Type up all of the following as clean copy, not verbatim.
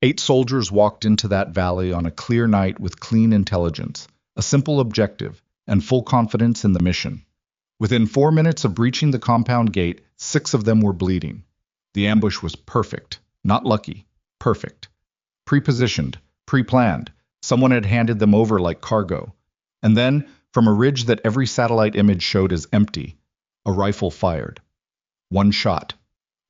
8 soldiers walked into that valley on a clear night with clean intelligence, a simple objective, and full confidence in the mission. Within 4 minutes of breaching the compound gate, 6 of them were bleeding. The ambush was perfect, not lucky, perfect. Pre-positioned, pre-planned. Someone had handed them over like cargo. And then, from a ridge that every satellite image showed as empty, a rifle fired. One shot.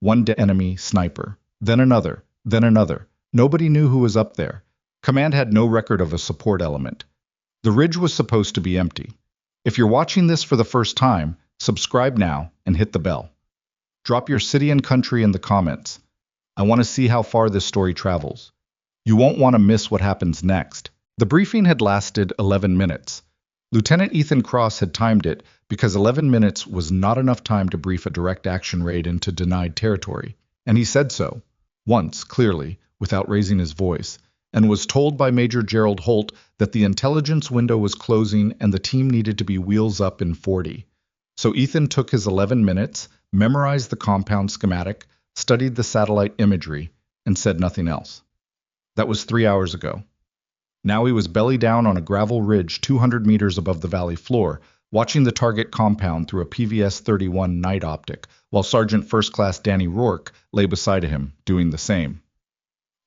One enemy sniper. Then another. Then another. Nobody knew who was up there. Command had no record of a support element. The ridge was supposed to be empty. If you're watching this for the first time, subscribe now and hit the bell. Drop your city and country in the comments. I want to see how far this story travels. You won't want to miss what happens next. The briefing had lasted 11 minutes. Lieutenant Ethan Cross had timed it because 11 minutes was not enough time to brief a direct action raid into denied territory, and he said so, once, clearly, without raising his voice, and was told by Major Gerald Holt that the intelligence window was closing and the team needed to be wheels up in 40. So Ethan took his 11 minutes, memorized the compound schematic, studied the satellite imagery, and said nothing else. That was 3 hours ago. Now he was belly down on a gravel ridge 200 meters above the valley floor, watching the target compound through a PVS-31 night optic, while Sergeant First Class Danny Rourke lay beside him, doing the same.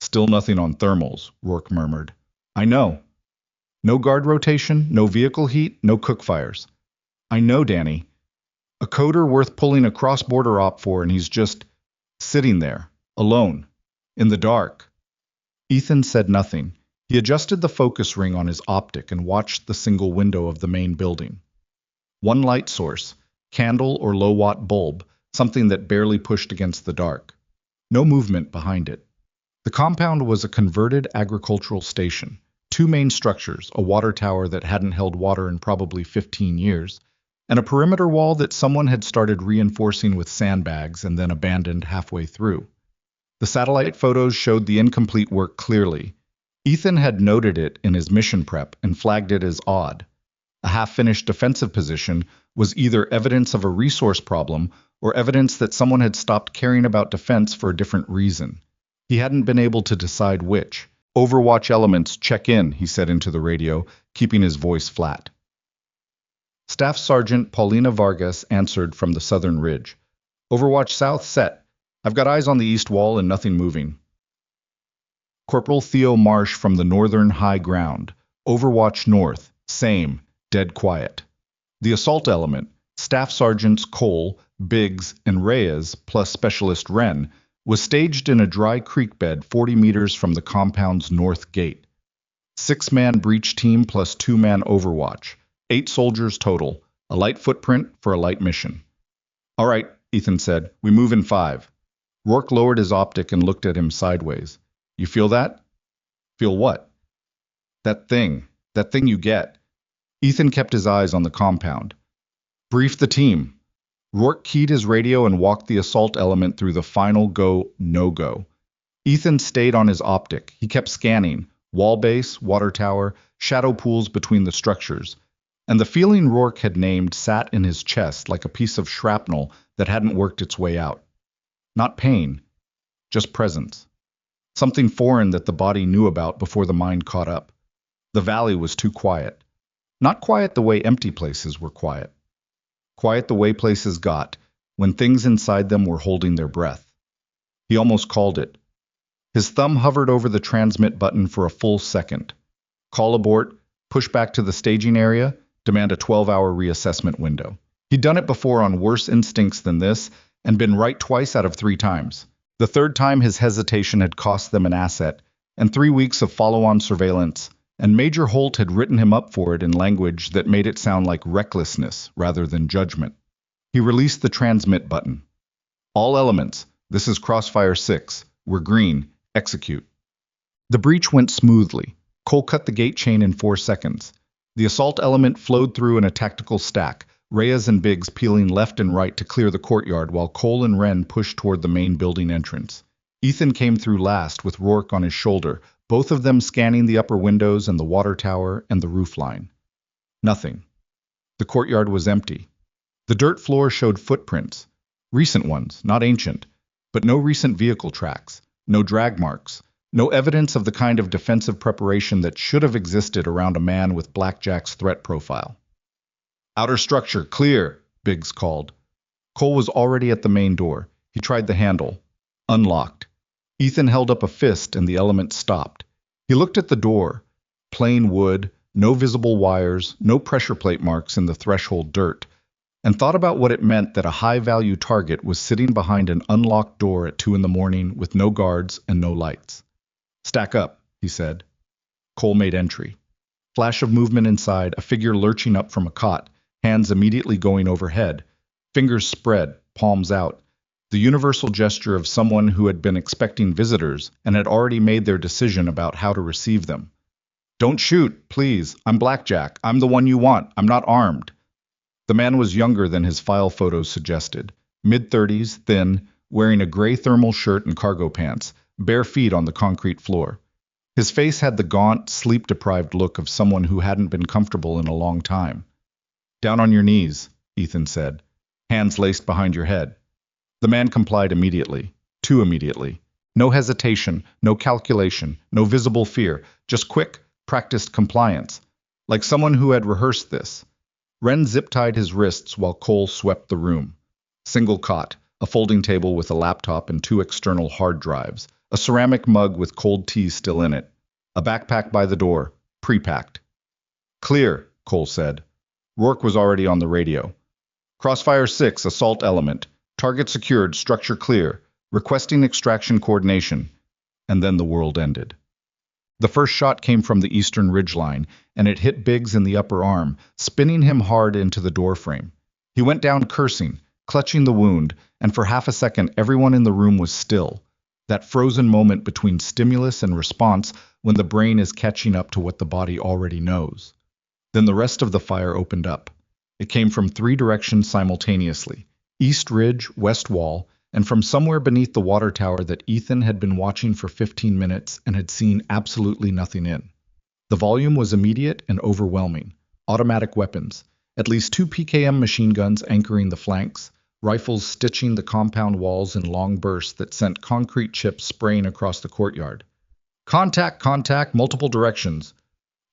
Still nothing on thermals, Rourke murmured. I know. No guard rotation, no vehicle heat, no cook fires. I know, Danny. A coder worth pulling a cross-border op for, and he's just sitting there, alone, in the dark. Ethan said nothing. He adjusted the focus ring on his optic and watched the single window of the main building. One light source, candle or low-watt bulb, something that barely pushed against the dark. No movement behind it. The compound was a converted agricultural station. 2 main structures, a water tower that hadn't held water in probably 15 years, and a perimeter wall that someone had started reinforcing with sandbags and then abandoned halfway through. The satellite photos showed the incomplete work clearly. Ethan had noted it in his mission prep and flagged it as odd. A half-finished defensive position was either evidence of a resource problem or evidence that someone had stopped caring about defense for a different reason. He hadn't been able to decide which. Overwatch elements, check in, he said into the radio, keeping his voice flat. Staff Sergeant Paulina Vargas answered from the southern ridge. Overwatch South set. I've got eyes on the east wall and nothing moving. Corporal Theo Marsh from the northern high ground. Overwatch North. Same. Dead quiet. The assault element, Staff Sergeants Cole, Biggs, and Reyes, plus Specialist Wren, was staged in a dry creek bed 40 meters from the compound's north gate. 6-man breach team plus 2-man overwatch. 8 soldiers total. A light footprint for a light mission. All right, Ethan said. We move in 5. Rourke lowered his optic and looked at him sideways. You feel that? Feel what? That thing you get. Ethan kept his eyes on the compound. Brief the team. Rourke keyed his radio and walked the assault element through the final go, no-go. Ethan stayed on his optic. He kept scanning. Wall base, water tower, shadow pools between the structures. And the feeling Rourke had named sat in his chest like a piece of shrapnel that hadn't worked its way out. Not pain, just presence. Something foreign that the body knew about before the mind caught up. The valley was too quiet. Not quiet the way empty places were quiet. Quiet the way places got, when things inside them were holding their breath. He almost called it. His thumb hovered over the transmit button for a full second. Call abort, push back to the staging area, demand a 12-hour reassessment window. He'd done it before on worse instincts than this, and been right twice out of 3 times. The 3rd time his hesitation had cost them an asset, and 3 weeks of follow-on surveillance, and Major Holt had written him up for it in language that made it sound like recklessness rather than judgment. He released the transmit button. All elements, this is Crossfire 6. We're green. Execute. The breach went smoothly. Cole cut the gate chain in 4 seconds. The assault element flowed through in a tactical stack, Reyes and Biggs peeling left and right to clear the courtyard while Cole and Wren pushed toward the main building entrance. Ethan came through last with Rourke on his shoulder, both of them scanning the upper windows and the water tower and the roof line. Nothing. The courtyard was empty. The dirt floor showed footprints. Recent ones, not ancient, but no recent vehicle tracks, no drag marks, No evidence of the kind of defensive preparation that should have existed around a man with Blackjack's threat profile. "Outer structure, clear," Biggs called. Cole was already at the main door. He tried the handle. Unlocked. Ethan held up a fist and the element stopped. He looked at the door. Plain wood, no visible wires, no pressure plate marks in the threshold dirt, and thought about what it meant that a high-value target was sitting behind an unlocked door at 2 in the morning with no guards and no lights. "Stack up," he said. Cole made entry. Flash of movement inside, a figure lurching up from a cot, hands immediately going overhead, fingers spread, palms out, the universal gesture of someone who had been expecting visitors and had already made their decision about how to receive them. "Don't shoot, please. I'm Blackjack. I'm the one you want. I'm not armed." The man was younger than his file photos suggested. Mid-30s, thin, wearing a gray thermal shirt and cargo pants, bare feet on the concrete floor. His face had the gaunt, sleep-deprived look of someone who hadn't been comfortable in a long time. "Down on your knees," Ethan said. "Hands laced behind your head." The man complied immediately. Too immediately. No hesitation, no calculation, no visible fear, just quick, practiced compliance. Like someone who had rehearsed this. Wren zip-tied his wrists while Cole swept the room. Single cot, a folding table with a laptop and 2 external hard drives, a ceramic mug with cold tea still in it, a backpack by the door, pre-packed. "Clear," Cole said. Rourke was already on the radio. "Crossfire 6, assault element. Target secured, structure clear. Requesting extraction coordination." And then the world ended. The first shot came from the eastern ridgeline, and it hit Biggs in the upper arm, spinning him hard into the doorframe. He went down cursing, clutching the wound, and for half a second everyone in the room was still. That frozen moment between stimulus and response when the brain is catching up to what the body already knows. Then the rest of the fire opened up. It came from 3 directions simultaneously: east ridge, west wall, and from somewhere beneath the water tower that Ethan had been watching for 15 minutes and had seen absolutely nothing in. The volume was immediate and overwhelming. Automatic weapons, at least 2 PKM machine guns anchoring the flanks, rifles stitching the compound walls in long bursts that sent concrete chips spraying across the courtyard. "Contact, contact, multiple directions."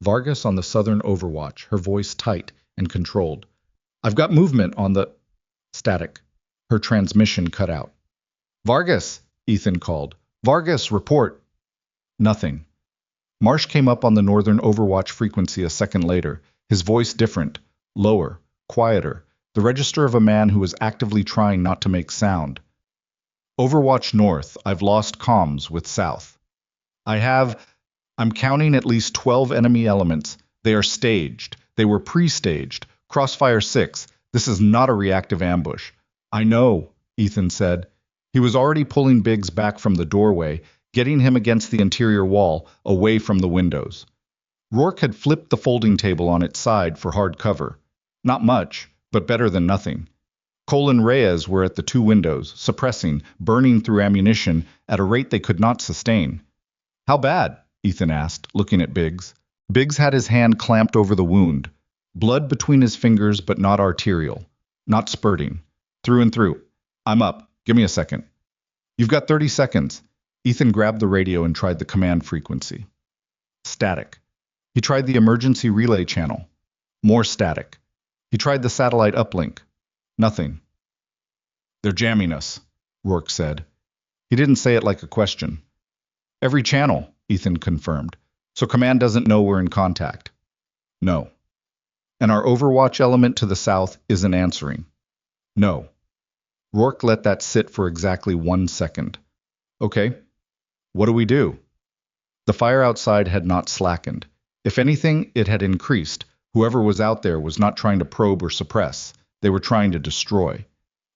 Vargas on the southern overwatch, her voice tight and controlled. "I've got movement on the—" Static. Her transmission cut out. "Vargas," Ethan called. "Vargas, report." Nothing. Marsh came up on the northern overwatch frequency a second later, his voice different, lower, quieter, the register of a man who was actively trying not to make sound. "Overwatch north, I've lost comms with south. I'm counting at least 12 enemy elements. They are staged. They were pre-staged. Crossfire 6. This is not a reactive ambush." "I know," Ethan said. He was already pulling Biggs back from the doorway, getting him against the interior wall, away from the windows. Rourke had flipped the folding table on its side for hard cover. Not much, but better than nothing. Cole and Reyes were at the 2 windows, suppressing, burning through ammunition at a rate they could not sustain. "How bad?" Ethan asked, looking at Biggs. Biggs had his hand clamped over the wound. Blood between his fingers, but not arterial. Not spurting. Through and through. "I'm up. Give me a second." "You've got 30 seconds. Ethan grabbed the radio and tried the command frequency. Static. He tried the emergency relay channel. More static. He tried the satellite uplink. Nothing. "They're jamming us," Rourke said. He didn't say it like a question. "Every channel," Ethan confirmed. "So command doesn't know we're in contact." "No." "And our overwatch element to the south isn't answering." "No." Rourke let that sit for exactly 1 second. "Okay. What do we do?" The fire outside had not slackened. If anything, it had increased. Whoever was out there was not trying to probe or suppress. They were trying to destroy.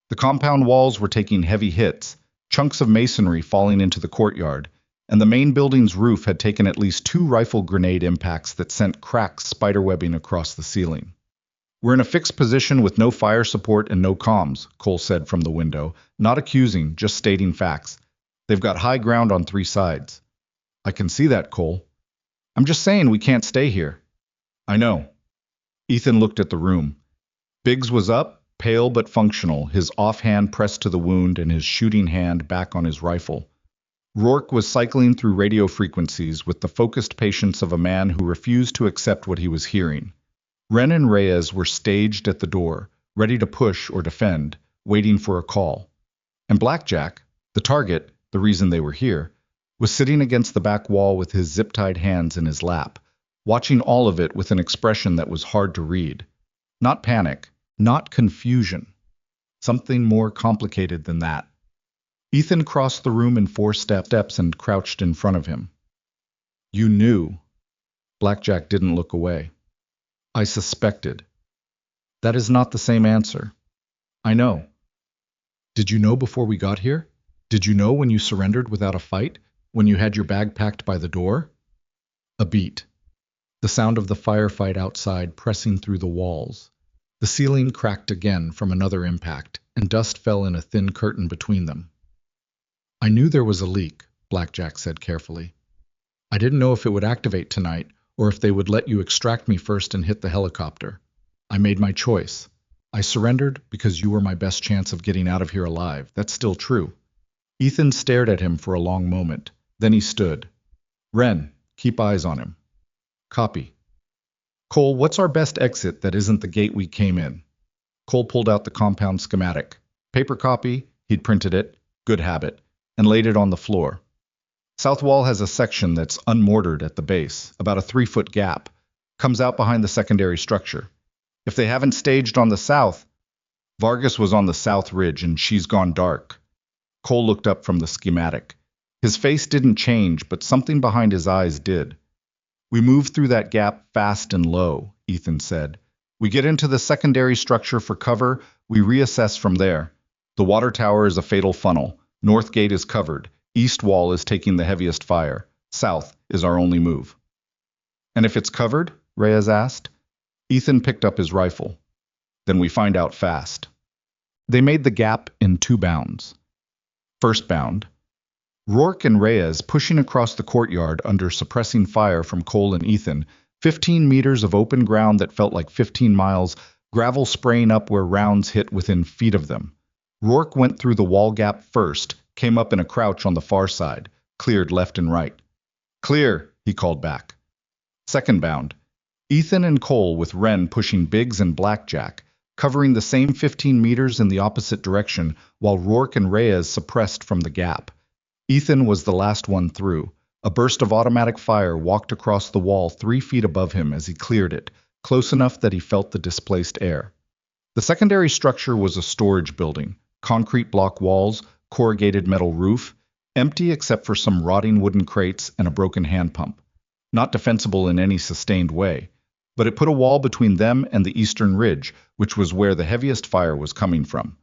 The compound walls were taking heavy hits, chunks of masonry falling into the courtyard, and the main building's roof had taken at least 2 rifle grenade impacts that sent cracks spiderwebbing across the ceiling. "We're in a fixed position with no fire support and no comms," Cole said from the window, not accusing, just stating facts. "They've got high ground on 3 sides." "I can see that, Cole." "I'm just saying we can't stay here." "I know." Ethan looked at the room. Biggs was up, pale but functional, his offhand pressed to the wound and his shooting hand back on his rifle. Rourke was cycling through radio frequencies with the focused patience of a man who refused to accept what he was hearing. Wren and Reyes were staged at the door, ready to push or defend, waiting for a call. And Blackjack, the target, the reason they were here, was sitting against the back wall with his zip-tied hands in his lap, watching all of it with an expression that was hard to read. Not panic, not confusion. Something more complicated than that. Ethan crossed the room in 4 steps and crouched in front of him. You knew. Blackjack didn't look away. I suspected. That is not the same answer. I know. Did you know before we got here? Did you know when you surrendered without a fight? When you had your bag packed by the door? A beat. The sound of the firefight outside pressing through the walls. The ceiling cracked again from another impact, and dust fell in a thin curtain between them. I knew there was a leak, Blackjack said carefully. I didn't know if it would activate tonight, or if they would let you extract me first and hit the helicopter. I made my choice. I surrendered because you were my best chance of getting out of here alive. That's still true. Ethan stared at him for a long moment. Then he stood. Wren, keep eyes on him. Copy. Cole, what's our best exit that isn't the gate we came in? Cole pulled out the compound schematic. Paper copy, he'd printed it, good habit, and laid it on the floor. South wall has a section that's unmortared at the base, about a 3-foot gap, comes out behind the secondary structure. If they haven't staged on the south, Vargas was on the south ridge and she's gone dark. Cole looked up from the schematic. His face didn't change, but something behind his eyes did. We move through that gap fast and low, Ethan said. We get into the secondary structure for cover, we reassess from there. The water tower is a fatal funnel. North gate is covered. East wall is taking the heaviest fire. South is our only move. And if it's covered? Reyes asked. Ethan picked up his rifle. Then we find out fast. They made the gap in 2 bounds. First bound. Rourke and Reyes pushing across the courtyard under suppressing fire from Cole and Ethan, 15 meters of open ground that felt like 15 miles, gravel spraying up where rounds hit within feet of them. Rourke went through the wall gap first, came up in a crouch on the far side, cleared left and right. Clear, he called back. Second bound. Ethan and Cole with Wren pushing Biggs and Blackjack, covering the same 15 meters in the opposite direction while Rourke and Reyes suppressed from the gap. Ethan was the last one through. A burst of automatic fire walked across the wall 3 feet above him as he cleared it, close enough that he felt the displaced air. The secondary structure was a storage building, concrete block walls, corrugated metal roof, empty except for some rotting wooden crates and a broken hand pump. Not defensible in any sustained way, but it put a wall between them and the eastern ridge, which was where the heaviest fire was coming from.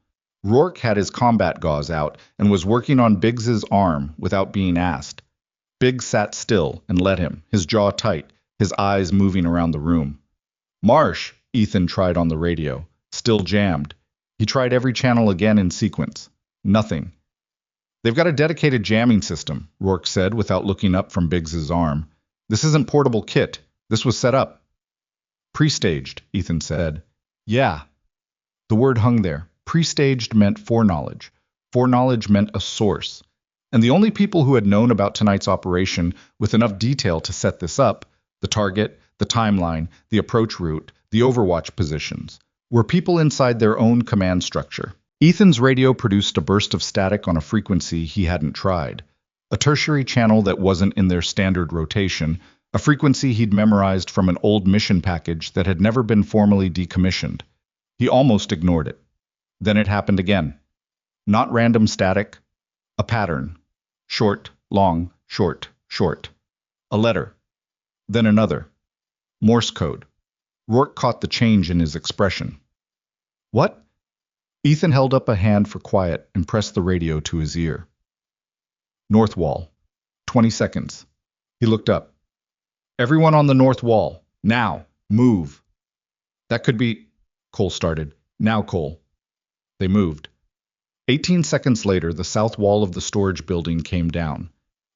Rourke had his combat gauze out and was working on Biggs's arm without being asked. Biggs sat still and let him, his jaw tight, his eyes moving around the room. Marsh, Ethan tried on the radio, still jammed. He tried every channel again in sequence. Nothing. They've got a dedicated jamming system, Rourke said without looking up from Biggs's arm. This isn't portable kit. This was set up. Pre-staged, Ethan said. Yeah. The word hung there. Pre-staged meant foreknowledge. Foreknowledge meant a source. And the only people who had known about tonight's operation with enough detail to set this up, the target, the timeline, the approach route, the overwatch positions, were people inside their own command structure. Ethan's radio produced a burst of static on a frequency he hadn't tried. A tertiary channel that wasn't in their standard rotation, a frequency he'd memorized from an old mission package that had never been formally decommissioned. He almost ignored it. Then it happened again. Not random static, a pattern. Short, long, short, short. A letter. Then another. Morse code. Rourke caught the change in his expression. What? Ethan held up a hand for quiet and pressed the radio to his ear. North wall. 20 seconds. He looked up. Everyone on the north wall. Now. Move. That could be... Cole started. Now, Cole. They moved. 18 seconds later, the south wall of the storage building came down.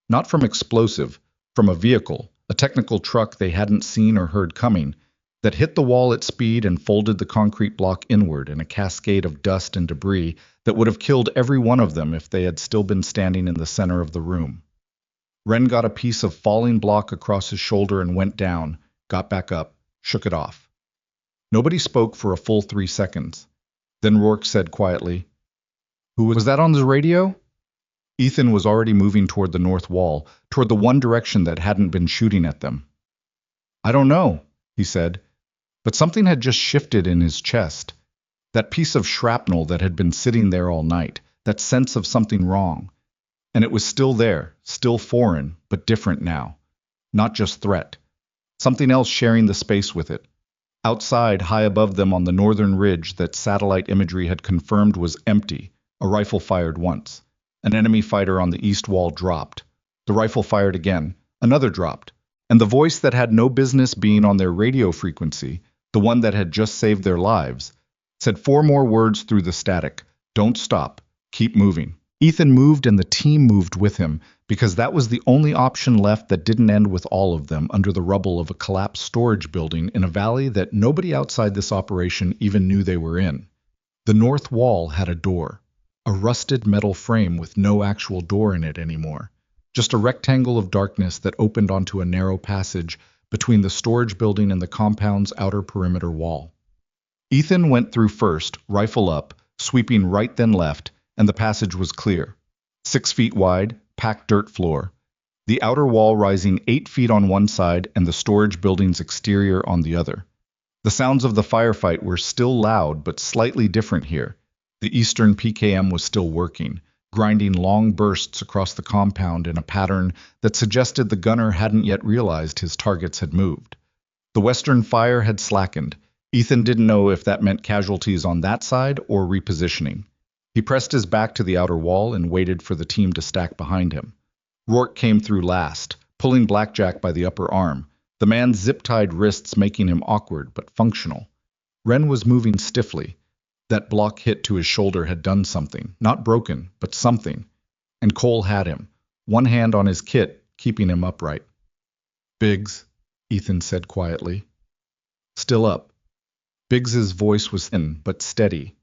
Not from explosive, from a vehicle, a technical truck they hadn't seen or heard coming. that hit the wall at speed and folded the concrete block inward in a cascade of dust and debris that would have killed every one of them if they had still been standing in the center of the room. Ren got a piece of falling block across his shoulder and went down, got back up, shook it off. Nobody spoke for a full 3 seconds. Then Rourke said quietly, "Who was that on the radio?" Ethan was already moving toward the north wall, toward the one direction that hadn't been shooting at them. "I don't know," he said, but something had just shifted in his chest. That piece of shrapnel that had been sitting there all night, that sense of something wrong. And it was still there, still foreign, but different now. Not just threat. Something else sharing the space with it. Outside, high above them on the northern ridge that satellite imagery had confirmed was empty, a rifle fired once. An enemy fighter on the east wall dropped. The rifle fired again. Another dropped. And the voice that had no business being on their radio frequency, the one that had just saved their lives, said 4 more words through the static. "Don't stop. Keep moving." Ethan moved and the team moved with him, because that was the only option left that didn't end with all of them under the rubble of a collapsed storage building in a valley that nobody outside this operation even knew they were in. The north wall had a door, a rusted metal frame with no actual door in it anymore, just a rectangle of darkness that opened onto a narrow passage between the storage building and the compound's outer perimeter wall. Ethan went through first, rifle up, sweeping right then left, and the passage was clear. 6 feet wide, packed dirt floor. The outer wall rising 8 feet on one side and the storage building's exterior on the other. The sounds of the firefight were still loud but slightly different here. The Eastern PKM was still working, grinding long bursts across the compound in a pattern that suggested the gunner hadn't yet realized his targets had moved. The Western fire had slackened. Ethan didn't know if that meant casualties on that side or repositioning. He pressed his back to the outer wall and waited for the team to stack behind him. Rourke came through last, pulling Blackjack by the upper arm, the man's zip-tied wrists making him awkward but functional. Ren was moving stiffly. That block hit to his shoulder had done something, not broken, but something. And Cole had him, one hand on his kit, keeping him upright. "Biggs," Ethan said quietly. "Still up." Biggs's voice was thin but steady.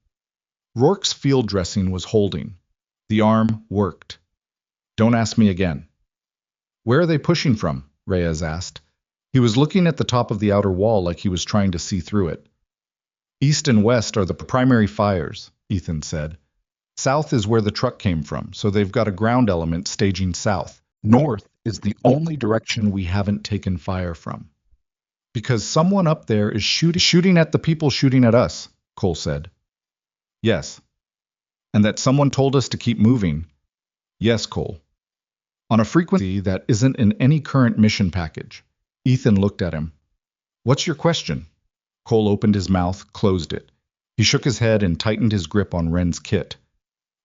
Rourke's field dressing was holding. The arm worked. "Don't ask me again." "Where are they pushing from?" Reyes asked. He was looking at the top of the outer wall like he was trying to see through it. "East and west are the primary fires," Ethan said. "South is where the truck came from, so they've got a ground element staging south. North is the only direction we haven't taken fire from." "Because someone up there is shooting at the people shooting at us," Cole said. "Yes." "And that someone told us to keep moving." "Yes, Cole." "On a frequency that isn't in any current mission package." Ethan looked at him. "What's your question?" Cole opened his mouth, closed it. He shook his head and tightened his grip on Ren's kit.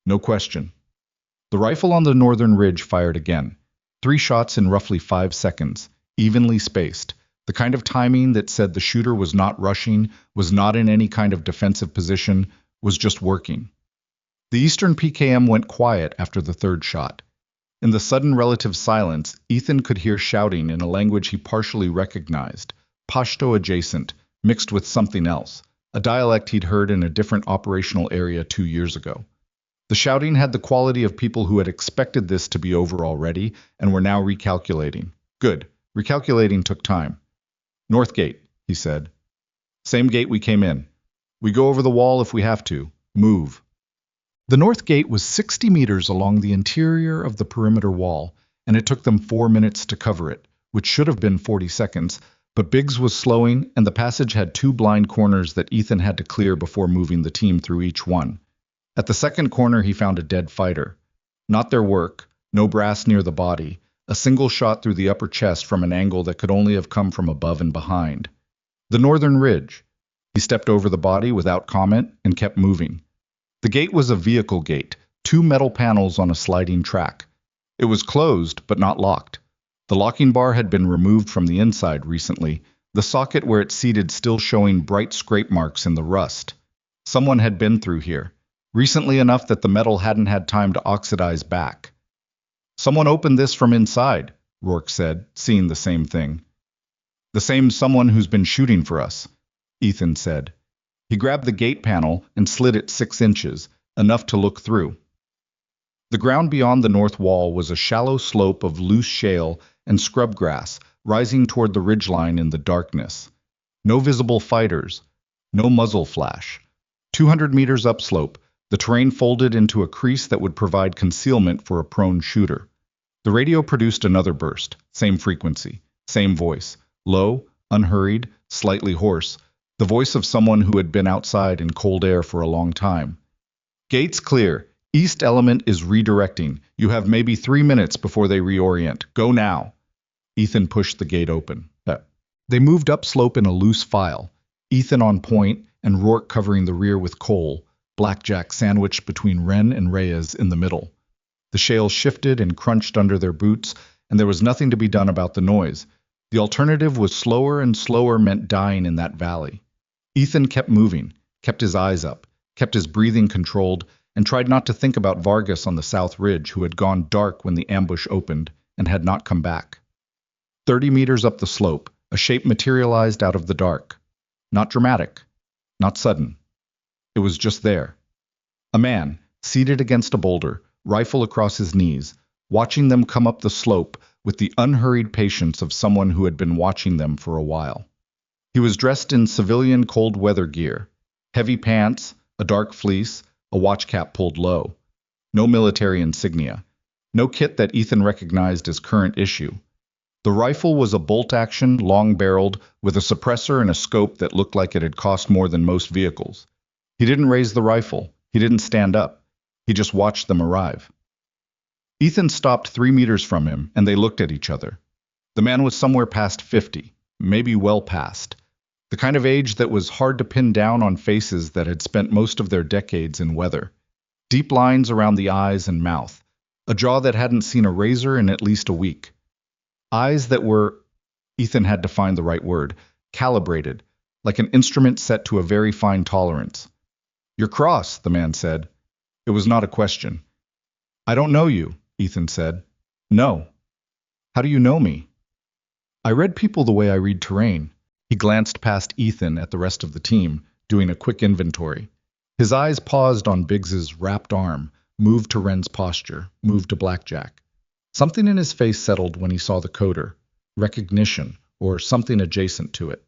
"No question." The rifle on the northern ridge fired again. 3 shots in roughly 5 seconds, evenly spaced. The kind of timing that said the shooter was not rushing, was not in any kind of defensive position, was just working. The Eastern PKM went quiet after the 3rd shot. In the sudden relative silence, Ethan could hear shouting in a language he partially recognized, Pashto adjacent, mixed with something else, a dialect he'd heard in a different operational area 2 years ago. The shouting had the quality of people who had expected this to be over already and were now recalculating. Good. Recalculating took time. "North gate," he said. "Same gate we came in. We go over the wall if we have to. Move." The north gate was 60 meters along the interior of the perimeter wall, and it took them 4 minutes to cover it, which should have been 40 seconds, but Biggs was slowing, and the passage had 2 blind corners that Ethan had to clear before moving the team through each one. At the second corner he found a dead fighter. Not their work, no brass near the body, a single shot through the upper chest from an angle that could only have come from above and behind. The northern ridge. He stepped over the body without comment and kept moving. The gate was a vehicle gate, 2 metal panels on a sliding track. It was closed, but not locked. The locking bar had been removed from the inside recently, the socket where it seated still showing bright scrape marks in the rust. Someone had been through here, recently enough that the metal hadn't had time to oxidize back. "Someone opened this from inside," Rourke said, seeing the same thing. The same someone who's been shooting for us, Ethan said. He grabbed the gate panel and slid it 6 inches, enough to look through. The ground beyond the north wall was a shallow slope of loose shale and scrub grass, rising toward the ridgeline in the darkness. No visible fighters, no muzzle flash. 200 meters upslope, the terrain folded into a crease that would provide concealment for a prone shooter. The radio produced another burst, same frequency, same voice, low, unhurried, slightly hoarse, the voice of someone who had been outside in cold air for a long time. Gates clear. East element is redirecting. You have maybe 3 minutes before they reorient. Go now. Ethan pushed the gate open. They moved upslope in a loose file, Ethan on point and Rourke covering the rear with Cole, Blackjack sandwiched between Wren and Reyes in the middle. The shale shifted and crunched under their boots, and there was nothing to be done about the noise. The alternative was slower and slower meant dying in that valley. Ethan kept moving, kept his eyes up, kept his breathing controlled, and tried not to think about Vargas on the south ridge, who had gone dark when the ambush opened and had not come back. 30 meters up the slope, a shape materialized out of the dark. Not dramatic, not sudden. It was just there. A man, seated against a boulder, rifle across his knees, watching them come up the slope with the unhurried patience of someone who had been watching them for a while. He was dressed in civilian cold weather gear, heavy pants, a dark fleece, a watch cap pulled low. No military insignia. No kit that Ethan recognized as current issue. The rifle was a bolt-action, long-barreled, with a suppressor and a scope that looked like it had cost more than most vehicles. He didn't raise the rifle. He didn't stand up. He just watched them arrive. Ethan stopped 3 meters from him, and they looked at each other. The man was somewhere past 50, maybe well past. The kind of age that was hard to pin down on faces that had spent most of their decades in weather. Deep lines around the eyes and mouth. A jaw that hadn't seen a razor in at least a week. Eyes that were, Ethan had to find the right word, calibrated, like an instrument set to a very fine tolerance. "You're cross," the man said. It was not a question. "I don't know you," Ethan said. "No." "How do you know me?" "I read people the way I read terrain." He glanced past Ethan at the rest of the team, doing a quick inventory. His eyes paused on Biggs's wrapped arm, moved to Wren's posture, moved to Blackjack. Something in his face settled when he saw the coder. Recognition, or something adjacent to it.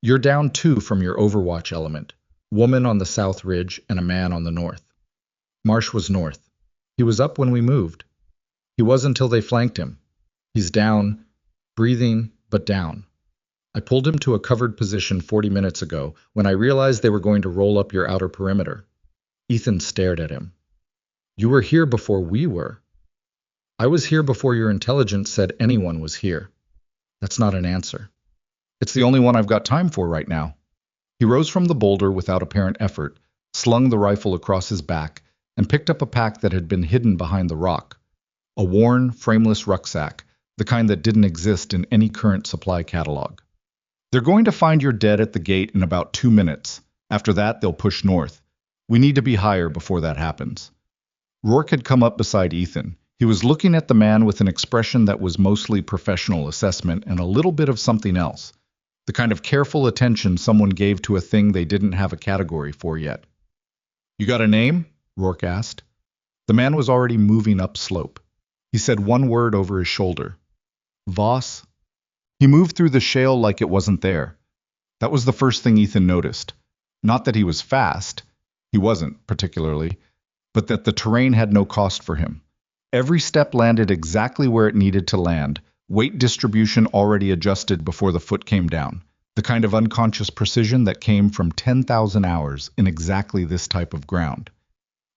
"You're down 2 from your Overwatch element. Woman on the south ridge and a man on the north." Marsh was north. He was up when we moved. He was until they flanked him. He's down, breathing, but down. I pulled him to a covered position 40 minutes ago when I realized they were going to roll up your outer perimeter. Ethan stared at him. "You were here before we were." "I was here before your intelligence said anyone was here." "That's not an answer." "It's the only one I've got time for right now." He rose from the boulder without apparent effort, slung the rifle across his back, and picked up a pack that had been hidden behind the rock. A worn, frameless rucksack, the kind that didn't exist in any current supply catalog. "They're going to find you're dead at the gate in about 2 minutes. After that, they'll push north. We need to be higher before that happens." Rourke had come up beside Ethan. He was looking at the man with an expression that was mostly professional assessment and a little bit of something else. The kind of careful attention someone gave to a thing they didn't have a category for yet. "You got a name?" Rourke asked. The man was already moving upslope. He said one word over his shoulder. "Voss." He moved through the shale like it wasn't there. That was the first thing Ethan noticed. Not that he was fast. He wasn't, particularly. But that the terrain had no cost for him. Every step landed exactly where it needed to land, weight distribution already adjusted before the foot came down. The kind of unconscious precision that came from 10,000 hours in exactly this type of ground.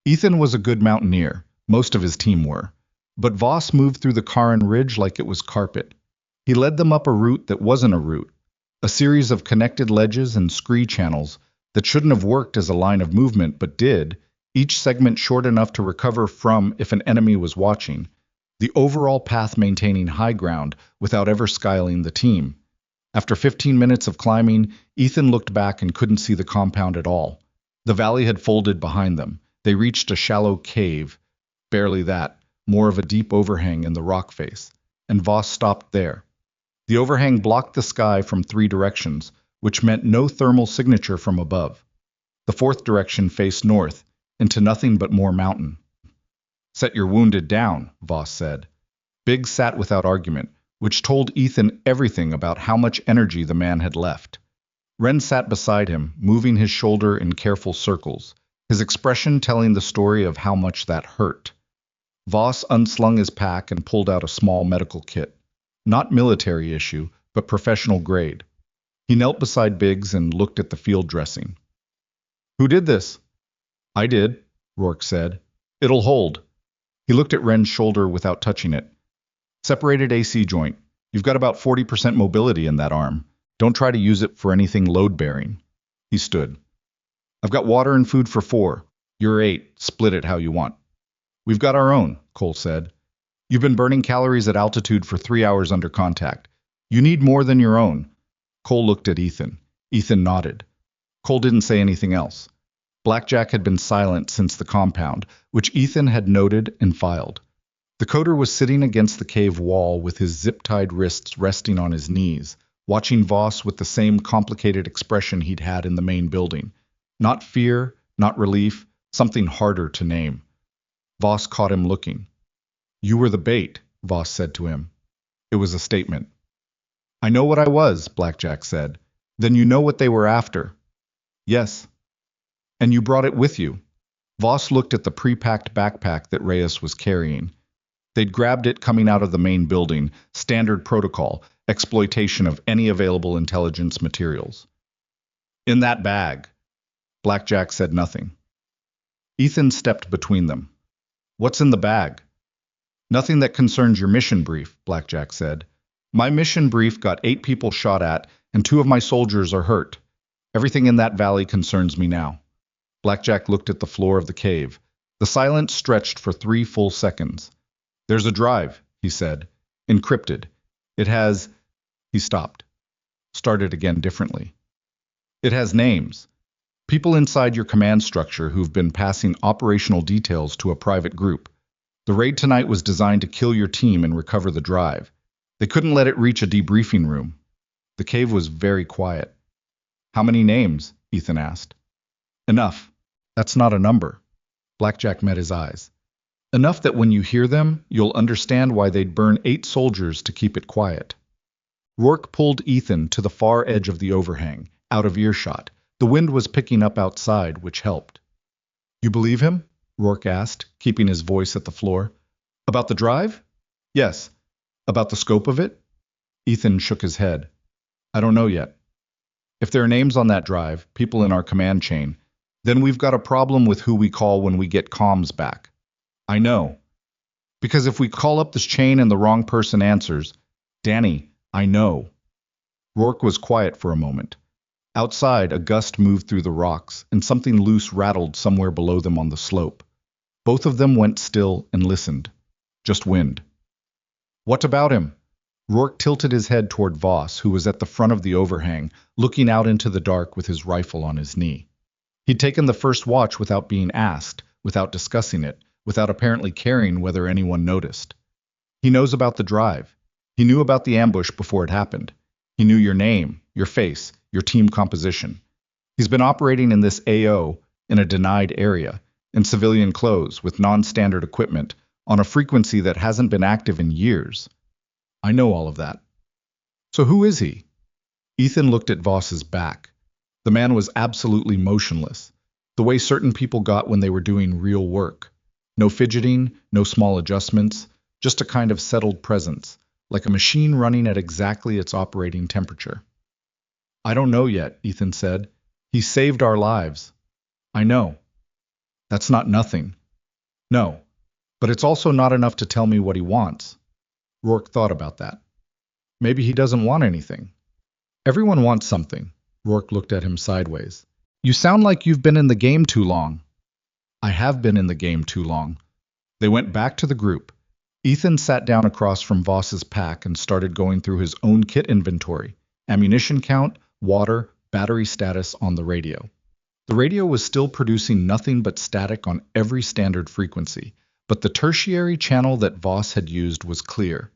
Ethan was a good mountaineer. Most of his team were. But Voss moved through the Karin Ridge like it was carpet. He led them up a route that wasn't a route, a series of connected ledges and scree channels that shouldn't have worked as a line of movement but did, each segment short enough to recover from if an enemy was watching, the overall path maintaining high ground without ever skyling the team. After 15 minutes of climbing, Ethan looked back and couldn't see the compound at all. The valley had folded behind them. They reached a shallow cave, barely that, more of a deep overhang in the rock face, and Voss stopped there. The overhang blocked the sky from 3 directions, which meant no thermal signature from above. The 4th direction faced north, into nothing but more mountain. Set your wounded down, Voss said. Biggs sat without argument, which told Ethan everything about how much energy the man had left. Wren sat beside him, moving his shoulder in careful circles, his expression telling the story of how much that hurt. Voss unslung his pack and pulled out a small medical kit. Not military issue, but professional grade. He knelt beside Biggs and looked at the field dressing. Who did this? I did, Rourke said. It'll hold. He looked at Wren's shoulder without touching it. Separated AC joint. You've got about 40% mobility in that arm. Don't try to use it for anything load-bearing. He stood. I've got water and food for 4. You're 8. Split it how you want. We've got our own, Cole said. You've been burning calories at altitude for 3 hours under contact. You need more than your own. Cole looked at Ethan. Ethan nodded. Cole didn't say anything else. Blackjack had been silent since the compound, which Ethan had noted and filed. The coder was sitting against the cave wall with his zip-tied wrists resting on his knees, watching Voss with the same complicated expression he'd had in the main building. Not fear, not relief, something harder to name. Voss caught him looking. You were the bait, Voss said to him. It was a statement. I know what I was, Blackjack said. Then you know what they were after. Yes. And you brought it with you. Voss looked at the pre-packed backpack that Reyes was carrying. They'd grabbed it coming out of the main building, standard protocol, exploitation of any available intelligence materials. In that bag. Blackjack said nothing. Ethan stepped between them. What's in the bag? Nothing that concerns your mission brief, Blackjack said. My mission brief got 8 people shot at, and 2 of my soldiers are hurt. Everything in that valley concerns me now. Blackjack looked at the floor of the cave. The silence stretched for 3 full seconds. There's a drive, he said. Encrypted. It has... He stopped. Started again differently. It has names. People inside your command structure who've been passing operational details to a private group. The raid tonight was designed to kill your team and recover the drive. They couldn't let it reach a debriefing room. The cave was very quiet. How many names? Ethan asked. Enough. That's not a number. Blackjack met his eyes. Enough that when you hear them, you'll understand why they'd burn 8 soldiers to keep it quiet. Rourke pulled Ethan to the far edge of the overhang, out of earshot. The wind was picking up outside, which helped. You believe him? Rourke asked, keeping his voice at the floor. About the drive? Yes. About the scope of it? Ethan shook his head. I don't know yet. If there are names on that drive, people in our command chain, then we've got a problem with who we call when we get comms back. I know. Because if we call up this chain and the wrong person answers, Danny, I know. Rourke was quiet for a moment. Outside, a gust moved through the rocks, and something loose rattled somewhere below them on the slope. Both of them went still and listened. Just wind. What about him? Rourke tilted his head toward Voss, who was at the front of the overhang, looking out into the dark with his rifle on his knee. He'd taken the first watch without being asked, without discussing it, without apparently caring whether anyone noticed. He knows about the drive. He knew about the ambush before it happened. He knew your name, your face, your team composition. He's been operating in this AO, in a denied area, in civilian clothes, with non-standard equipment, on a frequency that hasn't been active in years. I know all of that. So who is he? Ethan looked at Voss's back. The man was absolutely motionless, the way certain people got when they were doing real work. No fidgeting, no small adjustments, just a kind of settled presence, like a machine running at exactly its operating temperature. I don't know yet, Ethan said. He saved our lives. I know. That's not nothing. No, but it's also not enough to tell me what he wants. Rourke thought about that. Maybe he doesn't want anything. Everyone wants something. Rourke looked at him sideways. You sound like you've been in the game too long. I have been in the game too long. They went back to the group. Ethan sat down across from Voss's pack and started going through his own kit inventory, ammunition count, water, battery status on the radio. The radio was still producing nothing but static on every standard frequency, but the tertiary channel that Voss had used was clear.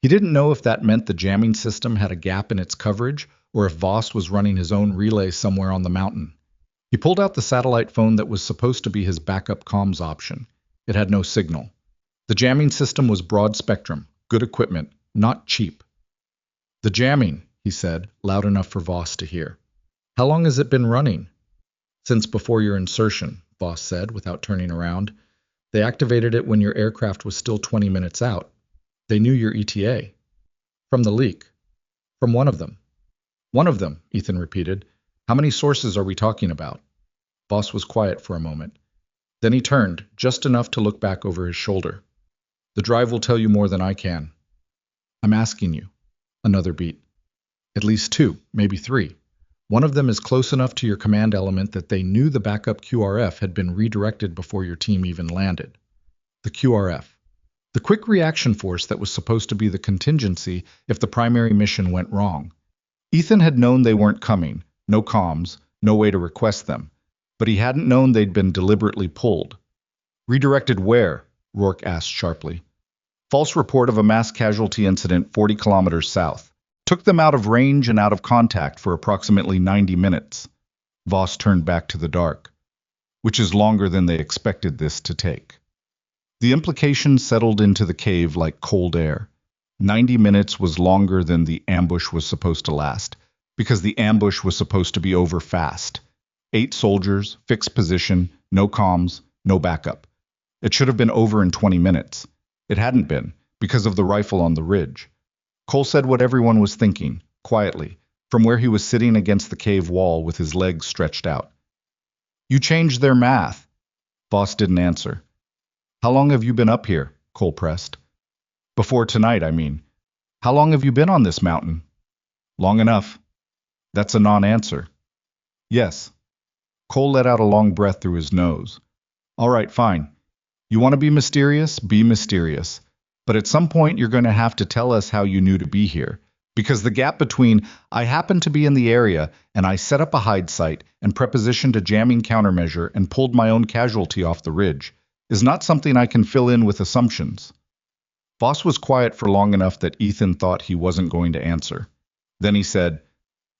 He didn't know if that meant the jamming system had a gap in its coverage or if Voss was running his own relay somewhere on the mountain. He pulled out the satellite phone that was supposed to be his backup comms option. It had no signal. The jamming system was broad spectrum, good equipment, not cheap. "The jamming," he said, loud enough for Voss to hear. "How long has it been running?" "Since before your insertion," Voss said, without turning around. "They activated it when your aircraft was still 20 minutes out. They knew your ETA." "From the leak." "From one of them." "One of them," Ethan repeated. "How many sources are we talking about?" Voss was quiet for a moment. Then he turned, just enough to look back over his shoulder. "The drive will tell you more than I can." "I'm asking you." Another beat. "At least two, maybe three. One of them is close enough to your command element that they knew the backup QRF had been redirected before your team even landed." The QRF. The quick reaction force that was supposed to be the contingency if the primary mission went wrong. Ethan had known they weren't coming, no comms, no way to request them, but he hadn't known they'd been deliberately pulled. "Redirected where?" Rourke asked sharply. "False report of a mass casualty incident 40 kilometers south. Took them out of range and out of contact for approximately 90 minutes. Voss turned back to the dark. "Which is longer than they expected this to take." The implication settled into the cave like cold air. 90 minutes was longer than the ambush was supposed to last, because the ambush was supposed to be over fast. 8 soldiers, fixed position, no comms, no backup. It should have been over in 20 minutes. It hadn't been, because of the rifle on the ridge. Cole said what everyone was thinking, quietly, from where he was sitting against the cave wall with his legs stretched out. "You changed their math." Voss didn't answer. "How long have you been up here?" Cole pressed. "Before tonight, I mean. How long have you been on this mountain?" "Long enough." "That's a non-answer." "Yes." Cole let out a long breath through his nose. "All right, fine. You want to be mysterious? Be mysterious. But at some point you're going to have to tell us how you knew to be here. Because the gap between 'I happen to be in the area' and 'I set up a hide site and prepositioned a jamming countermeasure and pulled my own casualty off the ridge' is not something I can fill in with assumptions." Voss was quiet for long enough that Ethan thought he wasn't going to answer. Then he said,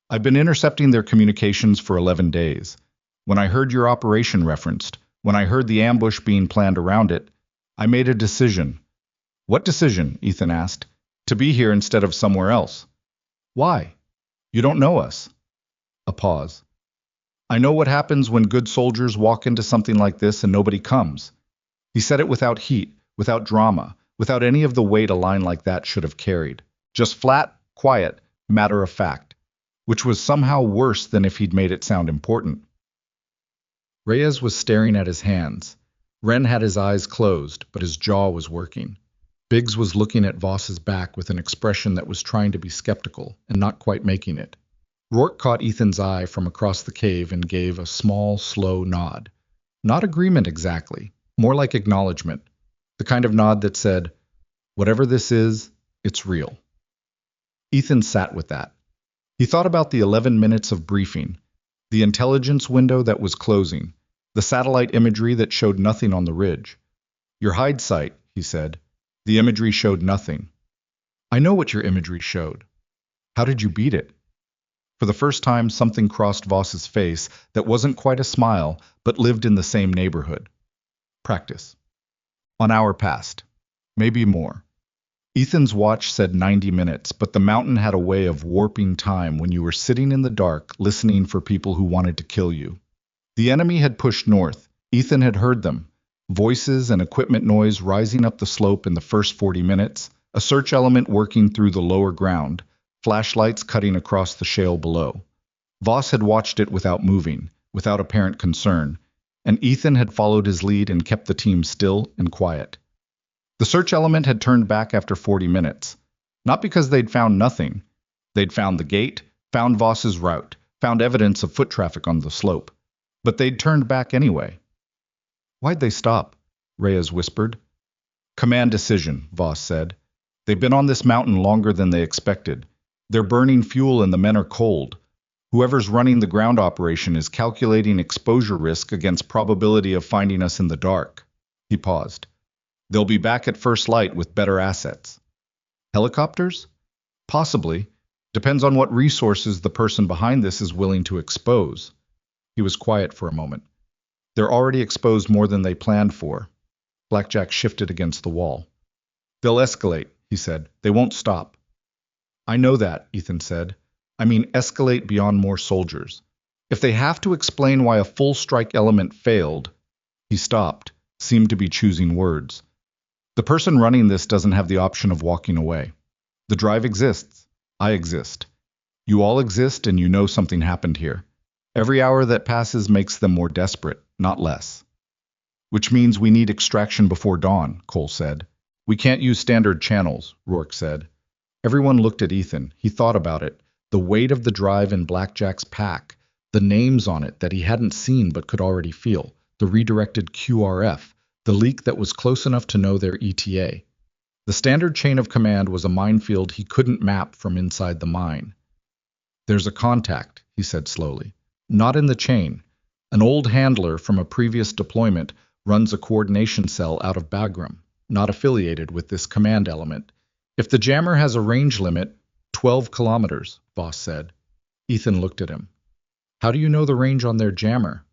"I've been intercepting their communications for 11 days. When I heard your operation referenced, when I heard the ambush being planned around it, I made a decision." "What decision?" Ethan asked. "To be here instead of somewhere else." "Why? You don't know us." A pause. "I know what happens when good soldiers walk into something like this and nobody comes." He said it without heat, without drama, without any of the weight a line like that should have carried. Just flat, quiet, matter of fact, which was somehow worse than if he'd made it sound important. Reyes was staring at his hands. Wren had his eyes closed, but his jaw was working. Biggs was looking at Voss's back with an expression that was trying to be skeptical and not quite making it. Rourke caught Ethan's eye from across the cave and gave a small, slow nod. Not agreement exactly, more like acknowledgement. The kind of nod that said, "Whatever this is, it's real." Ethan sat with that. He thought about the 11 minutes of briefing, the intelligence window that was closing, the satellite imagery that showed nothing on the ridge. "Your hide site," he said. "The imagery showed nothing." "I know what your imagery showed." "How did you beat it?" For the first time, something crossed Voss's face that wasn't quite a smile, but lived in the same neighborhood. "Practice." An hour passed. Maybe more. Ethan's watch said 90 minutes, but the mountain had a way of warping time when you were sitting in the dark, listening for people who wanted to kill you. The enemy had pushed north. Ethan had heard them. Voices and equipment noise rising up the slope in the first 40 minutes, a search element working through the lower ground, flashlights cutting across the shale below. Voss had watched it without moving, without apparent concern, and Ethan had followed his lead and kept the team still and quiet. The search element had turned back after 40 minutes. Not because they'd found nothing. They'd found the gate, found Voss's route, found evidence of foot traffic on the slope. But they'd turned back anyway. "Why'd they stop?" Reyes whispered. "Command decision," Voss said. "They've been on this mountain longer than they expected. They're burning fuel and the men are cold. Whoever's running the ground operation is calculating exposure risk against probability of finding us in the dark." He paused. "They'll be back at first light with better assets." Helicopters? Possibly. Depends on what resources the person behind this is willing to expose. He was quiet for a moment. They're already exposed more than they planned for. Blackjack shifted against the wall. They'll escalate, he said. They won't stop. I know that, Ethan said. I mean escalate beyond more soldiers. If they have to explain why a full strike element failed. He stopped, seemed to be choosing words. The person running this doesn't have the option of walking away. The drive exists. I exist. You all exist and you know something happened here. Every hour that passes makes them more desperate, not less. Which means we need extraction before dawn, Cole said. We can't use standard channels, Rourke said. Everyone looked at Ethan. He thought about it. The weight of the drive in Blackjack's pack, the names on it that he hadn't seen but could already feel, the redirected QRF, the leak that was close enough to know their ETA. The standard chain of command was a minefield he couldn't map from inside the mine. There's a contact, he said slowly. Not in the chain. An old handler from a previous deployment runs a coordination cell out of Bagram, not affiliated with this command element. If the jammer has a range limit, 12 kilometers, Voss said. Ethan looked at him. How do you know the range on their jammer?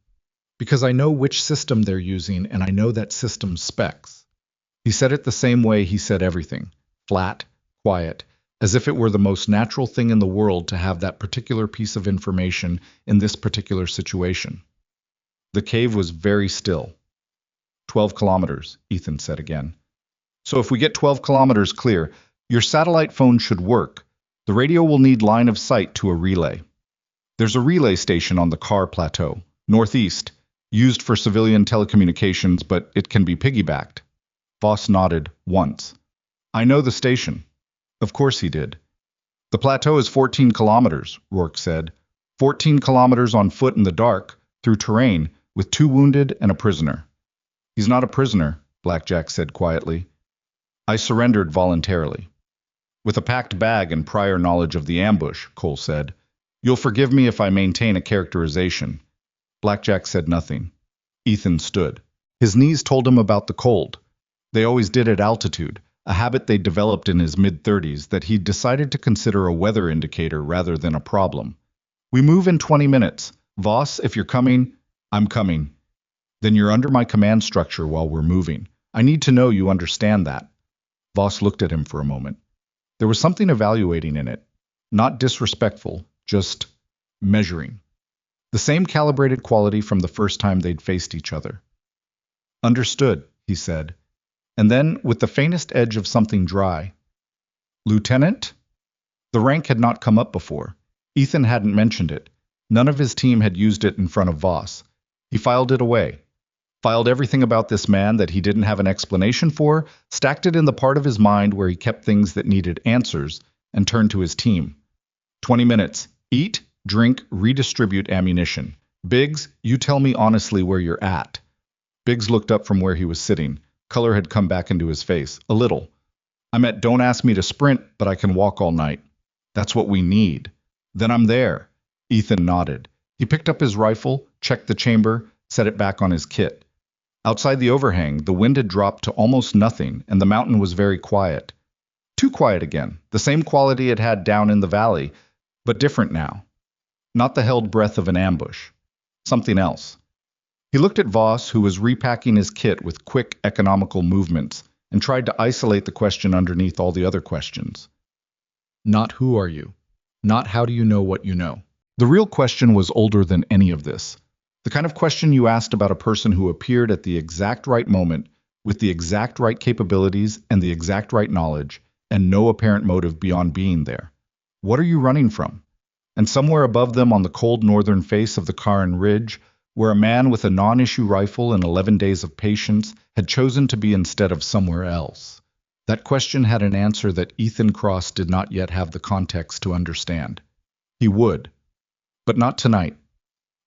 Because I know which system they're using and I know that system's specs. He said it the same way he said everything, flat, quiet, as if it were the most natural thing in the world to have that particular piece of information in this particular situation. The cave was very still. 12 kilometers, Ethan said again. So if we get 12 kilometers clear, your satellite phone should work. The radio will need line of sight to a relay. There's a relay station on the Car Plateau, northeast, used for civilian telecommunications, but it can be piggybacked. Voss nodded once. I know the station. Of course he did. The plateau is 14 kilometers, Rourke said. 14 kilometers on foot in the dark, through terrain, with 2 wounded and a prisoner. He's not a prisoner, Blackjack said quietly. I surrendered voluntarily. With a packed bag and prior knowledge of the ambush, Cole said. You'll forgive me if I maintain a characterization. Blackjack said nothing. Ethan stood. His knees told him about the cold. They always did at altitude, a habit they'd developed in his mid-30s that he'd decided to consider a weather indicator rather than a problem. We move in 20 minutes. Voss, if you're coming, I'm coming. Then you're under my command structure while we're moving. I need to know you understand that. Voss looked at him for a moment. There was something evaluating in it. Not disrespectful, just measuring. The same calibrated quality from the first time they'd faced each other. Understood, he said. And then, with the faintest edge of something dry, Lieutenant? The rank had not come up before. Ethan hadn't mentioned it. None of his team had used it in front of Voss. He filed it away. Filed everything about this man that he didn't have an explanation for, stacked it in the part of his mind where he kept things that needed answers, and turned to his team. 20 minutes. Eat, drink, redistribute ammunition. Biggs, you tell me honestly where you're at. Biggs looked up from where he was sitting. Color had come back into his face, a little. I'm at don't ask me to sprint, but I can walk all night. That's what we need. Then I'm there. Ethan nodded. He picked up his rifle, checked the chamber, set it back on his kit. Outside the overhang, the wind had dropped to almost nothing, and the mountain was very quiet. Too quiet again, the same quality it had down in the valley, but different now. Not the held breath of an ambush. Something else. He looked at Voss, who was repacking his kit with quick, economical movements, and tried to isolate the question underneath all the other questions. Not who are you? Not how do you know what you know? The real question was older than any of this. The kind of question you asked about a person who appeared at the exact right moment, with the exact right capabilities and the exact right knowledge, and no apparent motive beyond being there. What are you running from? And somewhere above them on the cold northern face of the Cairn Ridge, where a man with a non-issue rifle and 11 days of patience had chosen to be instead of somewhere else. That question had an answer that Ethan Cross did not yet have the context to understand. He would. But not tonight.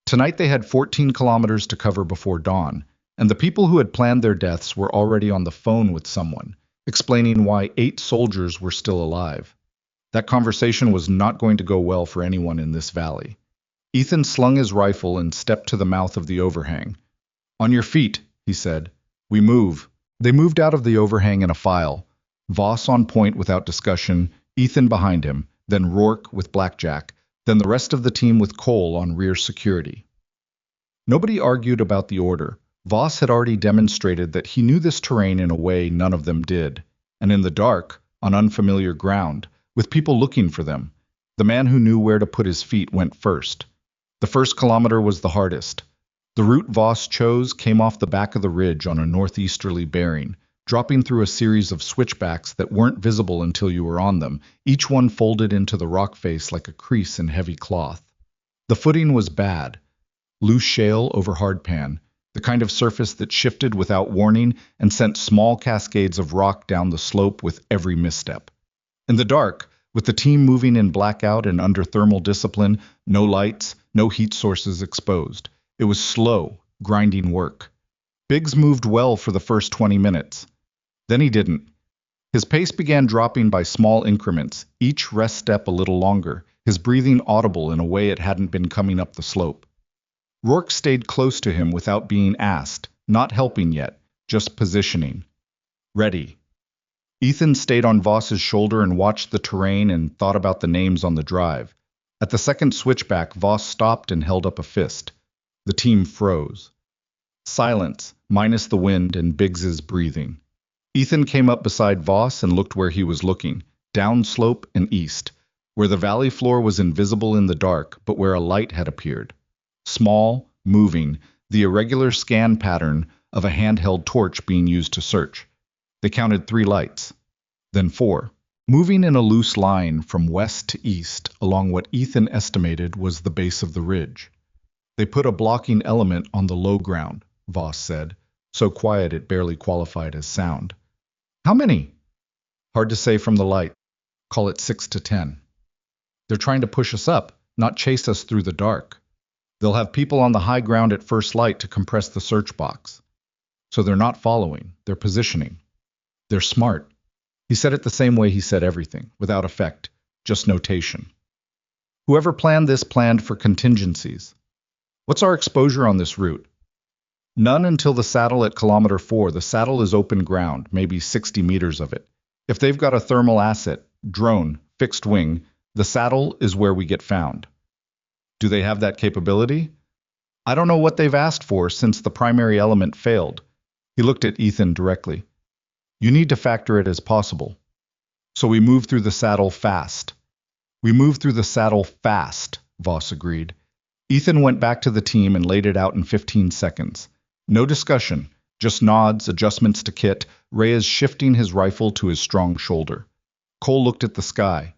Tonight they had 14 kilometers to cover before dawn, and the people who had planned their deaths were already on the phone with someone, explaining why 8 soldiers were still alive. That conversation was not going to go well for anyone in this valley. Ethan slung his rifle and stepped to the mouth of the overhang. On your feet, he said. We move. They moved out of the overhang in a file. Voss on point without discussion, Ethan behind him, then Rourke with Blackjack, then the rest of the team with Cole on rear security. Nobody argued about the order. Voss had already demonstrated that he knew this terrain in a way none of them did. And in the dark, on unfamiliar ground, with people looking for them, the man who knew where to put his feet went first. The first kilometer was the hardest. The route Voss chose came off the back of the ridge on a northeasterly bearing, dropping through a series of switchbacks that weren't visible until you were on them, each one folded into the rock face like a crease in heavy cloth. The footing was bad. Loose shale over hardpan, the kind of surface that shifted without warning and sent small cascades of rock down the slope with every misstep. In the dark, with the team moving in blackout and under thermal discipline, no lights, no heat sources exposed. It was slow, grinding work. Biggs moved well for the first 20 minutes. Then he didn't. His pace began dropping by small increments, each rest step a little longer, his breathing audible in a way it hadn't been coming up the slope. Rourke stayed close to him without being asked, not helping yet, just positioning. Ready. Ethan stayed on Voss's shoulder and watched the terrain and thought about the names on the drive. At the second switchback, Voss stopped and held up a fist. The team froze. Silence, minus the wind and Biggs's breathing. Ethan came up beside Voss and looked where he was looking, down slope and east, where the valley floor was invisible in the dark, but where a light had appeared. Small, moving, the irregular scan pattern of a handheld torch being used to search. They counted 3 lights, then 4, moving in a loose line from west to east along what Ethan estimated was the base of the ridge. They put a blocking element on the low ground, Voss said, so quiet it barely qualified as sound. How many? Hard to say from the light. Call it 6 to 10. They're trying to push us up, not chase us through the dark. They'll have people on the high ground at first light to compress the search box. So they're not following, they're positioning. They're smart. He said it the same way he said everything, without effect, just notation. Whoever planned this planned for contingencies. What's our exposure on this route? None until the saddle at kilometer 4. The saddle is open ground, maybe 60 meters of it. If they've got a thermal asset, drone, fixed wing, the saddle is where we get found. Do they have that capability? I don't know what they've asked for since the primary element failed. He looked at Ethan directly. You need to factor it as possible. So we move through the saddle fast. We move through the saddle fast, Voss agreed. Ethan went back to the team and laid it out in 15 seconds. No discussion, just nods, adjustments to kit, Reyes shifting his rifle to his strong shoulder. Cole looked at the sky.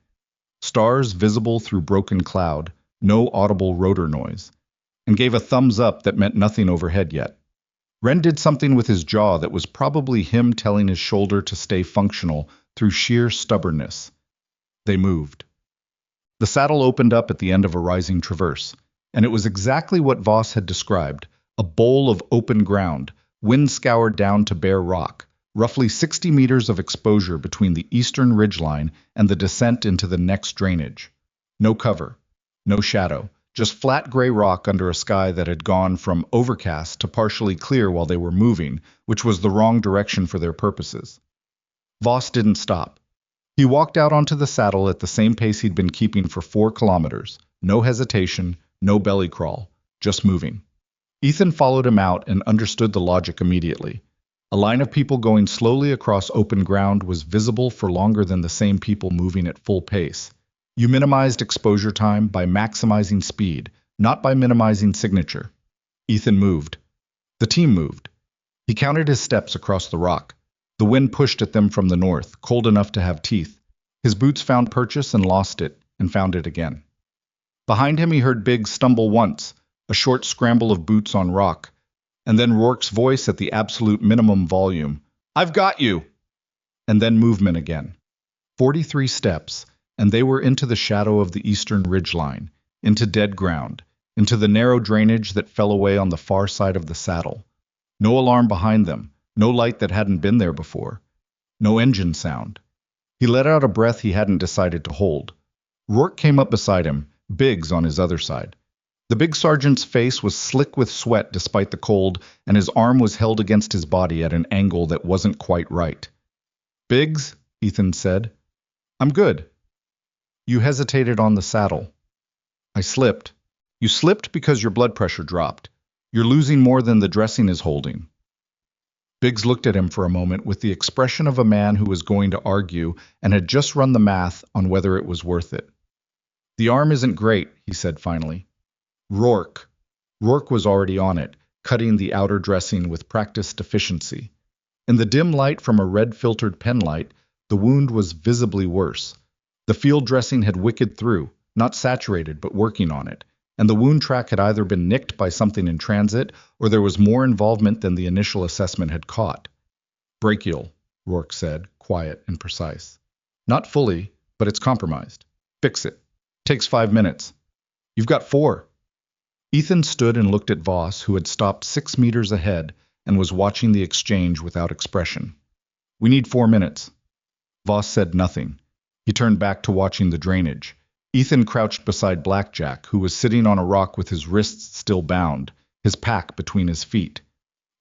Stars visible through broken cloud, no audible rotor noise, and gave a thumbs up that meant nothing overhead yet. Wren did something with his jaw that was probably him telling his shoulder to stay functional through sheer stubbornness. They moved. The saddle opened up at the end of a rising traverse, and it was exactly what Voss had described, a bowl of open ground, wind scoured down to bare rock, roughly 60 meters of exposure between the eastern ridgeline and the descent into the next drainage. No cover. No shadow, just flat gray rock under a sky that had gone from overcast to partially clear while they were moving, which was the wrong direction for their purposes. Voss didn't stop. He walked out onto the saddle at the same pace he'd been keeping for 4 kilometers. No hesitation, no belly crawl, just moving. Ethan followed him out and understood the logic immediately. A line of people going slowly across open ground was visible for longer than the same people moving at full pace. You minimized exposure time by maximizing speed, not by minimizing signature. Ethan moved. The team moved. He counted his steps across the rock. The wind pushed at them from the north, cold enough to have teeth. His boots found purchase and lost it, and found it again. Behind him he heard Biggs stumble once, a short scramble of boots on rock, and then Rourke's voice at the absolute minimum volume. I've got you! And then movement again. 43 steps. And they were into the shadow of the eastern ridgeline, into dead ground, into the narrow drainage that fell away on the far side of the saddle. No alarm behind them, no light that hadn't been there before, no engine sound. He let out a breath he hadn't decided to hold. Rourke came up beside him, Biggs on his other side. The big sergeant's face was slick with sweat despite the cold, and his arm was held against his body at an angle that wasn't quite right. Biggs, Ethan said. I'm good. You hesitated on the saddle. I slipped. You slipped because your blood pressure dropped. You're losing more than the dressing is holding. Biggs looked at him for a moment with the expression of a man who was going to argue and had just run the math on whether it was worth it. The arm isn't great, he said finally. Rourke. Rourke was already on it, cutting the outer dressing with practiced efficiency. In the dim light from a red-filtered pen light, the wound was visibly worse. The field dressing had wicked through, not saturated but working on it, and the wound track had either been nicked by something in transit or there was more involvement than the initial assessment had caught. Brachial, Rourke said, quiet and precise. Not fully, but it's compromised. Fix it. Takes 5 minutes. You've got 4. Ethan stood and looked at Voss, who had stopped 6 meters ahead and was watching the exchange without expression. We need 4 minutes. Voss said nothing. He turned back to watching the drainage. Ethan crouched beside Blackjack, who was sitting on a rock with his wrists still bound, his pack between his feet.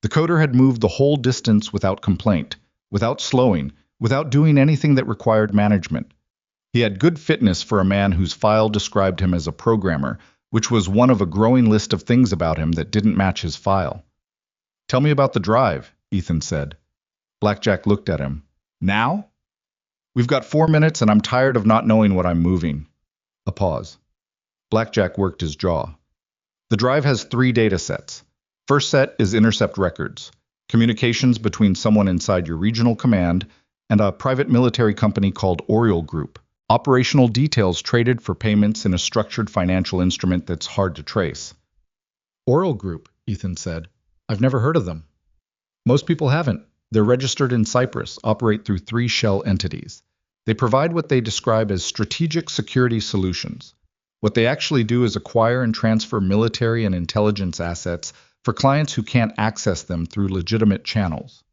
The coder had moved the whole distance without complaint, without slowing, without doing anything that required management. He had good fitness for a man whose file described him as a programmer, which was one of a growing list of things about him that didn't match his file. Tell me about the drive, Ethan said. Blackjack looked at him. Now? We've got 4 minutes and I'm tired of not knowing what I'm moving. A pause. Blackjack worked his jaw. The drive has 3 data sets. First set is intercept records, communications between someone inside your regional command and a private military company called Oriole Group, operational details traded for payments in a structured financial instrument that's hard to trace. Oriole Group, Ethan said. I've never heard of them. Most people haven't. They're registered in Cyprus, operate through 3 shell entities. They provide what they describe as strategic security solutions. What they actually do is acquire and transfer military and intelligence assets for clients who can't access them through legitimate channels.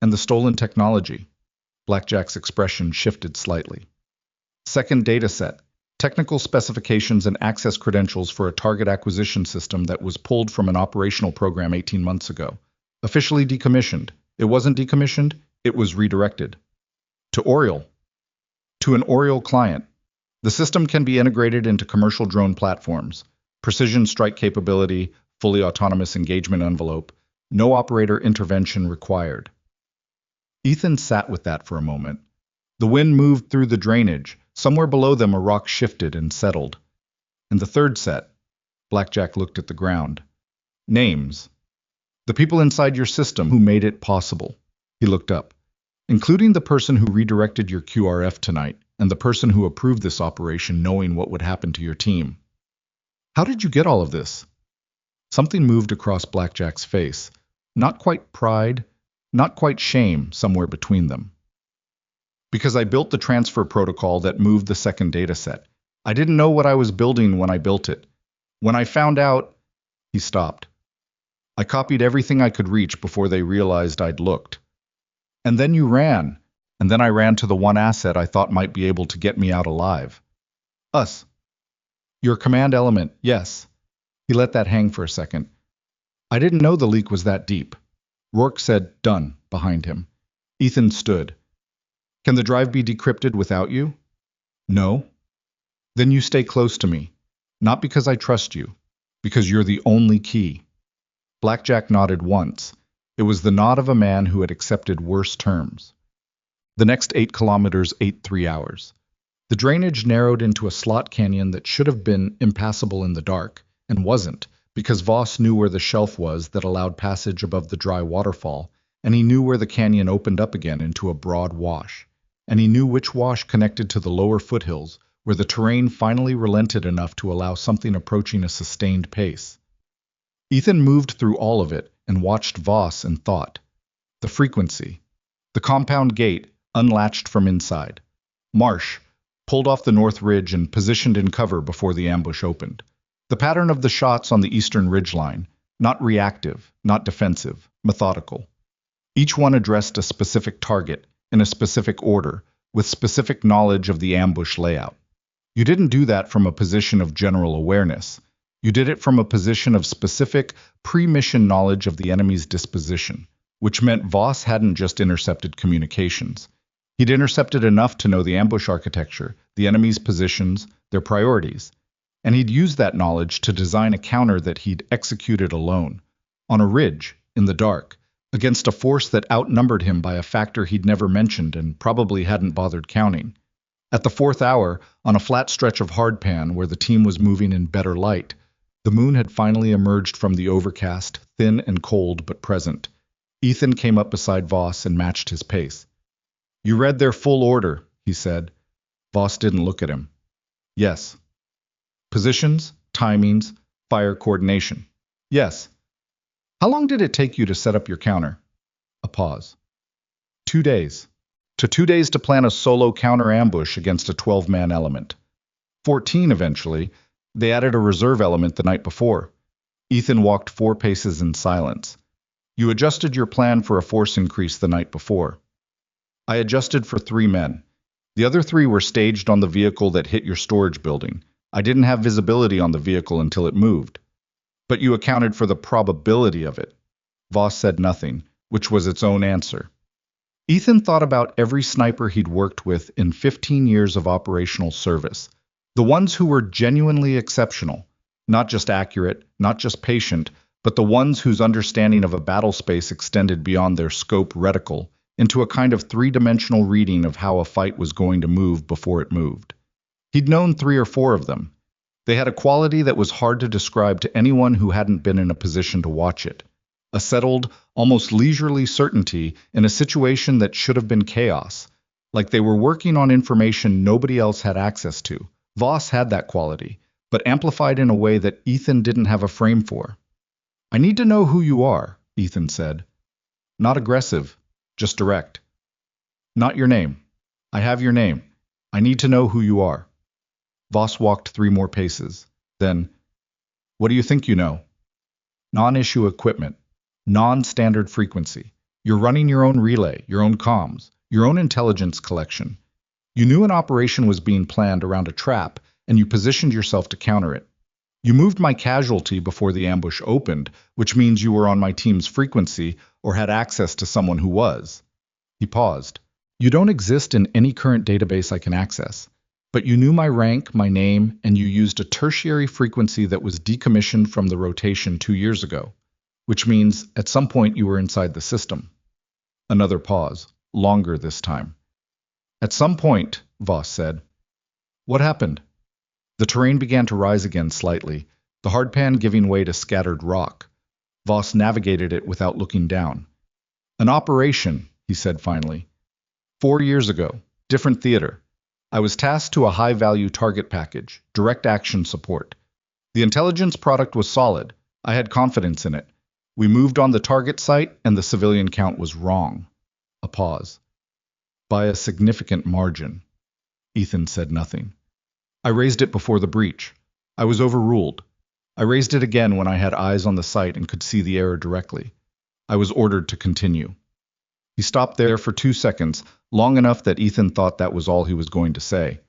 And the stolen technology. Blackjack's expression shifted slightly. Second data set. Technical specifications and access credentials for a target acquisition system that was pulled from an operational program 18 months ago. Officially decommissioned. It wasn't decommissioned, it was redirected. To Oriole. To an Oriole client. The system can be integrated into commercial drone platforms. Precision strike capability, fully autonomous engagement envelope, no operator intervention required. Ethan sat with that for a moment. The wind moved through the drainage. Somewhere below them a rock shifted and settled. And the third set. Blackjack looked at the ground. Names. The people inside your system who made it possible. He looked up. Including the person who redirected your QRF tonight, and the person who approved this operation knowing what would happen to your team. How did you get all of this? Something moved across Blackjack's face. Not quite pride, not quite shame, somewhere between them. Because I built the transfer protocol that moved the second data set. I didn't know what I was building when I built it. When I found out, he stopped. I copied everything I could reach before they realized I'd looked. And then you ran, and then I ran to the one asset I thought might be able to get me out alive. Us. Your command element, yes. He let that hang for a second. I didn't know the leak was that deep. Rourke said, done, behind him. Ethan stood. Can the drive be decrypted without you? No. Then you stay close to me. Not because I trust you, because you're the only key. Blackjack nodded once. It was the nod of a man who had accepted worse terms. The next 8 kilometers ate 3 hours. The drainage narrowed into a slot canyon that should have been impassable in the dark, and wasn't, because Voss knew where the shelf was that allowed passage above the dry waterfall, and he knew where the canyon opened up again into a broad wash. And he knew which wash connected to the lower foothills, where the terrain finally relented enough to allow something approaching a sustained pace. Ethan moved through all of it and watched Voss and thought. The frequency. The compound gate, unlatched from inside. Marsh, pulled off the north ridge and positioned in cover before the ambush opened. The pattern of the shots on the eastern ridgeline, not reactive, not defensive, methodical. Each one addressed a specific target, in a specific order, with specific knowledge of the ambush layout. You didn't do that from a position of general awareness. You did it from a position of specific, pre-mission knowledge of the enemy's disposition, which meant Voss hadn't just intercepted communications. He'd intercepted enough to know the ambush architecture, the enemy's positions, their priorities, and he'd used that knowledge to design a counter that he'd executed alone, on a ridge, in the dark, against a force that outnumbered him by a factor he'd never mentioned and probably hadn't bothered counting. At the fourth hour, on a flat stretch of hardpan where the team was moving in better light, the moon had finally emerged from the overcast, thin and cold but present. Ethan came up beside Voss and matched his pace. "You read their full order," he said. Voss didn't look at him. "Yes." "Positions, timings, fire coordination." "Yes." "How long did it take you to set up your counter?" A pause. 2 days. Took 2 days to plan a solo counter ambush against a 12-man element. 14 eventually. They added a reserve element the night before. Ethan walked 4 paces in silence. "You adjusted your plan for a force increase the night before." "I adjusted for 3 men. The other 3 were staged on the vehicle that hit your storage building. I didn't have visibility on the vehicle until it moved." "But you accounted for the probability of it." Voss said nothing, which was its own answer. Ethan thought about every sniper he'd worked with in 15 years of operational service. The ones who were genuinely exceptional, not just accurate, not just patient, but the ones whose understanding of a battle space extended beyond their scope reticle into a kind of 3-dimensional reading of how a fight was going to move before it moved. He'd known 3 or 4 of them. They had a quality that was hard to describe to anyone who hadn't been in a position to watch it. A settled, almost leisurely certainty in a situation that should have been chaos, like they were working on information nobody else had access to. Voss had that quality, but amplified in a way that Ethan didn't have a frame for. "I need to know who you are," Ethan said. "Not aggressive, just direct." "Not your name." "I have your name. I need to know who you are." Voss walked 3 more paces. Then, "What do you think you know?" "Non-issue equipment. Non-standard frequency. You're running your own relay, your own comms, your own intelligence collection. You knew an operation was being planned around a trap, and you positioned yourself to counter it. You moved my casualty before the ambush opened, which means you were on my team's frequency or had access to someone who was." He paused. "You don't exist in any current database I can access. But you knew my rank, my name, and you used a tertiary frequency that was decommissioned from the rotation 2 years ago, which means at some point you were inside the system." Another pause, longer this time. "At some point," Voss said. "What happened?" The terrain began to rise again slightly, the hardpan giving way to scattered rock. Voss navigated it without looking down. "An operation," he said finally. 4 years ago, different theater. I was tasked to a high-value target package, direct action support. The intelligence product was solid. I had confidence in it. We moved on the target site, and the civilian count was wrong." A pause. "By a significant margin." Ethan said nothing. "I raised it before the breach. I was overruled. I raised it again when I had eyes on the site and could see the error directly. I was ordered to continue." He stopped there for 2 seconds, long enough that Ethan thought that was all he was going to say.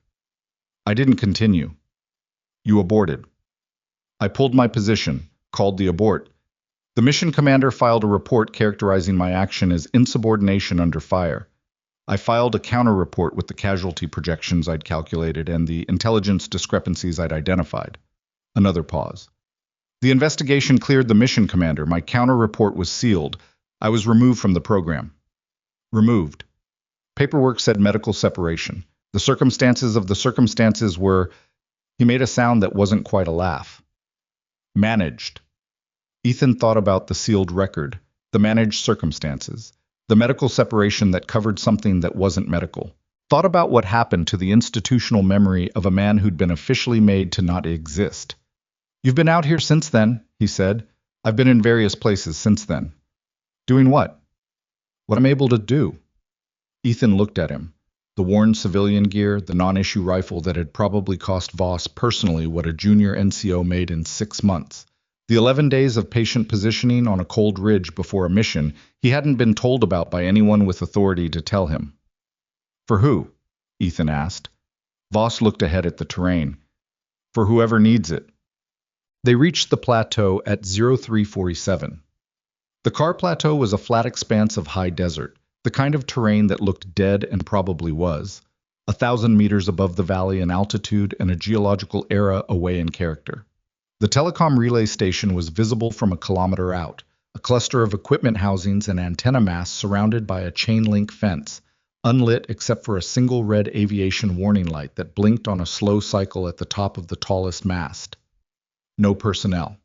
"I didn't continue." "You aborted." "I pulled my position, called the abort. The mission commander filed a report characterizing my action as insubordination under fire. I filed a counter-report with the casualty projections I'd calculated and the intelligence discrepancies I'd identified." Another pause. "The investigation cleared the mission commander. My counter-report was sealed. I was removed from the program." "Removed." "Paperwork said medical separation. The circumstances of the circumstances were—" He made a sound that wasn't quite a laugh. "Managed." Ethan thought about the sealed record, the managed circumstances, the medical separation that covered something that wasn't medical. Thought about what happened to the institutional memory of a man who'd been officially made to not exist. "You've been out here since then," he said. "I've been in various places since then." "Doing what?" "What I'm able to do." Ethan looked at him. The worn civilian gear, the non-issue rifle that had probably cost Voss personally what a junior NCO made in 6 months. The 11 days of patient positioning on a cold ridge before a mission he hadn't been told about by anyone with authority to tell him. "For who?" Ethan asked. Voss looked ahead at the terrain. "For whoever needs it." They reached the plateau at 0347. The car plateau was a flat expanse of high desert, The kind of terrain that looked dead and probably was, 1,000 meters above the valley in altitude and a geological era away in character. The telecom relay station was visible from a kilometer out, a cluster of equipment housings and antenna masts surrounded by a chain-link fence, unlit except for a single red aviation warning light that blinked on a slow cycle at the top of the tallest mast. No personnel.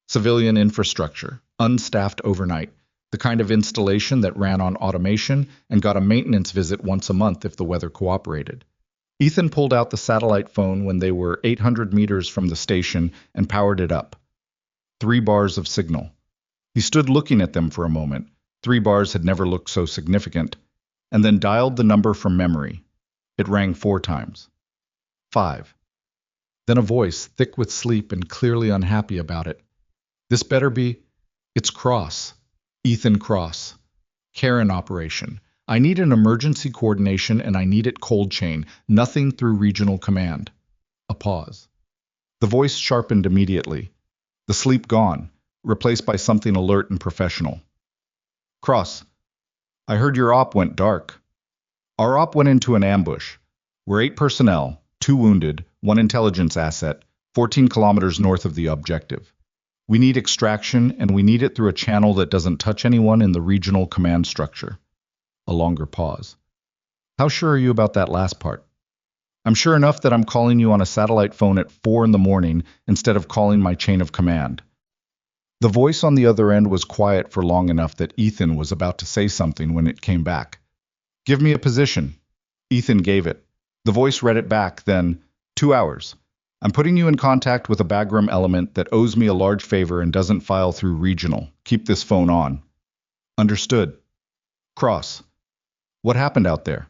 Civilian infrastructure, unstaffed overnight, the kind of installation that ran on automation and got a maintenance visit once a month if the weather cooperated. Ethan pulled out the satellite phone when they were 800 meters from the station and powered it up. 3 bars of signal. He stood looking at them for a moment. 3 bars had never looked so significant, and then dialed the number from memory. It rang 4 times. 5. Then a voice, thick with sleep and clearly unhappy about it. This better be... It's Cross. Ethan Cross. Karen operation. I need an emergency coordination and I need it cold chain, nothing through regional command. A pause. The voice sharpened immediately. The sleep gone, replaced by something alert and professional. Cross. I heard your op went dark. Our op went into an ambush. We're 8 personnel, 2 wounded, 1 intelligence asset, 14 kilometers north of the objective. We need extraction, and we need it through a channel that doesn't touch anyone in the regional command structure. A longer pause. How sure are you about that last part? I'm sure enough that I'm calling you on a satellite phone at 4 in the morning instead of calling my chain of command. The voice on the other end was quiet for long enough that Ethan was about to say something when it came back. Give me a position. Ethan gave it. The voice read it back, then, 2 hours. I'm putting you in contact with a Bagram element that owes me a large favor and doesn't file through regional. Keep this phone on. Understood. Cross. What happened out there?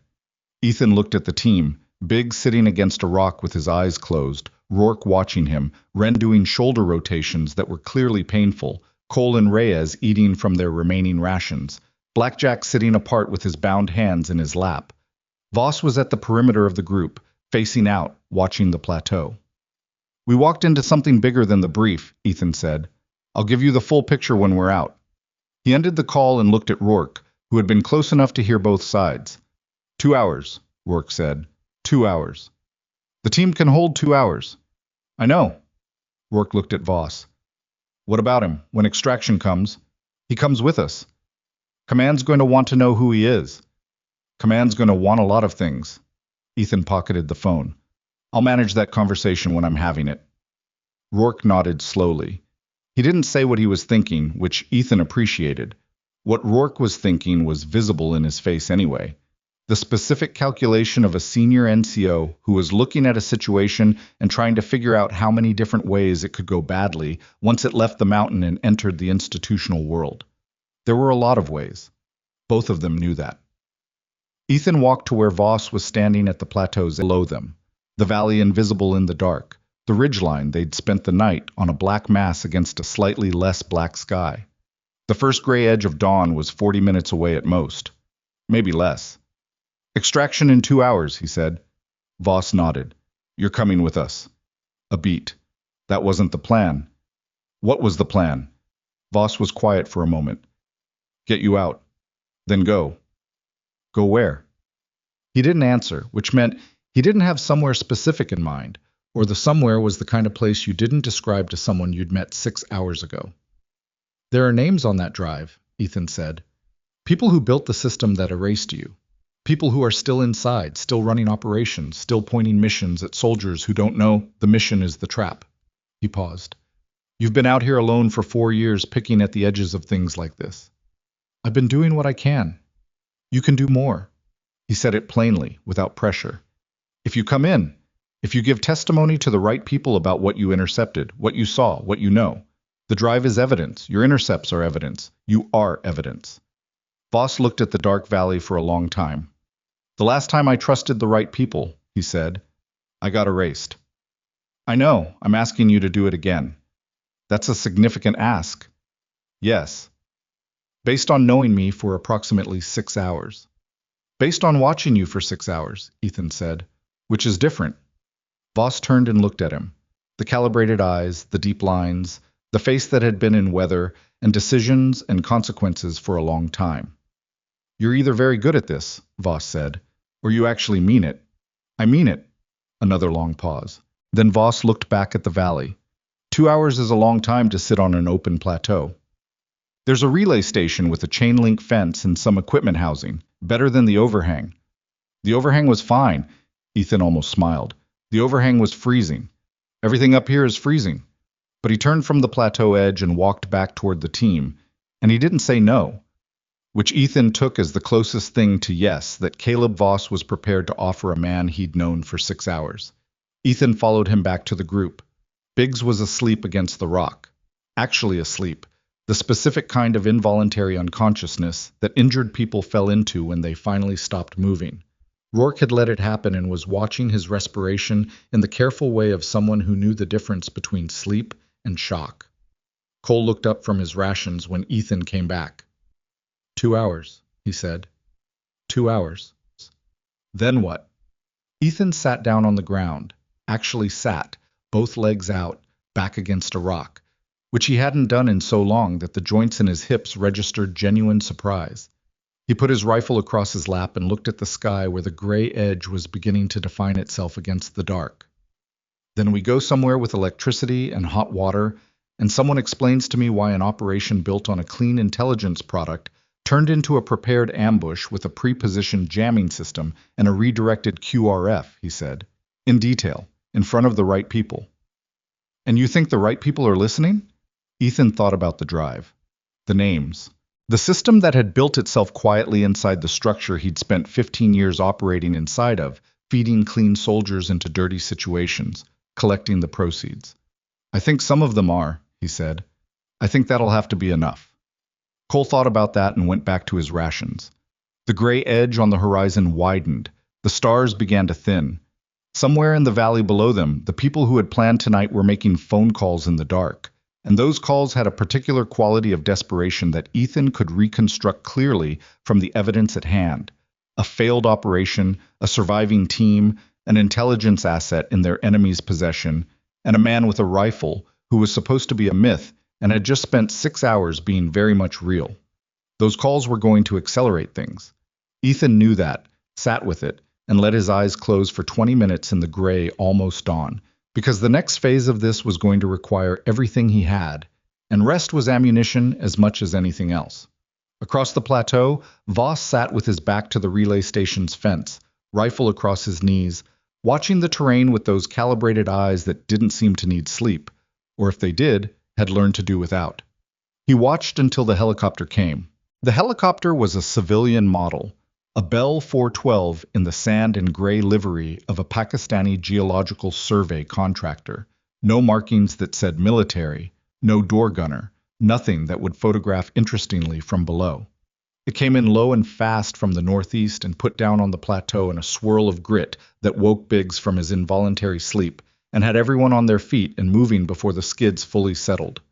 Ethan looked at the team, Big sitting against a rock with his eyes closed, Rourke watching him, Ren doing shoulder rotations that were clearly painful, Cole and Reyes eating from their remaining rations, Blackjack sitting apart with his bound hands in his lap. Voss was at the perimeter of the group, facing out, watching the plateau. We walked into something bigger than the brief, Ethan said. I'll give you the full picture when we're out. He ended the call and looked at Rourke, who had been close enough to hear both sides. 2 hours, Rourke said. 2 hours. The team can hold 2 hours. I know. Rourke looked at Voss. What about him? When extraction comes, he comes with us. Command's going to want to know who he is. Command's going to want a lot of things. Ethan pocketed the phone. I'll manage that conversation when I'm having it. Rourke nodded slowly. He didn't say what he was thinking, which Ethan appreciated. What Rourke was thinking was visible in his face anyway. The specific calculation of a senior NCO who was looking at a situation and trying to figure out how many different ways it could go badly once it left the mountain and entered the institutional world. There were a lot of ways. Both of them knew that. Ethan walked to where Voss was standing at the plateaus below them, the valley invisible in the dark, the ridgeline they'd spent the night on a black mass against a slightly less black sky. The first gray edge of dawn was 40 minutes away at most, maybe less. Extraction in 2 hours, he said. Voss nodded. You're coming with us. A beat. That wasn't the plan. What was the plan? Voss was quiet for a moment. Get you out. Then go. Go where? He didn't answer, which meant he didn't have somewhere specific in mind, or the somewhere was the kind of place you didn't describe to someone you'd met 6 hours ago. There are names on that drive, Ethan said. People who built the system that erased you. People who are still inside, still running operations, still pointing missions at soldiers who don't know the mission is the trap. He paused. You've been out here alone for 4 years picking at the edges of things like this. I've been doing what I can. You can do more. He said it plainly, without pressure. If you come in, if you give testimony to the right people about what you intercepted, what you saw, what you know, the drive is evidence. Your intercepts are evidence. You are evidence. Voss looked at the dark valley for a long time. The last time I trusted the right people, he said, I got erased. I know, I'm asking you to do it again. That's a significant ask. Yes. Based on knowing me for approximately 6 hours. Based on watching you for 6 hours, Ethan said, which is different. Voss turned and looked at him. The calibrated eyes, the deep lines, the face that had been in weather and decisions and consequences for a long time. You're either very good at this, Voss said, or you actually mean it. I mean it. Another long pause. Then Voss looked back at the valley. 2 hours is a long time to sit on an open plateau. There's a relay station with a chain-link fence and some equipment housing, better than the overhang. The overhang was fine. Ethan almost smiled. The overhang was freezing. Everything up here is freezing. But he turned from the plateau edge and walked back toward the team, and he didn't say no, which Ethan took as the closest thing to yes that Caleb Voss was prepared to offer a man he'd known for 6 hours. Ethan followed him back to the group. Biggs was asleep against the rock. Actually asleep, the specific kind of involuntary unconsciousness that injured people fell into when they finally stopped moving. Rourke had let it happen and was watching his respiration in the careful way of someone who knew the difference between sleep and shock. Cole looked up from his rations when Ethan came back. 2 hours, he said. 2 hours. Then what? Ethan sat down on the ground, actually sat, both legs out, back against a rock, which he hadn't done in so long that the joints in his hips registered genuine surprise. He put his rifle across his lap and looked at the sky where the gray edge was beginning to define itself against the dark. Then we go somewhere with electricity and hot water, and someone explains to me why an operation built on a clean intelligence product turned into a prepared ambush with a pre-positioned jamming system and a redirected QRF, he said, in detail, in front of the right people. And you think the right people are listening? Ethan thought about the drive, the names. The system that had built itself quietly inside the structure he'd spent 15 years operating inside of, feeding clean soldiers into dirty situations, collecting the proceeds. I think some of them are, he said. I think that'll have to be enough. Cole thought about that and went back to his rations. The gray edge on the horizon widened. The stars began to thin. Somewhere in the valley below them, the people who had planned tonight were making phone calls in the dark. And those calls had a particular quality of desperation that Ethan could reconstruct clearly from the evidence at hand. A failed operation, a surviving team, an intelligence asset in their enemy's possession, and a man with a rifle who was supposed to be a myth and had just spent 6 hours being very much real. Those calls were going to accelerate things. Ethan knew that, sat with it, and let his eyes close for 20 minutes in the gray almost dawn, because the next phase of this was going to require everything he had, and rest was ammunition as much as anything else. Across the plateau, Voss sat with his back to the relay station's fence, rifle across his knees, watching the terrain with those calibrated eyes that didn't seem to need sleep, or if they did, had learned to do without. He watched until the helicopter came. The helicopter was a civilian model, a Bell 412 in the sand and gray livery of a Pakistani geological survey contractor. No markings that said military, no door gunner, nothing that would photograph interestingly from below. It came in low and fast from the northeast and put down on the plateau in a swirl of grit that woke Biggs from his involuntary sleep and had everyone on their feet and moving before the skids fully settled.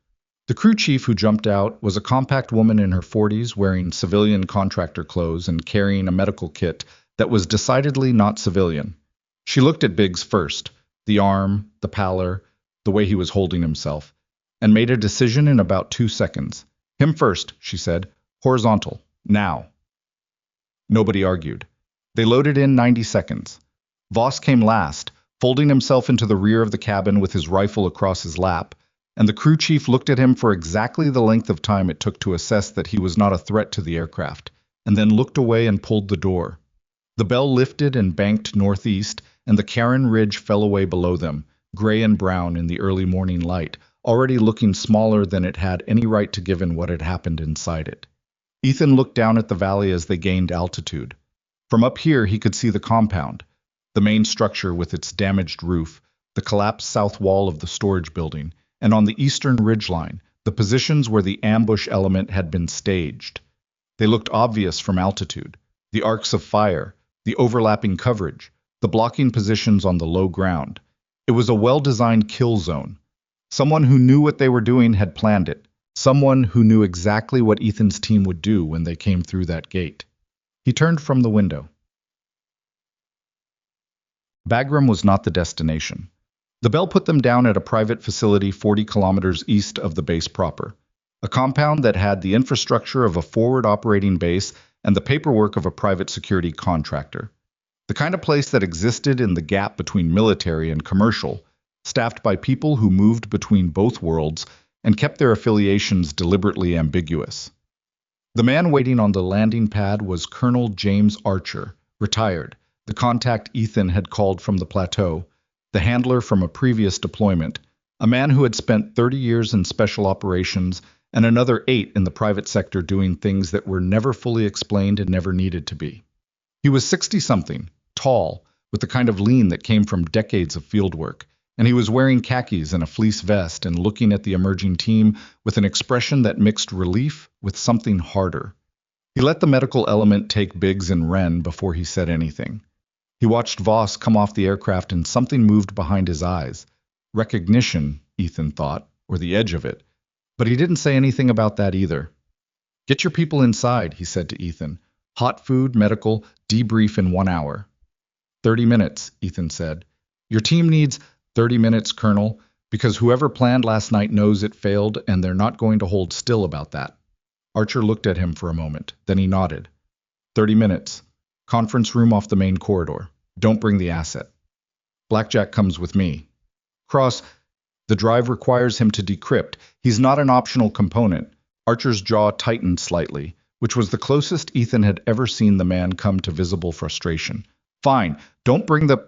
The crew chief who jumped out was a compact woman in her 40s wearing civilian contractor clothes and carrying a medical kit that was decidedly not civilian. She looked at Biggs first, the arm, the pallor, the way he was holding himself, and made a decision in about 2 seconds. Him first, she said. Horizontal. Now. Nobody argued. They loaded in 90 seconds. Voss came last, folding himself into the rear of the cabin with his rifle across his lap, and the crew chief looked at him for exactly the length of time it took to assess that he was not a threat to the aircraft, and then looked away and pulled the door. The Bell lifted and banked northeast, and the Karen Ridge fell away below them, gray and brown in the early morning light, already looking smaller than it had any right to given what had happened inside it. Ethan looked down at the valley as they gained altitude. From up here he could see the compound, the main structure with its damaged roof, the collapsed south wall of the storage building, and on the eastern ridgeline, the positions where the ambush element had been staged. They looked obvious from altitude, the arcs of fire, the overlapping coverage, the blocking positions on the low ground. It was a well-designed kill zone. Someone who knew what they were doing had planned it, someone who knew exactly what Ethan's team would do when they came through that gate. He turned from the window. Bagram was not the destination. The Bell put them down at a private facility 40 kilometers east of the base proper, a compound that had the infrastructure of a forward operating base and the paperwork of a private security contractor. The kind of place that existed in the gap between military and commercial, staffed by people who moved between both worlds and kept their affiliations deliberately ambiguous. The man waiting on the landing pad was Colonel James Archer, retired, the contact Ethan had called from the plateau, the handler from a previous deployment, a man who had spent 30 years in special operations and another 8 in the private sector doing things that were never fully explained and never needed to be. He was 60-something, tall, with the kind of lean that came from decades of field work, and he was wearing khakis and a fleece vest and looking at the emerging team with an expression that mixed relief with something harder. He let the medical element take Biggs and Wren before he said anything. He watched Voss come off the aircraft and something moved behind his eyes. Recognition, Ethan thought, or the edge of it. But he didn't say anything about that either. "Get your people inside," he said to Ethan. "Hot food, medical, debrief in 1 hour." 30 minutes, Ethan said. "Your team needs 30 minutes, Colonel, because whoever planned last night knows it failed and they're not going to hold still about that." Archer looked at him for a moment, then he nodded. 30 minutes. Conference room off the main corridor. Don't bring the asset. Blackjack comes with me. Cross, the drive requires him to decrypt. He's not an optional component. Archer's jaw tightened slightly, which was the closest Ethan had ever seen the man come to visible frustration. "Fine, don't bring the—"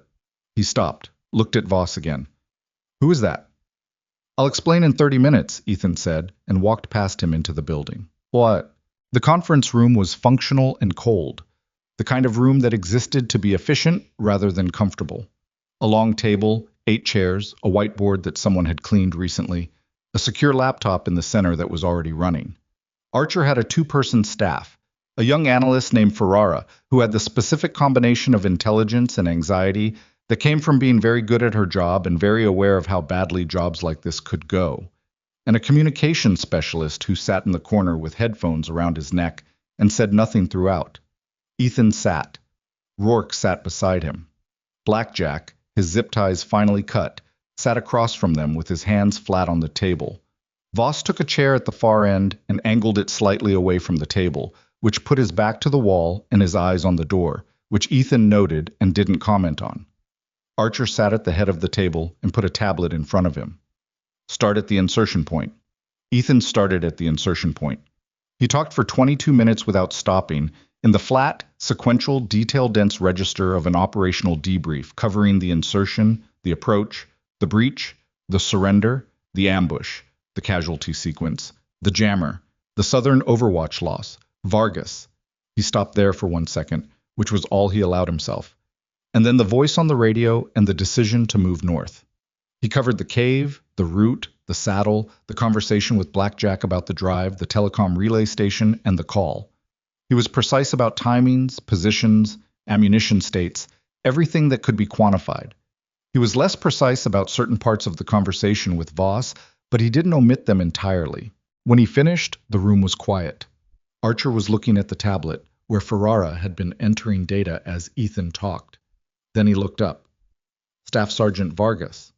He stopped, looked at Voss again. "Who is that?" "I'll explain in 30 minutes, Ethan said, and walked past him into the building. What? The conference room was functional and cold. The kind of room that existed to be efficient rather than comfortable. A long table, 8 chairs, a whiteboard that someone had cleaned recently, a secure laptop in the center that was already running. Archer had a 2-person staff, a young analyst named Ferrara, who had the specific combination of intelligence and anxiety that came from being very good at her job and very aware of how badly jobs like this could go, and a communications specialist who sat in the corner with headphones around his neck and said nothing throughout. Ethan sat. Rourke sat beside him. Blackjack, his zip ties finally cut, sat across from them with his hands flat on the table. Voss took a chair at the far end and angled it slightly away from the table, which put his back to the wall and his eyes on the door, which Ethan noted and didn't comment on. Archer sat at the head of the table and put a tablet in front of him. "Start at the insertion point." Ethan started at the insertion point. He talked for 22 minutes without stopping, in the flat, sequential, detail-dense register of an operational debrief covering the insertion, the approach, the breach, the surrender, the ambush, the casualty sequence, the jammer, the Southern Overwatch loss, Vargas. He stopped there for 1 second, which was all he allowed himself. And then the voice on the radio and the decision to move north. He covered the cave, the route, the saddle, the conversation with Blackjack about the drive, the telecom relay station, and the call. He was precise about timings, positions, ammunition states, everything that could be quantified. He was less precise about certain parts of the conversation with Voss, but he didn't omit them entirely. When he finished, the room was quiet. Archer was looking at the tablet, where Ferrara had been entering data as Ethan talked. Then he looked up. Staff Sergeant Vargas.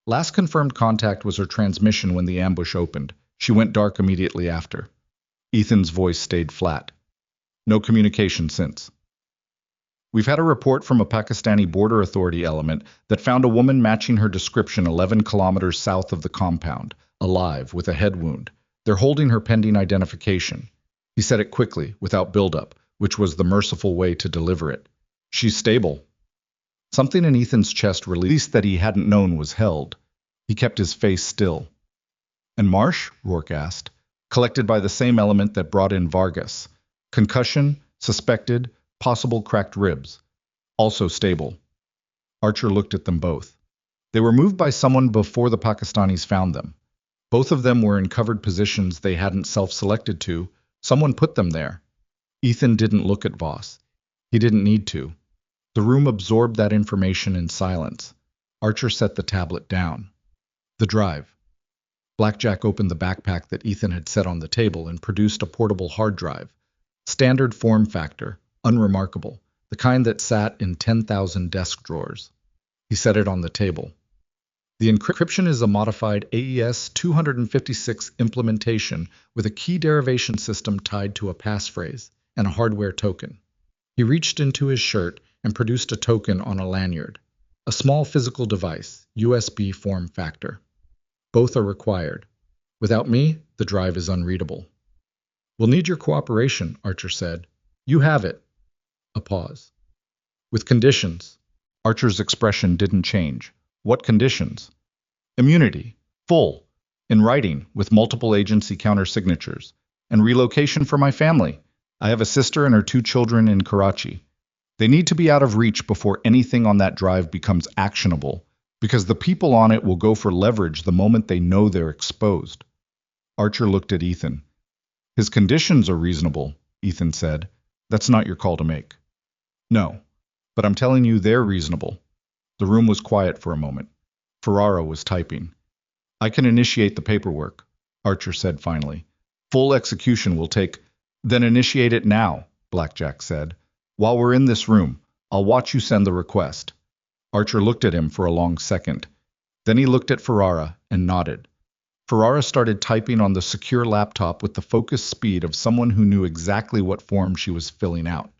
Last confirmed contact was her transmission when the ambush opened. She went dark immediately after. Ethan's voice stayed flat. No communication since. We've had a report from a Pakistani border authority element that found a woman matching her description 11 kilometers south of the compound, alive, with a head wound. They're holding her pending identification. He said it quickly, without buildup, which was the merciful way to deliver it. She's stable. Something in Ethan's chest released that he hadn't known was held. He kept his face still. And Marsh? Rourke asked. Collected by the same element that brought in Vargas. Concussion, suspected, possible cracked ribs. Also stable. Archer looked at them both. They were moved by someone before the Pakistanis found them. Both of them were in covered positions they hadn't self-selected to. Someone put them there. Ethan didn't look at Voss. He didn't need to. The room absorbed that information in silence. Archer set the tablet down. The drive. Blackjack opened the backpack that Ethan had set on the table and produced a portable hard drive. Standard form factor, unremarkable, the kind that sat in 10,000 desk drawers. He set it on the table. The encryption is a modified AES 256 implementation with a key derivation system tied to a passphrase. and a hardware token. He reached into his shirt and produced a token on a lanyard. A small physical device, USB form factor. Both are required. Without me, the drive is unreadable. We'll need your cooperation, Archer said. You have it. A pause. With conditions. Archer's expression didn't change. What conditions? Immunity. Full. In writing, with multiple agency countersignatures. And relocation for my family. I have a sister and her 2 children in Karachi. They need to be out of reach before anything on that drive becomes actionable, because the people on it will go for leverage the moment they know they're exposed. Archer looked at Ethan. His conditions are reasonable, Ethan said. That's not your call to make. No, but I'm telling you they're reasonable. The room was quiet for a moment. Ferrara was typing. I can initiate the paperwork, Archer said finally. Full execution will take. Then initiate it now, Blackjack said. While we're in this room, I'll watch you send the request. Archer looked at him for a long second. Then he looked at Ferrara and nodded. Ferrara started typing on the secure laptop with the focused speed of someone who knew exactly what form she was filling out.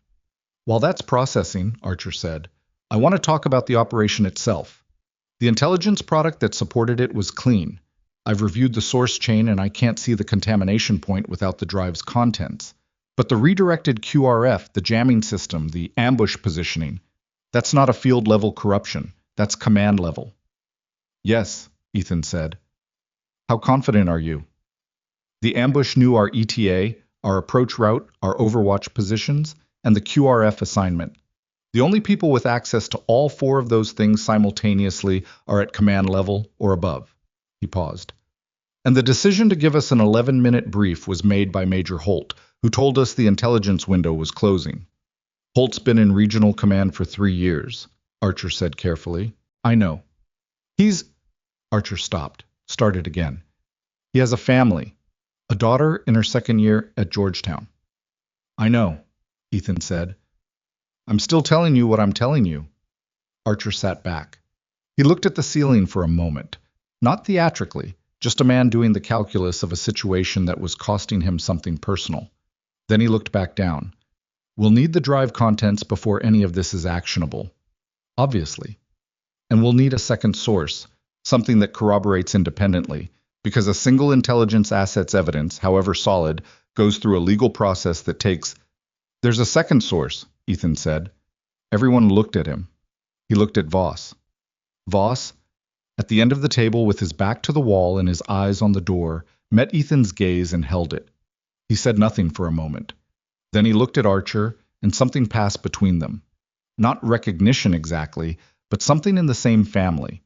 While that's processing, Archer said, I want to talk about the operation itself. The intelligence product that supported it was clean. I've reviewed the source chain and I can't see the contamination point without the drive's contents. But the redirected QRF, the jamming system, the ambush positioning, that's not a field-level corruption. That's command level. Yes, Ethan said. How confident are you? The ambush knew our ETA, our approach route, our overwatch positions, and the QRF assignment. The only people with access to all 4 of those things simultaneously are at command level or above. He paused. And the decision to give us an 11-minute brief was made by Major Holt, who told us the intelligence window was closing. Holt's been in regional command for 3 years, Archer said carefully. I know. Archer stopped, started again. He has a family, a daughter in her 2nd year at Georgetown. I know, Ethan said. I'm still telling you what I'm telling you. Archer sat back. He looked at the ceiling for a moment, not theatrically, just a man doing the calculus of a situation that was costing him something personal. Then he looked back down. We'll need the drive contents before any of this is actionable. Obviously. And we'll need a second source, something that corroborates independently, because a single intelligence asset's evidence, however solid, goes through a legal process that takes... There's a second source, Ethan said. Everyone looked at him. He looked at Voss. Voss, at the end of the table with his back to the wall and his eyes on the door, met Ethan's gaze and held it. He said nothing for a moment. Then he looked at Archer, and something passed between them. Not recognition exactly, but something in the same family.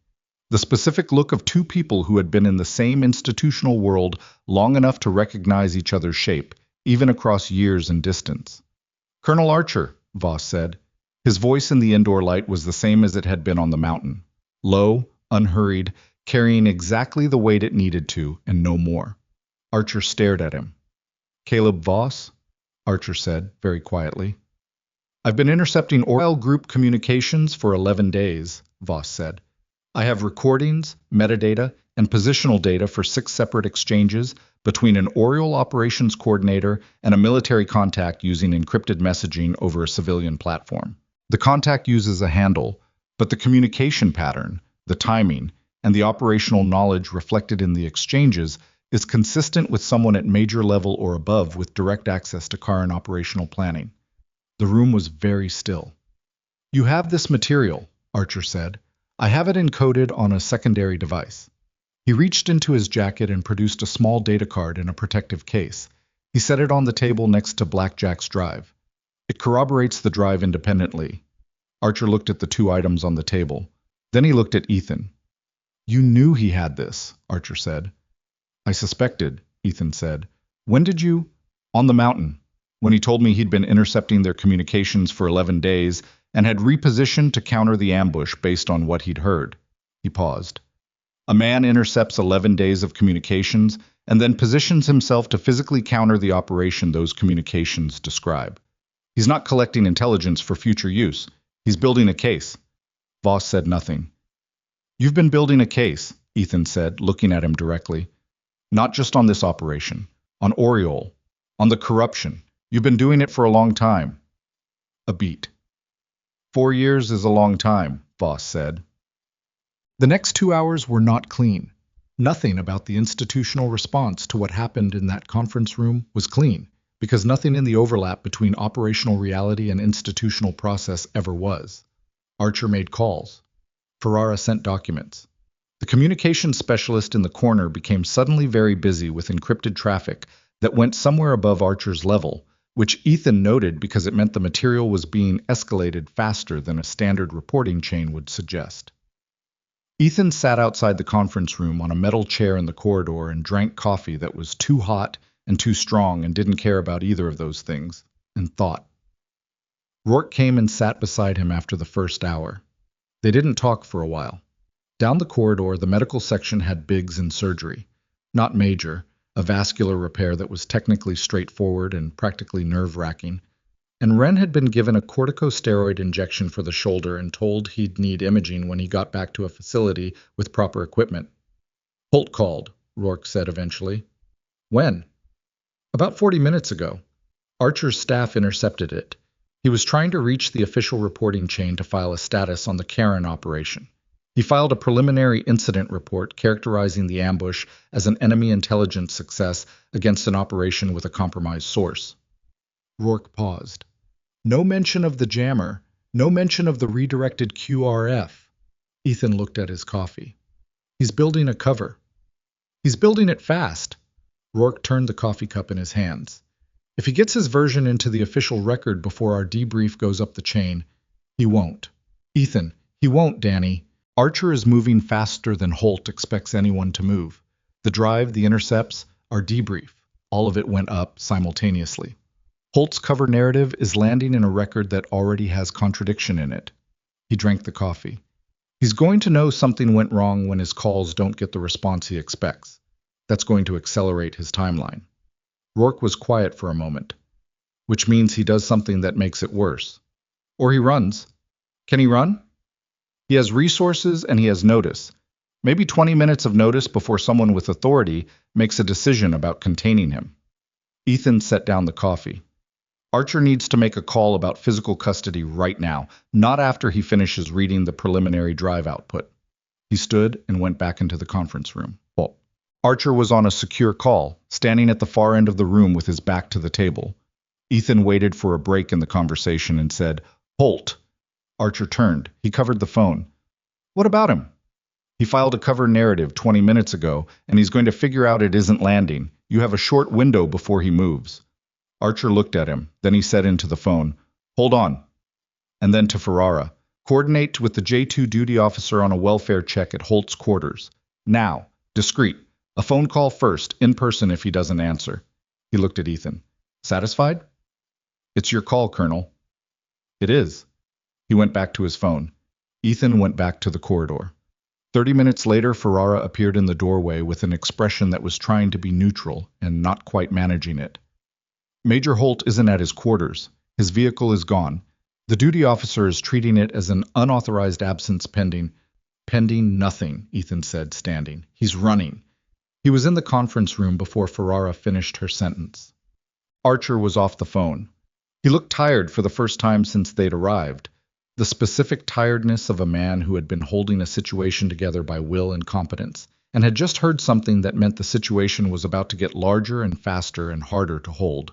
The specific look of 2 people who had been in the same institutional world long enough to recognize each other's shape, even across years and distance. Colonel Archer, Voss said. His voice in the indoor light was the same as it had been on the mountain. Low, unhurried, carrying exactly the weight it needed to, and no more. Archer stared at him. Caleb Voss, Archer said, very quietly. I've been intercepting oil group communications for 11 days, Voss said. I have recordings, metadata, and positional data for 6 separate exchanges between an Oriole operations coordinator and a military contact using encrypted messaging over a civilian platform. The contact uses a handle, but the communication pattern, the timing, and the operational knowledge reflected in the exchanges is consistent with someone at major level or above with direct access to current operational planning. The room was very still. You have this material, Archer said. I have it encoded on a secondary device. He reached into his jacket and produced a small data card in a protective case. He set it on the table next to Blackjack's drive. It corroborates the drive independently. Archer looked at the 2 items on the table. Then he looked at Ethan. You knew he had this, Archer said. I suspected, Ethan said. When did you? On the mountain, when he told me he'd been intercepting their communications for 11 days and had repositioned to counter the ambush based on what he'd heard. He paused. A man intercepts 11 days of communications and then positions himself to physically counter the operation those communications describe. He's not collecting intelligence for future use. He's building a case. Voss said nothing. You've been building a case, Ethan said, looking at him directly. Not just on this operation, on Oriole, on the corruption, You've been doing it for a long time. A beat. 4 years is a long time, Voss said. The next 2 hours were not clean. Nothing about the institutional response to what happened in that conference room was clean, because nothing in the overlap between operational reality and institutional process ever was. Archer made calls. Ferrara sent documents. The communications specialist in the corner became suddenly very busy with encrypted traffic that went somewhere above Archer's level, which Ethan noted because it meant the material was being escalated faster than a standard reporting chain would suggest. Ethan sat outside the conference room on a metal chair in the corridor and drank coffee that was too hot and too strong and didn't care about either of those things, and thought. Rourke came and sat beside him after the first hour. They didn't talk for a while. Down the corridor, the medical section had Biggs in surgery. Not major, a vascular repair that was technically straightforward and practically nerve-wracking. And Wren had been given a corticosteroid injection for the shoulder and told he'd need imaging when he got back to a facility with proper equipment. Holt called, Rourke said eventually. When? About 40 minutes ago. Archer's staff intercepted it. He was trying to reach the official reporting chain to file a status on the Karen operation. He filed a preliminary incident report characterizing the ambush as an enemy intelligence success against an operation with a compromised source. Rourke paused. No mention of the jammer, no mention of the redirected QRF. Ethan looked at his coffee. He's building a cover. He's building it fast. Rourke turned the coffee cup in his hands. If he gets his version into the official record before our debrief goes up the chain, he won't. Ethan, he won't, Danny. Archer is moving faster than Holt expects anyone to move. The drive, the intercepts, our debrief, all of it went up simultaneously. Holt's cover narrative is landing in a record that already has contradiction in it. He drank the coffee. He's going to know something went wrong when his calls don't get the response he expects. That's going to accelerate his timeline. Rourke was quiet for a moment, which means he does something that makes it worse. Or he runs. Can he run? He has resources and he has notice. Maybe 20 minutes of notice before someone with authority makes a decision about containing him. Ethan set down the coffee. Archer needs to make a call about physical custody right now, not after he finishes reading the preliminary drive output. He stood and went back into the conference room. Archer was on a secure call, standing at the far end of the room with his back to the table. Ethan waited for a break in the conversation and said, Holt. Archer turned. He covered the phone. What about him? He filed a cover narrative 20 minutes ago, and he's going to figure out it isn't landing. You have a short window before he moves. Archer looked at him. Then he said into the phone, Hold on. And then to Ferrara, Coordinate with the J2 duty officer on a welfare check at Holt's quarters. Now. Discreet. A phone call first, in person if he doesn't answer. He looked at Ethan. Satisfied? It's your call, Colonel. It is. He went back to his phone. Ethan went back to the corridor. 30 minutes later, Ferrara appeared in the doorway with an expression that was trying to be neutral and not quite managing it. Major Holt isn't at his quarters. His vehicle is gone. The duty officer is treating it as an unauthorized absence pending. Pending nothing, Ethan said, standing. He's running. He was in the conference room before Ferrara finished her sentence. Archer was off the phone. He looked tired for the first time since they'd arrived. The specific tiredness of a man who had been holding a situation together by will and competence, and had just heard something that meant the situation was about to get larger and faster and harder to hold.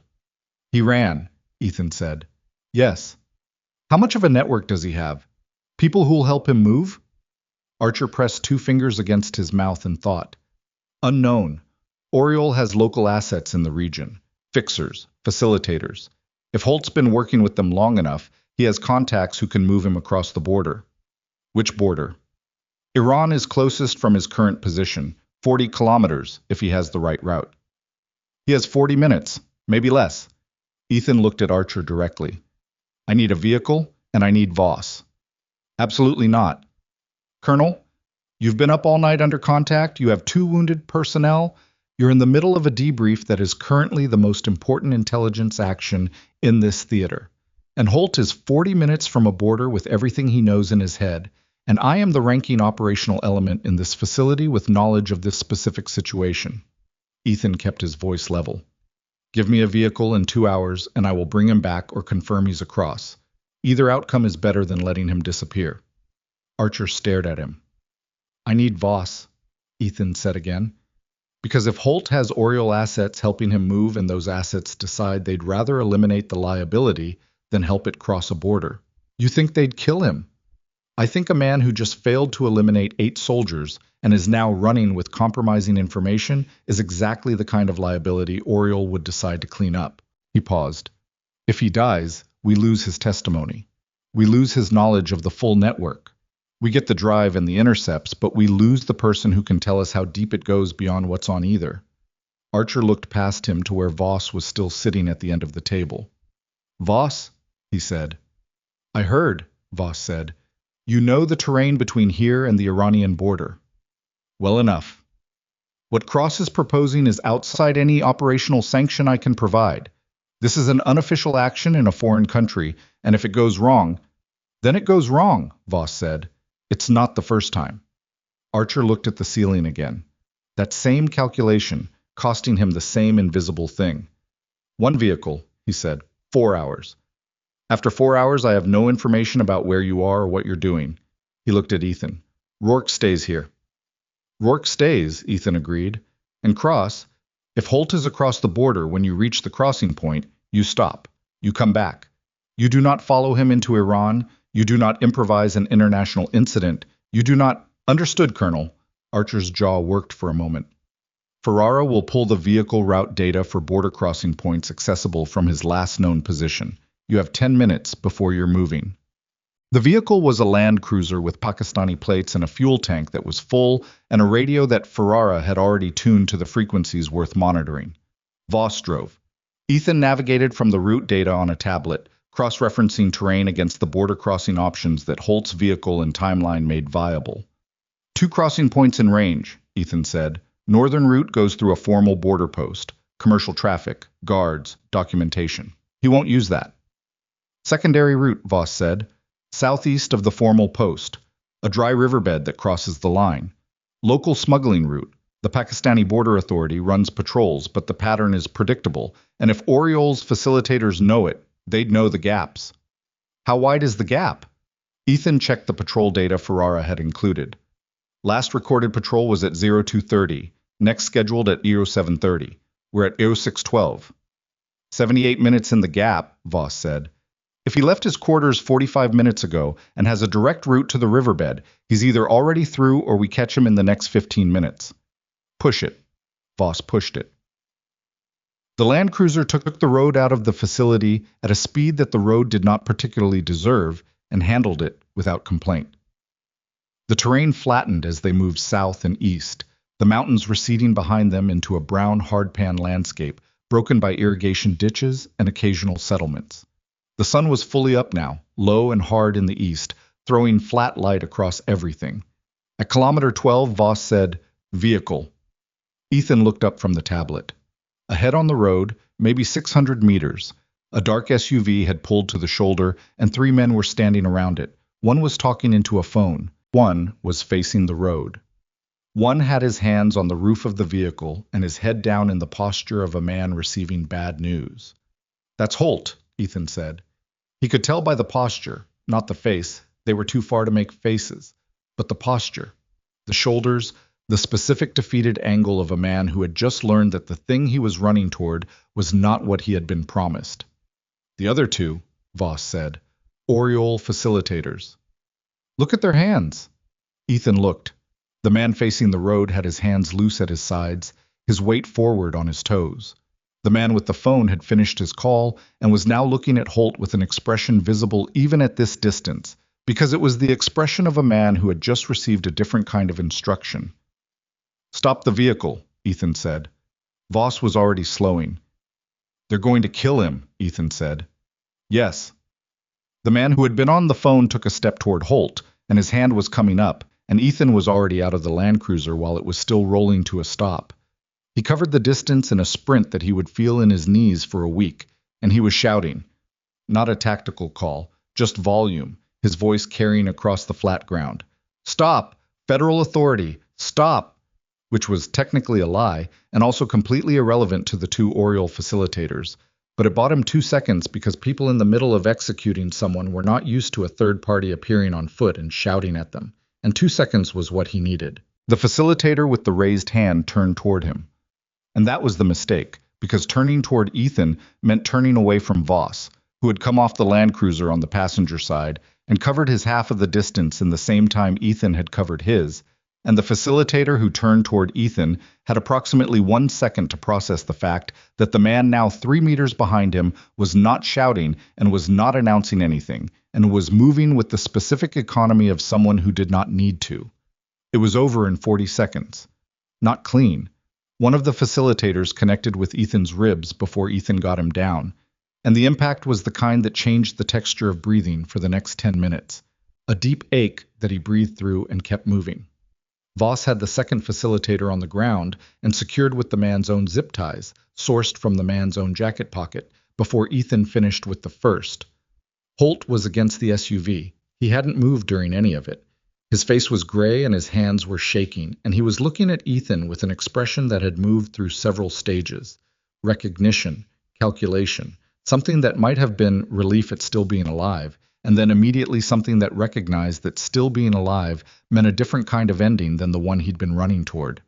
He ran, Ethan said. Yes. How much of a network does he have? People who'll help him move? Archer pressed 2 fingers against his mouth and thought. Unknown. Oriole has local assets in the region. Fixers, facilitators. If Holt's been working with them long enough, he has contacts who can move him across the border. Which border? Iran is closest from his current position, 40 kilometers if he has the right route. He has 40 minutes, maybe less. Ethan looked at Archer directly. I need a vehicle, and I need Voss. Absolutely not. Colonel, you've been up all night under contact, you have 2 wounded personnel, you're in the middle of a debrief that is currently the most important intelligence action in this theater. And Holt is 40 minutes from a border with everything he knows in his head, and I am the ranking operational element in this facility with knowledge of this specific situation. Ethan kept his voice level. Give me a vehicle in 2 hours, and I will bring him back or confirm he's across. Either outcome is better than letting him disappear. Archer stared at him. I need Voss, Ethan said again. Because if Holt has Oriole assets helping him move and those assets decide they'd rather eliminate the liability than help it cross a border, you think they'd kill him? I think a man who just failed to eliminate 8 soldiers and is now running with compromising information is exactly the kind of liability Oriole would decide to clean up. He paused. If he dies, we lose his testimony. We lose his knowledge of the full network. We get the drive and the intercepts, but we lose the person who can tell us how deep it goes beyond what's on either. Archer looked past him to where Voss was still sitting at the end of the table. Voss, he said. I heard, Voss said. You know the terrain between here and the Iranian border. Well enough. What Cross is proposing is outside any operational sanction I can provide. This is an unofficial action in a foreign country, and if it goes wrong, then it goes wrong, Voss said. It's not the first time. Archer looked at the ceiling again. That same calculation, costing him the same invisible thing. 1 vehicle, he said. 4 hours. After 4 hours, I have no information about where you are or what you're doing. He looked at Ethan. Rourke stays here. Rourke stays, Ethan agreed. And Cross, if Holt is across the border when you reach the crossing point, you stop. You come back. You do not follow him into Iran. You do not improvise an international incident. You do not... Understood, Colonel. Archer's jaw worked for a moment. Ferrara will pull the vehicle route data for border crossing points accessible from his last known position. You have 10 minutes before you're moving. The vehicle was a Land Cruiser with Pakistani plates and a fuel tank that was full and a radio that Ferrara had already tuned to the frequencies worth monitoring. Voss drove. Ethan navigated from the route data on a tablet, cross-referencing terrain against the border crossing options that Holt's vehicle and timeline made viable. 2 crossing points in range, Ethan said. Northern route goes through a formal border post, commercial traffic, guards, documentation. He won't use that. Secondary route, Voss said. Southeast of the formal post, a dry riverbed that crosses the line. Local smuggling route. The Pakistani Border Authority runs patrols, but the pattern is predictable, and if Oriole's facilitators know it, they'd know the gaps. How wide is the gap? Ethan checked the patrol data Ferrara had included. Last recorded patrol was at 0230, next scheduled at 0730. We're at 0612. 78 minutes in the gap, Voss said. If he left his quarters 45 minutes ago and has a direct route to the riverbed, he's either already through or we catch him in the next 15 minutes. Push it. Voss pushed it. The Land Cruiser took the road out of the facility at a speed that the road did not particularly deserve and handled it without complaint. The terrain flattened as they moved south and east, the mountains receding behind them into a brown hardpan landscape broken by irrigation ditches and occasional settlements. The sun was fully up now, low and hard in the east, throwing flat light across everything. At kilometer 12, Voss said, Vehicle. Ethan looked up from the tablet. Ahead on the road, maybe 600 meters, a dark SUV had pulled to the shoulder and 3 men were standing around it. One was talking into a phone. One was facing the road. One had his hands on the roof of the vehicle and his head down in the posture of a man receiving bad news. That's Holt, Ethan said. He could tell by the posture, not the face. They were too far to make faces. But the posture, the shoulders, the specific defeated angle of a man who had just learned that the thing he was running toward was not what he had been promised. The other 2, Voss said, Oriole facilitators. Look at their hands. Ethan looked. The man facing the road had his hands loose at his sides, his weight forward on his toes. The man with the phone had finished his call and was now looking at Holt with an expression visible even at this distance, because it was the expression of a man who had just received a different kind of instruction. Stop the vehicle, Ethan said. Voss was already slowing. They're going to kill him, Ethan said. Yes. The man who had been on the phone took a step toward Holt, and his hand was coming up, and Ethan was already out of the Land Cruiser while it was still rolling to a stop. He covered the distance in a sprint that he would feel in his knees for a week, and he was shouting. Not a tactical call, just volume, his voice carrying across the flat ground. Stop! Federal authority! Stop! which was technically a lie and also completely irrelevant to the two Oriole facilitators. But it bought him 2 seconds because people in the middle of executing someone were not used to a third party appearing on foot and shouting at them, and 2 seconds was what he needed. The facilitator with the raised hand turned toward him. And that was the mistake, because turning toward Ethan meant turning away from Voss, who had come off the Land Cruiser on the passenger side and covered his half of the distance in the same time Ethan had covered his, and the facilitator who turned toward Ethan had approximately 1 second to process the fact that the man now 3 meters behind him was not shouting and was not announcing anything, and was moving with the specific economy of someone who did not need to. It was over in 40 seconds. Not clean. One of the facilitators connected with Ethan's ribs before Ethan got him down, and the impact was the kind that changed the texture of breathing for the next 10 minutes. A deep ache that he breathed through and kept moving. Voss had the second facilitator on the ground and secured with the man's own zip ties, sourced from the man's own jacket pocket, before Ethan finished with the first. Holt was against the SUV. He hadn't moved during any of it. His face was gray and his hands were shaking, and he was looking at Ethan with an expression that had moved through several stages. Recognition, calculation, something that might have been relief at still being alive, and then immediately something that recognized that still being alive meant a different kind of ending than the one he'd been running toward.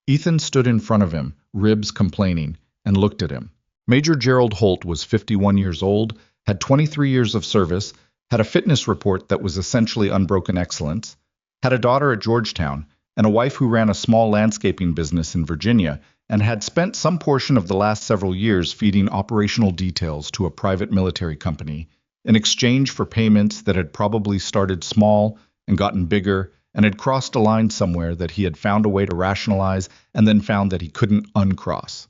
Ethan stood in front of him, ribs complaining, and looked at him. Major Gerald Holt was 51 years old, had 23 years of service, had a fitness report that was essentially unbroken excellence, had a daughter at Georgetown, and a wife who ran a small landscaping business in Virginia, and had spent some portion of the last several years feeding operational details to a private military company, in exchange for payments that had probably started small and gotten bigger and had crossed a line somewhere that he had found a way to rationalize and then found that he couldn't uncross.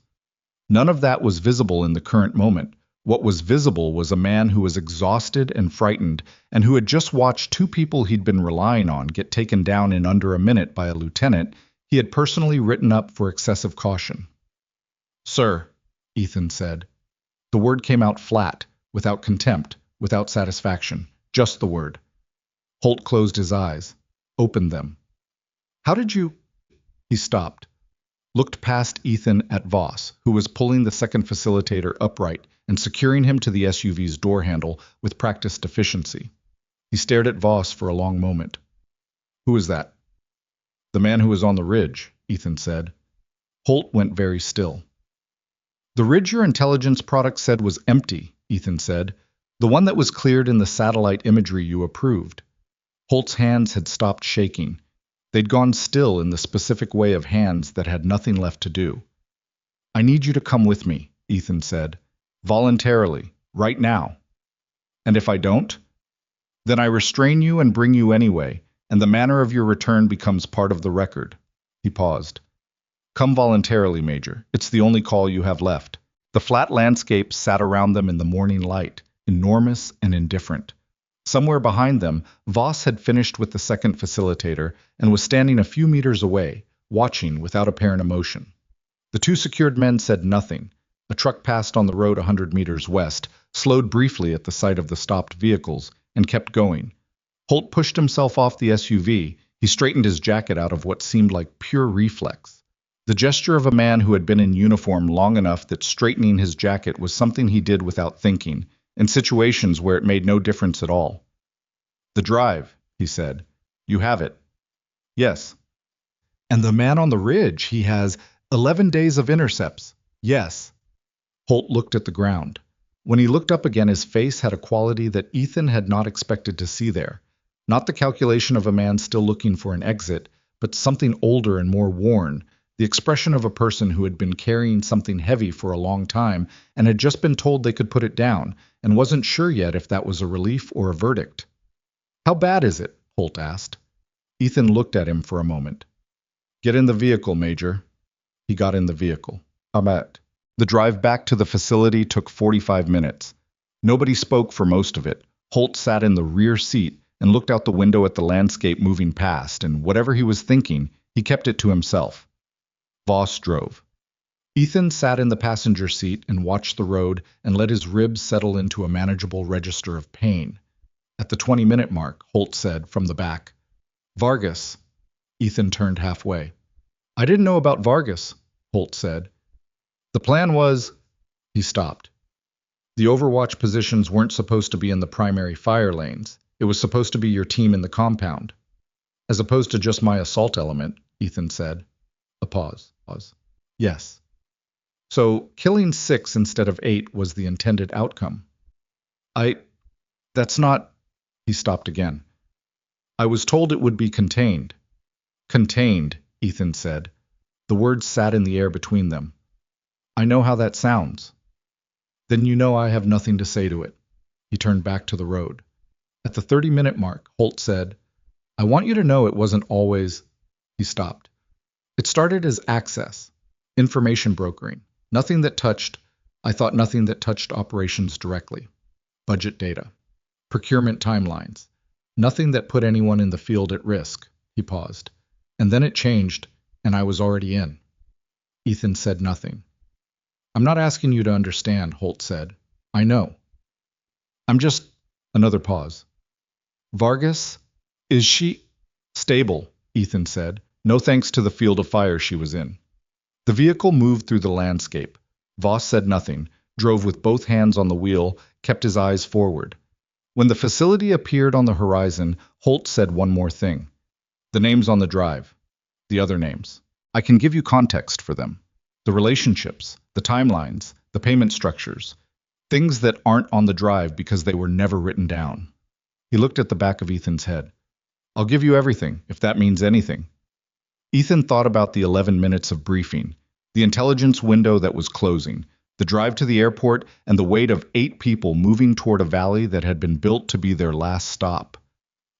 None of that was visible in the current moment. What was visible was a man who was exhausted and frightened and who had just watched two people he'd been relying on get taken down in under a minute by a lieutenant he had personally written up for excessive caution. "Sir," Ethan said. The word came out flat, without contempt, without satisfaction, just the word. Holt closed his eyes, opened them. "How did you—" He stopped, looked past Ethan at Voss, who was pulling the second facilitator upright and securing him to the SUV's door handle with practiced efficiency. He stared at Voss for a long moment. "Who is that?" "The man who was on the ridge," Ethan said. Holt went very still. "The ridge your intelligence product said was empty," Ethan said. "The one that was cleared in the satellite imagery you approved." Holt's hands had stopped shaking. They'd gone still in the specific way of hands that had nothing left to do. "I need you to come with me," Ethan said. "Voluntarily, right now. And if I don't? Then I restrain you and bring you anyway, and the manner of your return becomes part of the record." He paused. "Come voluntarily, Major. It's the only call you have left." The flat landscape sat around them in the morning light, enormous and indifferent. Somewhere behind them, Voss had finished with the second facilitator and was standing a few meters away, watching without apparent emotion. The two secured men said nothing. A truck passed on the road 100 meters west, slowed briefly at the sight of the stopped vehicles, and kept going. Holt pushed himself off the SUV. He straightened his jacket out of what seemed like pure reflex. The gesture of a man who had been in uniform long enough that straightening his jacket was something he did without thinking, in situations where it made no difference at all. "The drive," he said. "You have it." "Yes." "And the man on the ridge, he has 11 days of intercepts." "Yes." Holt looked at the ground. When he looked up again, his face had a quality that Ethan had not expected to see there. Not the calculation of a man still looking for an exit, but something older and more worn, the expression of a person who had been carrying something heavy for a long time and had just been told they could put it down, and wasn't sure yet if that was a relief or a verdict. "How bad is it?" Holt asked. Ethan looked at him for a moment. "Get in the vehicle, Major." He got in the vehicle. "Ahmet." The drive back to the facility took 45 minutes. Nobody spoke for most of it. Holt sat in the rear seat and looked out the window at the landscape moving past, and whatever he was thinking, he kept it to himself. Voss drove. Ethan sat in the passenger seat and watched the road and let his ribs settle into a manageable register of pain. At the 20-minute mark, Holt said from the back, "Vargas." Ethan turned halfway. I didn't know about Vargas, Holt said. The plan was... He stopped. The overwatch positions weren't supposed to be in the primary fire lanes. It was supposed to be your team in the compound. As opposed to just my assault element, Ethan said. A pause. Yes. So, killing 6 instead of 8 was the intended outcome. That's not... He stopped again. I was told it would be contained. Contained, Ethan said. The words sat in the air between them. I know how that sounds. Then you know I have nothing to say to it. He turned back to the road. At the 30-minute mark, Holt said, I want you to know it wasn't always... He stopped. It started as access, information brokering, nothing that touched operations directly, budget data, procurement timelines, nothing that put anyone in the field at risk. He paused. And then it changed, and I was already in. Ethan said nothing. I'm not asking you to understand, Holt said. I know. I'm just... Another pause. Vargas? Is she... Stable, Ethan said. No thanks to the field of fire she was in. The vehicle moved through the landscape. Voss said nothing, drove with both hands on the wheel, kept his eyes forward. When the facility appeared on the horizon, Holt said one more thing. The names on the drive. The other names. I can give you context for them. The relationships, the timelines, the payment structures. Things that aren't on the drive because they were never written down. He looked at the back of Ethan's head. I'll give you everything, if that means anything. Ethan thought about the 11 minutes of briefing, the intelligence window that was closing, the drive to the airport, and the weight of 8 people moving toward a valley that had been built to be their last stop.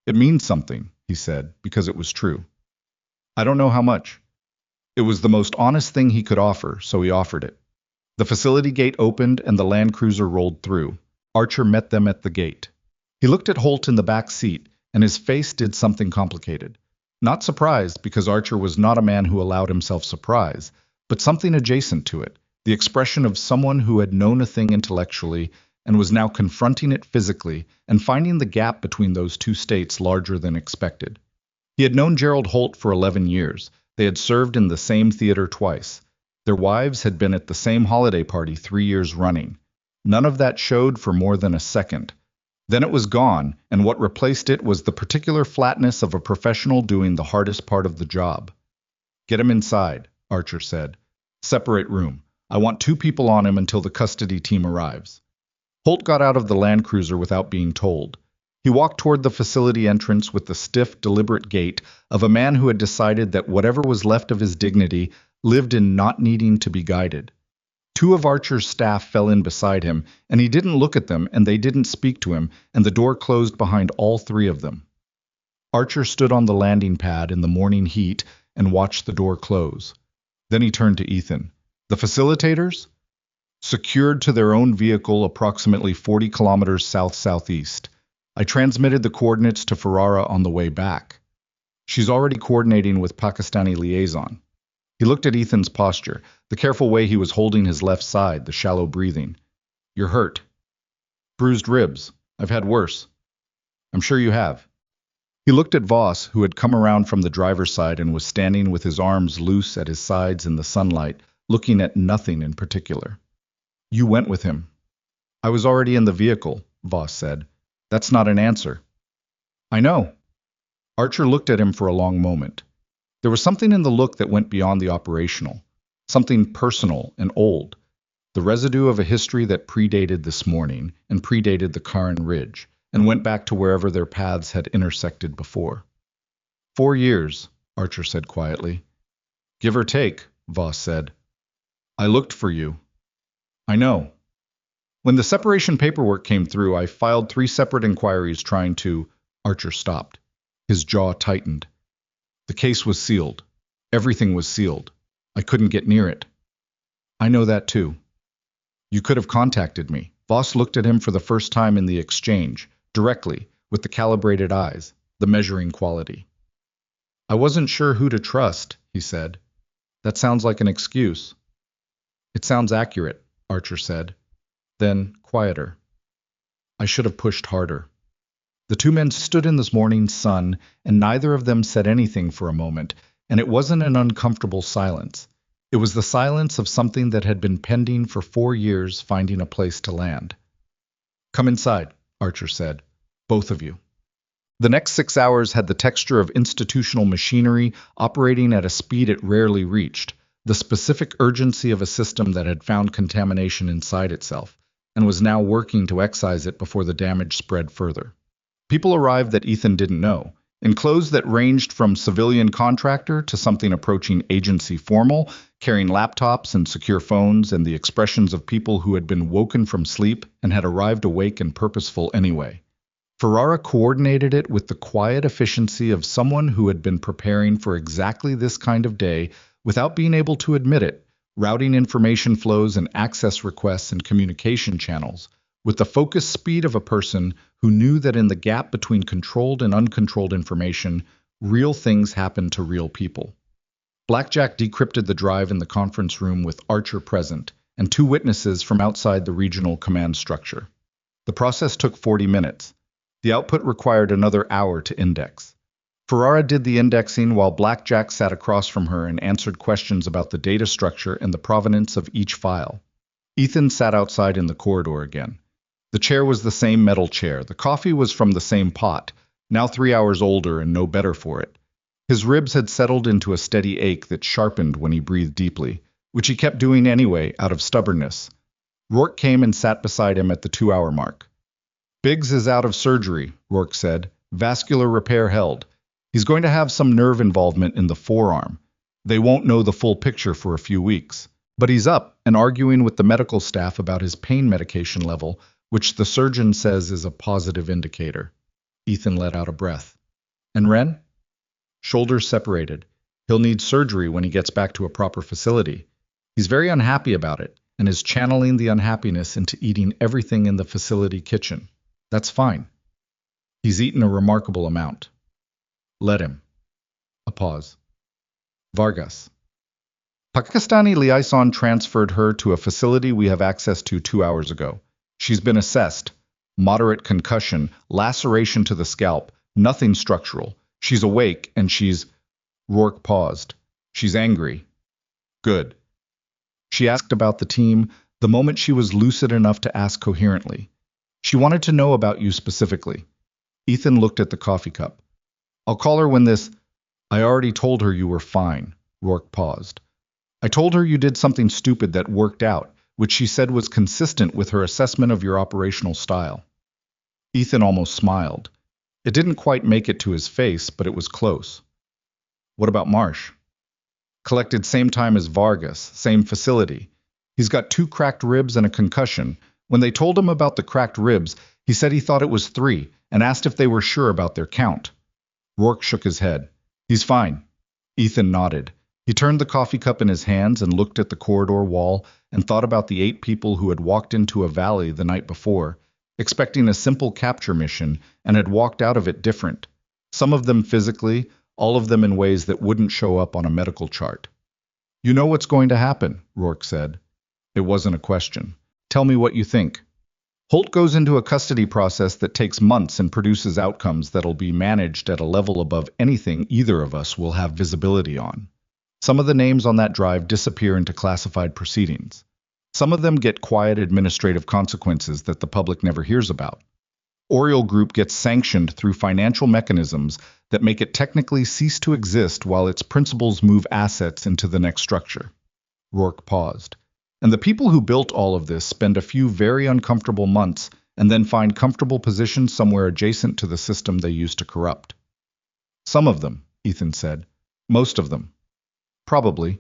It means something, he said, because it was true. I don't know how much. It was the most honest thing he could offer, so he offered it. The facility gate opened and the Land Cruiser rolled through. Archer met them at the gate. He looked at Holt in the back seat, and his face did something complicated. Not surprised, because Archer was not a man who allowed himself surprise, but something adjacent to it, the expression of someone who had known a thing intellectually and was now confronting it physically and finding the gap between those two states larger than expected. He had known Gerald Holt for 11 years. They had served in the same theater twice. Their wives had been at the same holiday party 3 years running. None of that showed for more than a second. Then it was gone, and what replaced it was the particular flatness of a professional doing the hardest part of the job. Get him inside, Archer said. Separate room. I want 2 people on him until the custody team arrives. Holt got out of the Land Cruiser without being told. He walked toward the facility entrance with the stiff, deliberate gait of a man who had decided that whatever was left of his dignity lived in not needing to be guided. 2 of Archer's staff fell in beside him, and he didn't look at them, and they didn't speak to him, and the door closed behind all 3 of them. Archer stood on the landing pad in the morning heat and watched the door close. Then he turned to Ethan. The facilitators? Secured to their own vehicle approximately 40 kilometers south-southeast. I transmitted the coordinates to Ferrara on the way back. She's already coordinating with Pakistani liaison. He looked at Ethan's posture, the careful way he was holding his left side, the shallow breathing. You're hurt. Bruised ribs. I've had worse. I'm sure you have. He looked at Voss, who had come around from the driver's side and was standing with his arms loose at his sides in the sunlight, looking at nothing in particular. You went with him. I was already in the vehicle, Voss said. That's not an answer. I know. Archer looked at him for a long moment. There was something in the look that went beyond the operational, something personal and old, the residue of a history that predated this morning and predated the Cairn Ridge, and went back to wherever their paths had intersected before. 4 years, Archer said quietly. Give or take, Voss said. I looked for you. I know. When the separation paperwork came through, I filed 3 separate inquiries trying to... Archer stopped. His jaw tightened. The case was sealed. Everything was sealed. I couldn't get near it. I know that too. You could have contacted me. Voss looked at him for the first time in the exchange, directly, with the calibrated eyes, the measuring quality. I wasn't sure who to trust, he said. That sounds like an excuse. It sounds accurate, Archer said. Then, quieter. I should have pushed harder. The 2 men stood in this morning's sun, and neither of them said anything for a moment, and it wasn't an uncomfortable silence. It was the silence of something that had been pending for 4 years, finding a place to land. "Come inside," Archer said. "Both of you." The next 6 hours had the texture of institutional machinery operating at a speed it rarely reached, the specific urgency of a system that had found contamination inside itself, and was now working to excise it before the damage spread further. People arrived that Ethan didn't know, in clothes that ranged from civilian contractor to something approaching agency formal, carrying laptops and secure phones and the expressions of people who had been woken from sleep and had arrived awake and purposeful anyway. Ferrara coordinated it with the quiet efficiency of someone who had been preparing for exactly this kind of day without being able to admit it, routing information flows and access requests and communication channels, with the focused speed of a person who knew that in the gap between controlled and uncontrolled information, real things happen to real people. Blackjack decrypted the drive in the conference room with Archer present and 2 witnesses from outside the regional command structure. The process took 40 minutes. The output required another hour to index. Ferrara did the indexing while Blackjack sat across from her and answered questions about the data structure and the provenance of each file. Ethan sat outside in the corridor again. The chair was the same metal chair. The coffee was from the same pot, now 3 hours older and no better for it. His ribs had settled into a steady ache that sharpened when he breathed deeply, which he kept doing anyway out of stubbornness. Rourke came and sat beside him at the 2-hour mark. "Biggs is out of surgery," Rourke said. "Vascular repair held. He's going to have some nerve involvement in the forearm. They won't know the full picture for a few weeks. But he's up and arguing with the medical staff about his pain medication level, which the surgeon says is a positive indicator." Ethan let out a breath. "And Ren?" "Shoulders separated. He'll need surgery when he gets back to a proper facility. He's very unhappy about it and is channeling the unhappiness into eating everything in the facility kitchen. That's fine. He's eaten a remarkable amount. Let him." A pause. "Vargas. Pakistani liaison transferred her to a facility we have access to 2 hours ago. She's been assessed. Moderate concussion, laceration to the scalp, nothing structural. She's awake and she's—" Rourke paused. "She's angry." "Good." She asked about the team the moment she was lucid enough to ask coherently. "She wanted to know about you specifically." Ethan looked at the coffee cup. "I'll call her when this—" "I already told her you were fine." Rourke paused. "I told her you did something stupid that worked out, which she said was consistent with her assessment of your operational style." Ethan almost smiled. It didn't quite make it to his face, but it was close. "What about Marsh?" "Collected same time as Vargas, same facility. He's got 2 cracked ribs and a concussion. When they told him about the cracked ribs, he said he thought it was 3 and asked if they were sure about their count." Rourke shook his head. "He's fine." Ethan nodded. He turned the coffee cup in his hands and looked at the corridor wall and thought about the 8 people who had walked into a valley the night before, expecting a simple capture mission, and had walked out of it different. Some of them physically, all of them in ways that wouldn't show up on a medical chart. "You know what's going to happen," Rourke said. It wasn't a question. "Tell me what you think." "Holt goes into a custody process that takes months and produces outcomes that'll be managed at a level above anything either of us will have visibility on. Some of the names on that drive disappear into classified proceedings. Some of them get quiet administrative consequences that the public never hears about. Oriole Group gets sanctioned through financial mechanisms that make it technically cease to exist while its principals move assets into the next structure." Rourke paused. "And the people who built all of this spend a few very uncomfortable months and then find comfortable positions somewhere adjacent to the system they used to corrupt." "Some of them," Ethan said. "Most of them." "Probably."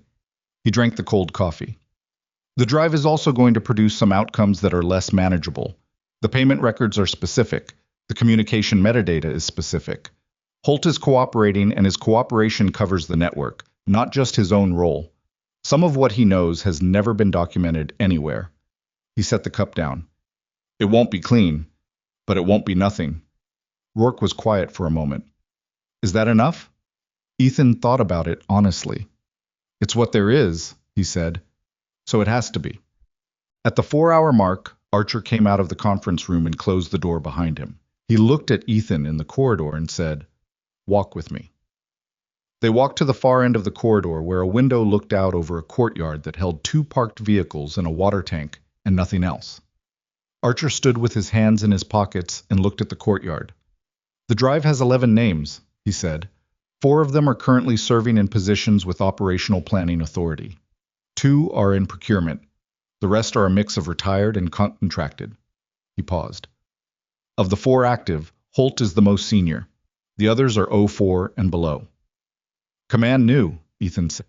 He drank the cold coffee. "The drive is also going to produce some outcomes that are less manageable. The payment records are specific. The communication metadata is specific. Holt is cooperating, and his cooperation covers the network, not just his own role. Some of what he knows has never been documented anywhere." He set the cup down. "It won't be clean, but it won't be nothing." Rourke was quiet for a moment. "Is that enough?" Ethan thought about it honestly. "It's what there is," he said. "So it has to be." At the 4-hour mark, Archer came out of the conference room and closed the door behind him. He looked at Ethan in the corridor and said, "Walk with me." They walked to the far end of the corridor where a window looked out over a courtyard that held 2 parked vehicles and a water tank, and nothing else. Archer stood with his hands in his pockets and looked at the courtyard. The drive has 11 names, he said. 4 of them are currently serving in positions with operational planning authority. 2 are in procurement. The rest are a mix of retired and contracted. He paused. Of the 4 active, Holt is the most senior. The others are 04 and below. Command knew, Ethan said.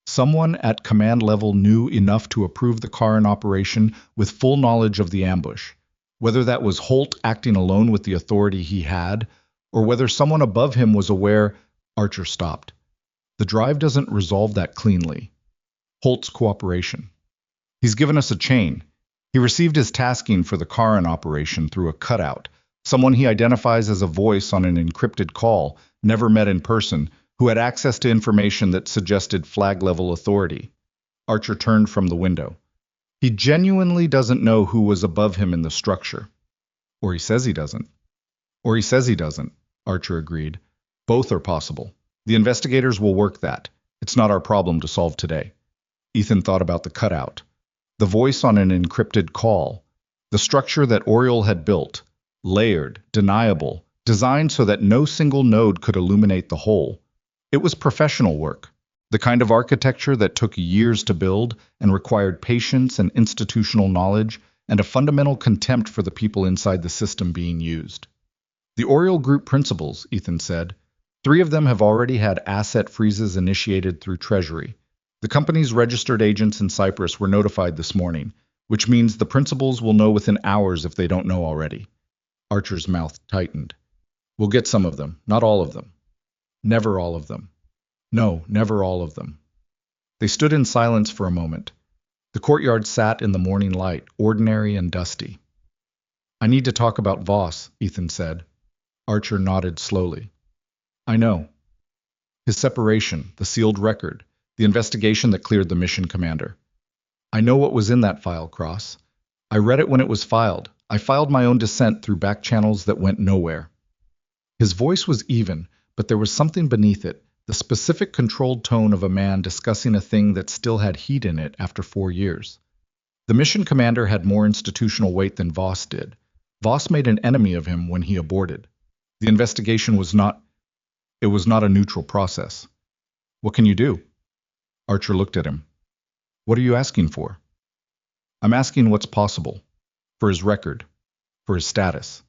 Someone at command level knew enough to approve the car in operation with full knowledge of the ambush. Whether that was Holt acting alone with the authority he had, or whether someone above him was aware, Archer stopped. The drive doesn't resolve that cleanly. Holt's cooperation. He's given us a chain. He received his tasking for the car in operation through a cutout, someone he identifies as a voice on an encrypted call, never met in person, who had access to information that suggested flag-level authority. Archer turned from the window. He genuinely doesn't know who was above him in the structure. Or he says he doesn't. Or he says he doesn't, Archer agreed. Both are possible. The investigators will work that. It's not our problem to solve today. Ethan thought about the cutout. The voice on an encrypted call. The structure that Oriole had built. Layered, deniable, designed so that no single node could illuminate the whole. It was professional work, the kind of architecture that took years to build and required patience and institutional knowledge and a fundamental contempt for the people inside the system being used. The Oriole Group principals, Ethan said. 3 of them have already had asset freezes initiated through Treasury. The company's registered agents in Cyprus were notified this morning, which means the principals will know within hours if they don't know already. Archer's mouth tightened. We'll get some of them, not all of them. Never all of them. No, never all of them. They stood in silence for a moment. The courtyard sat in the morning light, ordinary and dusty. I need to talk about Voss, Ethan said. Archer nodded slowly. I know. His separation, the sealed record, the investigation that cleared the mission commander. I know what was in that file, Cross. I read it when it was filed. I filed my own dissent through back channels that went nowhere. His voice was even, but there was something beneath it, the specific controlled tone of a man discussing a thing that still had heat in it after 4 years. The mission commander had more institutional weight than Voss did. Voss made an enemy of him when he aborted. The investigation was not a neutral process. What can you do? Archer looked at him. What are you asking for? I'm asking what's possible. For his record. For his status.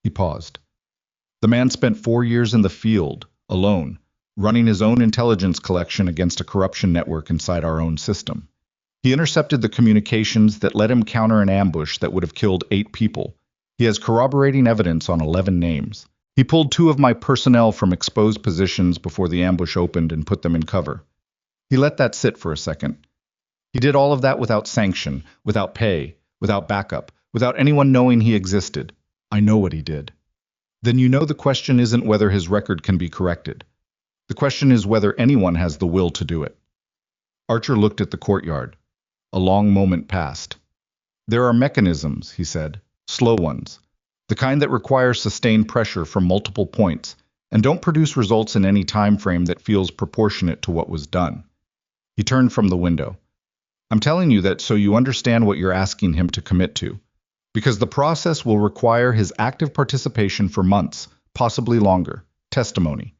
He paused. The man spent 4 years in the field, alone, running his own intelligence collection against a corruption network inside our own system. He intercepted the communications that let him counter an ambush that would have killed 8 people. He has corroborating evidence on 11 names. He pulled 2 of my personnel from exposed positions before the ambush opened and put them in cover. He let that sit for a second. He did all of that without sanction, without pay, without backup, without anyone knowing he existed. I know what he did. Then you know the question isn't whether his record can be corrected. The question is whether anyone has the will to do it. Archer looked at the courtyard. A long moment passed. There are mechanisms, he said, slow ones, the kind that require sustained pressure from multiple points and don't produce results in any time frame that feels proportionate to what was done. He turned from the window. I'm telling you that so you understand what you're asking him to commit to. Because the process will require his active participation for months, possibly longer, testimony,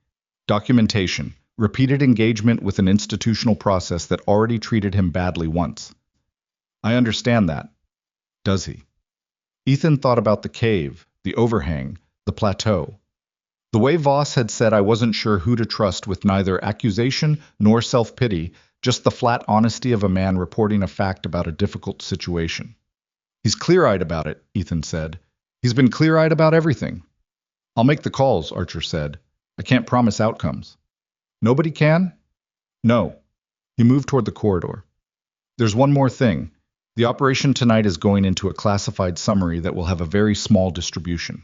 documentation, repeated engagement with an institutional process that already treated him badly once. I understand that. Does he? Ethan thought about the cave, the overhang, the plateau. The way Voss had said I wasn't sure who to trust with neither accusation nor self-pity, just the flat honesty of a man reporting a fact about a difficult situation. He's clear-eyed about it, Ethan said. He's been clear-eyed about everything. I'll make the calls, Archer said. I can't promise outcomes. Nobody can? No. He moved toward the corridor. There's one more thing. The operation tonight is going into a classified summary that will have a very small distribution.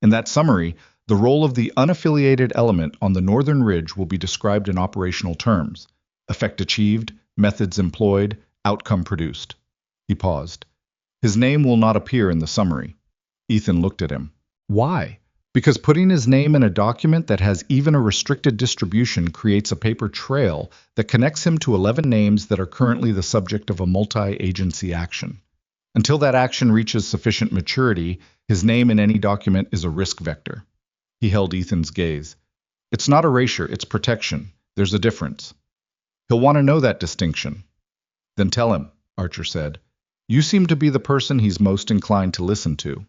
In that summary, the role of the unaffiliated element on the northern ridge will be described in operational terms. Effect achieved, methods employed, outcome produced. He paused. His name will not appear in the summary. Ethan looked at him. Why? Because putting his name in a document that has even a restricted distribution creates a paper trail that connects him to 11 names that are currently the subject of a multi-agency action. Until that action reaches sufficient maturity, his name in any document is a risk vector. He held Ethan's gaze. It's not erasure, it's protection. There's a difference. He'll want to know that distinction. Then tell him, Archer said. You seem to be the person he's most inclined to listen to.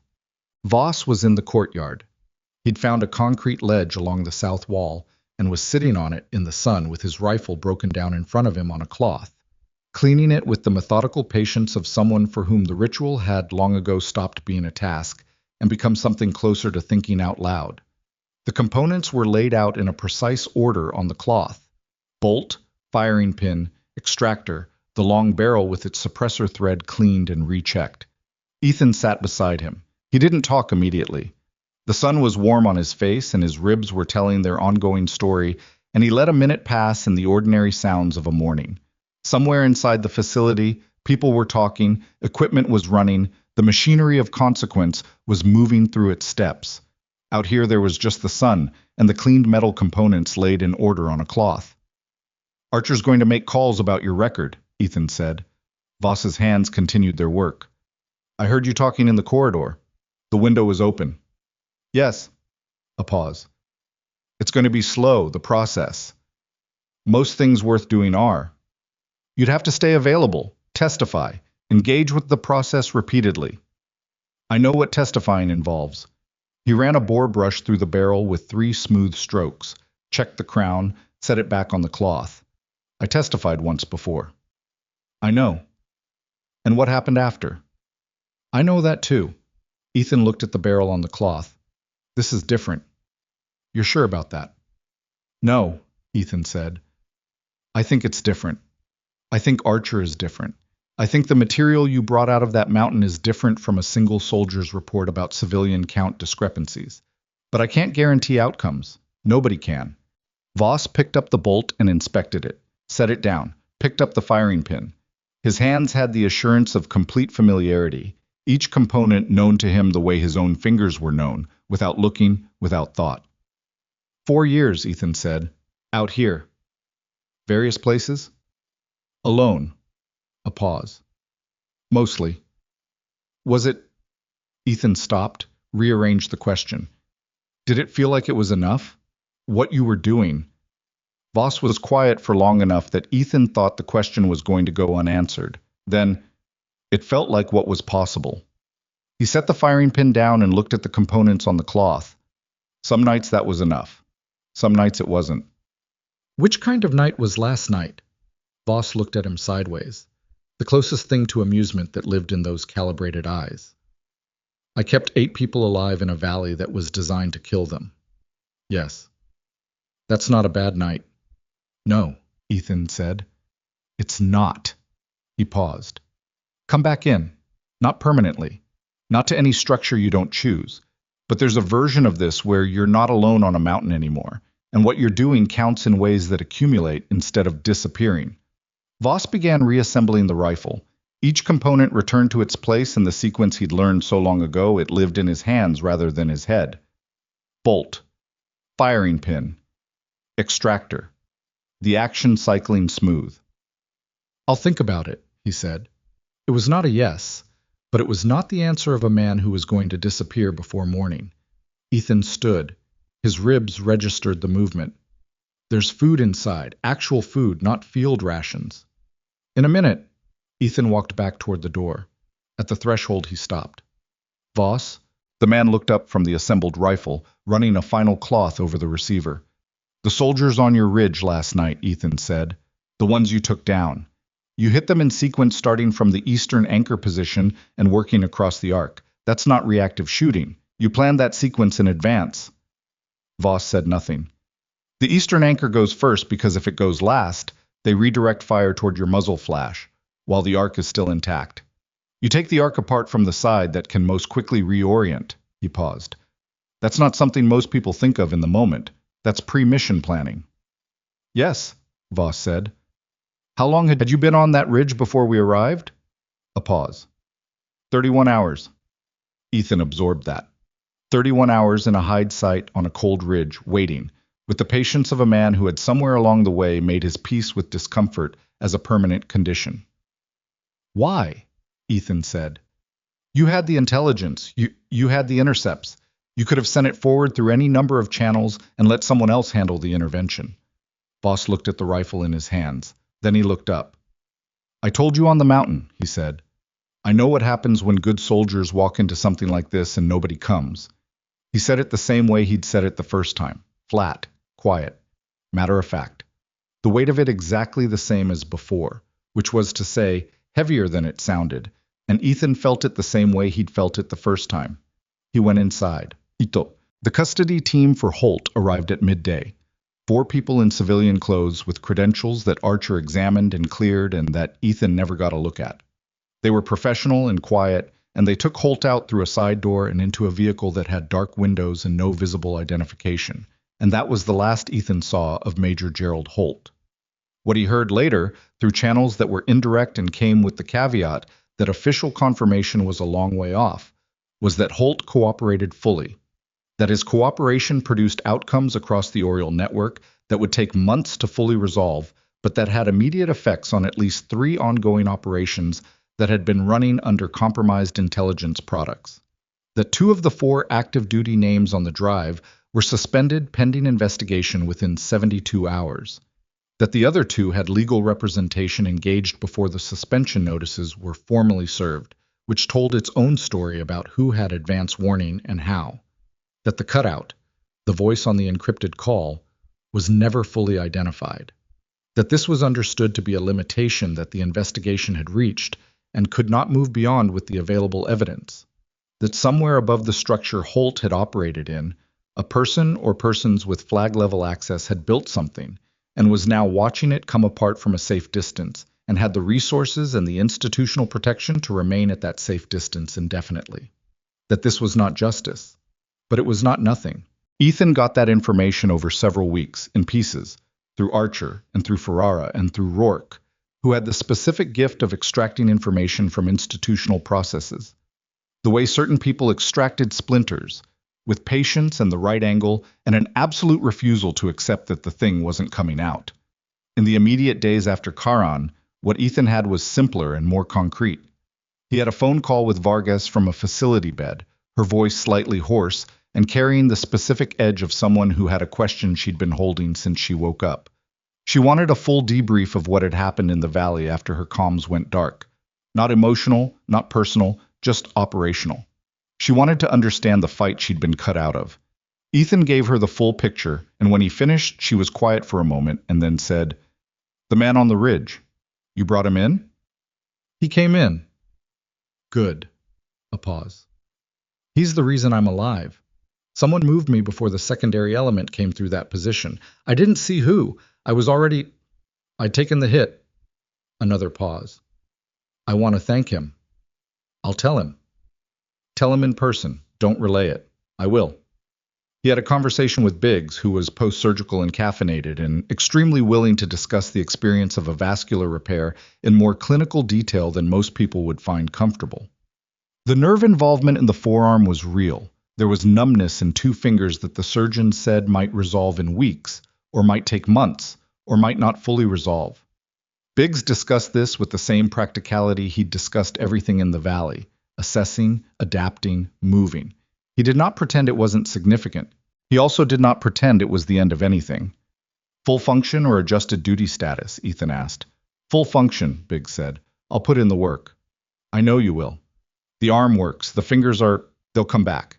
Voss was in the courtyard. He'd found a concrete ledge along the south wall and was sitting on it in the sun with his rifle broken down in front of him on a cloth, cleaning it with the methodical patience of someone for whom the ritual had long ago stopped being a task and become something closer to thinking out loud. The components were laid out in a precise order on the cloth: bolt, firing pin, extractor, the long barrel with its suppressor thread cleaned and rechecked. Ethan sat beside him. He didn't talk immediately. The sun was warm on his face and his ribs were telling their ongoing story, and he let a minute pass in the ordinary sounds of a morning. Somewhere inside the facility, people were talking, equipment was running, the machinery of consequence was moving through its steps. Out here there was just the sun and the cleaned metal components laid in order on a cloth. Archer's going to make calls about your record, Ethan said. Voss's hands continued their work. I heard you talking in the corridor. The window was open. Yes. A pause. It's going to be slow, the process. Most things worth doing are. You'd have to stay available, testify, engage with the process repeatedly. I know what testifying involves. He ran a bore brush through the barrel with 3 smooth strokes, checked the crown, set it back on the cloth. I testified once before. I know. And what happened after? I know that too. Ethan looked at the barrel on the cloth. This is different. You're sure about that? No, Ethan said. I think it's different. I think Archer is different. I think the material you brought out of that mountain is different from a single soldier's report about civilian count discrepancies. But I can't guarantee outcomes. Nobody can. Voss picked up the bolt and inspected it, set it down, picked up the firing pin. His hands had the assurance of complete familiarity, each component known to him the way his own fingers were known, without looking, without thought. 4 years, Ethan said. Out here. Various places? Alone. A pause. Mostly. Was it? Ethan stopped, rearranged the question. Did it feel like it was enough? What you were doing? Voss was quiet for long enough that Ethan thought the question was going to go unanswered. Then, it felt like what was possible. He set the firing pin down and looked at the components on the cloth. Some nights that was enough. Some nights it wasn't. Which kind of night was last night? Voss looked at him sideways, the closest thing to amusement that lived in those calibrated eyes. I kept 8 people alive in a valley that was designed to kill them. Yes. That's not a bad night. No, Ethan said. It's not. He paused. Come back in. Not permanently. Not to any structure you don't choose. But there's a version of this where you're not alone on a mountain anymore, and what you're doing counts in ways that accumulate instead of disappearing. Voss began reassembling the rifle. Each component returned to its place in the sequence he'd learned so long ago it lived in his hands rather than his head. Bolt. Firing pin. Extractor. The action cycling smooth. I'll think about it, he said. It was not a yes, but it was not the answer of a man who was going to disappear before morning. Ethan stood. His ribs registered the movement. There's food inside, actual food, not field rations. In a minute. Ethan walked back toward the door. At the threshold he stopped. Voss? The man looked up from the assembled rifle, running a final cloth over the receiver. The soldiers on your ridge last night, Ethan said. The ones you took down. You hit them in sequence starting from the eastern anchor position and working across the arc. That's not reactive shooting. You planned that sequence in advance. Voss said nothing. The eastern anchor goes first because if it goes last, they redirect fire toward your muzzle flash, while the arc is still intact. You take the arc apart from the side that can most quickly reorient. He paused. That's not something most people think of in the moment. That's pre-mission planning. Yes, Voss said. How long had you been on that ridge before we arrived? A pause. 31 hours. Ethan absorbed that. 31 hours in a hide site on a cold ridge, waiting, with the patience of a man who had somewhere along the way made his peace with discomfort as a permanent condition. Why? Ethan said. You had the intelligence. You had the intercepts. You could have sent it forward through any number of channels and let someone else handle the intervention. Boss looked at the rifle in his hands. Then he looked up. I told you on the mountain, he said. I know what happens when good soldiers walk into something like this and nobody comes. He said it the same way he'd said it the first time. Flat, quiet, matter of fact. The weight of it exactly the same as before, which was to say, heavier than it sounded, and Ethan felt it the same way he'd felt it the first time. He went inside. Ito. The custody team for Holt arrived at midday. 4 people in civilian clothes with credentials that Archer examined and cleared and that Ethan never got a look at. They were professional and quiet, and they took Holt out through a side door and into a vehicle that had dark windows and no visible identification. And that was the last Ethan saw of Major Gerald Holt. What he heard later, through channels that were indirect and came with the caveat that official confirmation was a long way off, was that Holt cooperated fully. That his cooperation produced outcomes across the Oriole network that would take months to fully resolve, but that had immediate effects on at least 3 ongoing operations that had been running under compromised intelligence products. That 2 of the 4 active duty names on the drive were suspended pending investigation within 72 hours. That the other 2 had legal representation engaged before the suspension notices were formally served, which told its own story about who had advance warning and how. That the cutout, the voice on the encrypted call, was never fully identified. That this was understood to be a limitation that the investigation had reached and could not move beyond with the available evidence. That somewhere above the structure Holt had operated in, a person or persons with flag-level access had built something and was now watching it come apart from a safe distance and had the resources and the institutional protection to remain at that safe distance indefinitely. That this was not justice. But it was not nothing. Ethan got that information over several weeks, in pieces, through Archer and through Ferrara and through Rourke, who had the specific gift of extracting information from institutional processes. The way certain people extracted splinters, with patience and the right angle and an absolute refusal to accept that the thing wasn't coming out. In the immediate days after Charon, what Ethan had was simpler and more concrete. He had a phone call with Vargas from a facility bed, her voice slightly hoarse, and carrying the specific edge of someone who had a question she'd been holding since she woke up. She wanted a full debrief of what had happened in the valley after her comms went dark. Not emotional, not personal, just operational. She wanted to understand the fight she'd been cut out of. Ethan gave her the full picture, and when he finished, she was quiet for a moment and then said, "The man on the ridge. You brought him in?" "He came in." "Good." A pause. "He's the reason I'm alive. Someone moved me before the secondary element came through that position. I didn't see who. I'd taken the hit." Another pause. "I want to thank him." "I'll tell him." "Tell him in person. Don't relay it." "I will." He had a conversation with Biggs, who was post-surgical and caffeinated and extremely willing to discuss the experience of a vascular repair in more clinical detail than most people would find comfortable. The nerve involvement in the forearm was real. There was numbness in 2 fingers that the surgeon said might resolve in weeks, or might take months, or might not fully resolve. Biggs discussed this with the same practicality he'd discussed everything in the valley, assessing, adapting, moving. He did not pretend it wasn't significant. He also did not pretend it was the end of anything. "Full function or adjusted duty status?" Ethan asked. "Full function," Biggs said. "I'll put in the work." "I know you will. The arm works, the fingers they'll come back."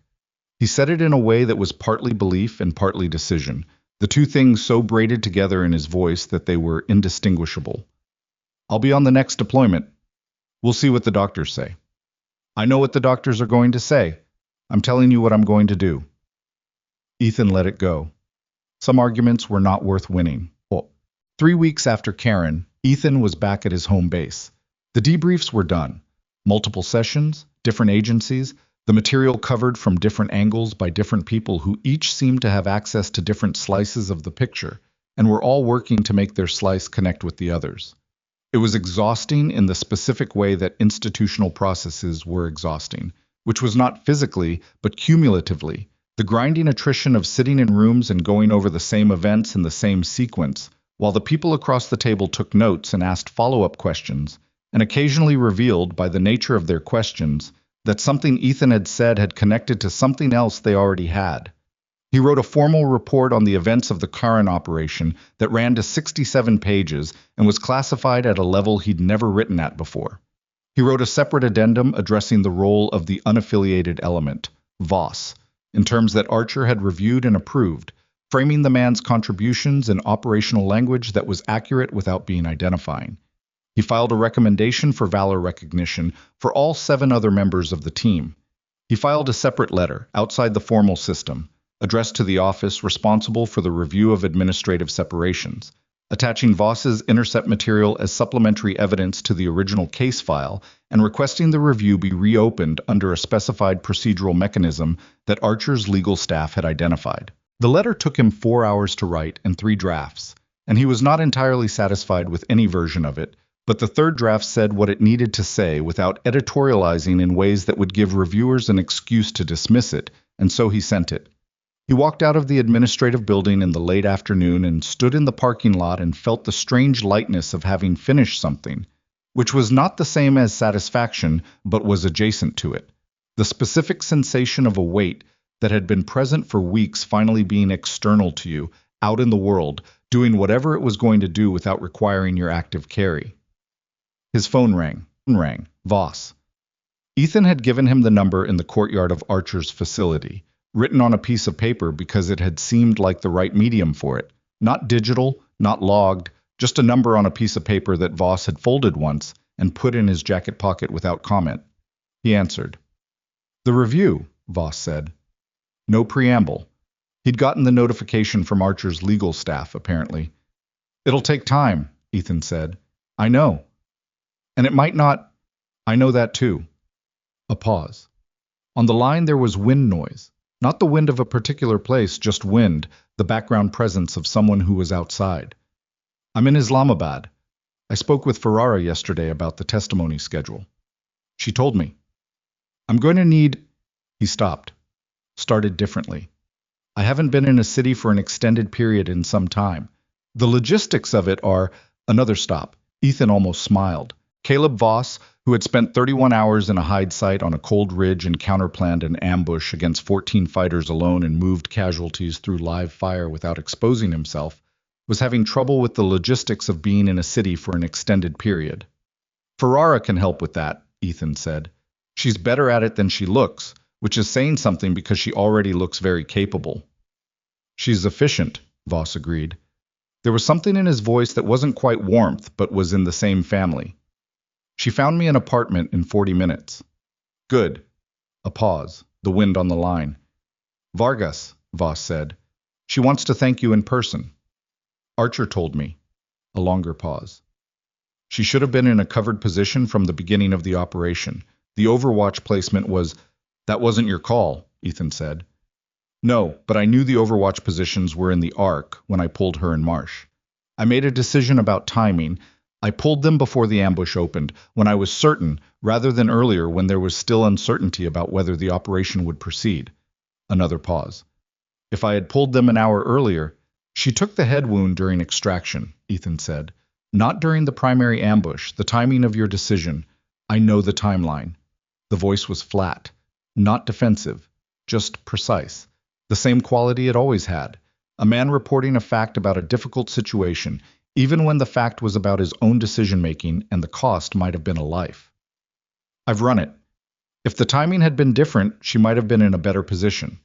He said it in a way that was partly belief and partly decision, the 2 things so braided together in his voice that they were indistinguishable. "I'll be on the next deployment. We'll see what the doctors say." "I know what the doctors are going to say. I'm telling you what I'm going to do." Ethan let it go. Some arguments were not worth winning. 3 weeks after Karen, Ethan was back at his home base. The debriefs were done. Multiple sessions, different agencies, the material covered from different angles by different people who each seemed to have access to different slices of the picture, and were all working to make their slice connect with the others. It was exhausting in the specific way that institutional processes were exhausting, which was not physically, but cumulatively. The grinding attrition of sitting in rooms and going over the same events in the same sequence, while the people across the table took notes and asked follow-up questions, and occasionally revealed, by the nature of their questions, that something Ethan had said had connected to something else they already had. He wrote a formal report on the events of the Karen operation that ran to 67 pages and was classified at a level he'd never written at before. He wrote a separate addendum addressing the role of the unaffiliated element, Voss, in terms that Archer had reviewed and approved, framing the man's contributions in operational language that was accurate without being identifying. He filed a recommendation for valor recognition for all 7 other members of the team. He filed a separate letter, outside the formal system, addressed to the office responsible for the review of administrative separations, attaching Voss's intercept material as supplementary evidence to the original case file and requesting the review be reopened under a specified procedural mechanism that Archer's legal staff had identified. The letter took him 4 hours to write and 3 drafts, and he was not entirely satisfied with any version of it, but the third draft said what it needed to say without editorializing in ways that would give reviewers an excuse to dismiss it, and so he sent it. He walked out of the administrative building in the late afternoon and stood in the parking lot and felt the strange lightness of having finished something, which was not the same as satisfaction, but was adjacent to it. The specific sensation of a weight that had been present for weeks finally being external to you, out in the world, doing whatever it was going to do without requiring your active carry. His phone rang. Voss. Ethan had given him the number in the courtyard of Archer's facility, written on a piece of paper because it had seemed like the right medium for it. Not digital, not logged, just a number on a piece of paper that Voss had folded once and put in his jacket pocket without comment. He answered. "The review," Voss said. No preamble. He'd gotten the notification from Archer's legal staff, apparently. "It'll take time," Ethan said. "I know. And it might not." "I know that too." A pause. On the line there was wind noise. Not the wind of a particular place, just wind, the background presence of someone who was outside. "I'm in Islamabad. I spoke with Ferrara yesterday about the testimony schedule. She told me. I'm going to need—" He stopped. Started differently. "I haven't been in a city for an extended period in some time. The logistics of it are—" Another stop. Ethan almost smiled. Caleb Voss, who had spent 31 hours in a hide site on a cold ridge and counterplanned an ambush against 14 fighters alone and moved casualties through live fire without exposing himself, was having trouble with the logistics of being in a city for an extended period. "Ferrara can help with that," Ethan said. "She's better at it than she looks, which is saying something because she already looks very capable." "She's efficient," Voss agreed. There was something in his voice that wasn't quite warmth, but was in the same family. "She found me an apartment in 40 minutes. "Good." A pause, the wind on the line. "Vargas," Voss said. "She wants to thank you in person." "Archer told me." A longer pause. "She should have been in a covered position from the beginning of the operation. The Overwatch placement was—" "That wasn't your call," Ethan said. "No, but I knew the Overwatch positions were in the Ark when I pulled her in Marsh. I made a decision about timing. I pulled them before the ambush opened, when I was certain, rather than earlier when there was still uncertainty about whether the operation would proceed." Another pause. "If I had pulled them an hour earlier—" "She took the head wound during extraction," Ethan said. "Not during the primary ambush, the timing of your decision. I know the timeline." The voice was flat, not defensive, just precise. The same quality it always had. A man reporting a fact about a difficult situation, even when the fact was about his own decision-making and the cost might have been a life. "I've run it. If the timing had been different, she might have been in a better position.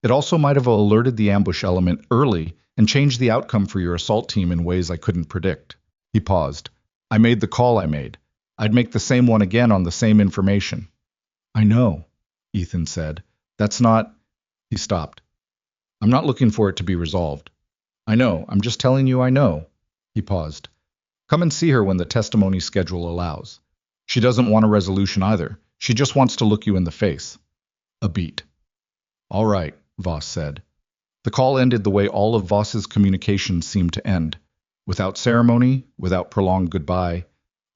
It also might have alerted the ambush element early and changed the outcome for your assault team in ways I couldn't predict." He paused. "I made the call I made. I'd make the same one again on the same information." "I know," Ethan said. "That's not—" He stopped. "I'm not looking for it to be resolved. I know, I'm just telling you I know." He paused. "Come and see her when the testimony schedule allows. She doesn't want a resolution either. She just wants to look you in the face." A beat. "All right," Voss said. The call ended the way all of Voss's communications seemed to end. Without ceremony, without prolonged goodbye.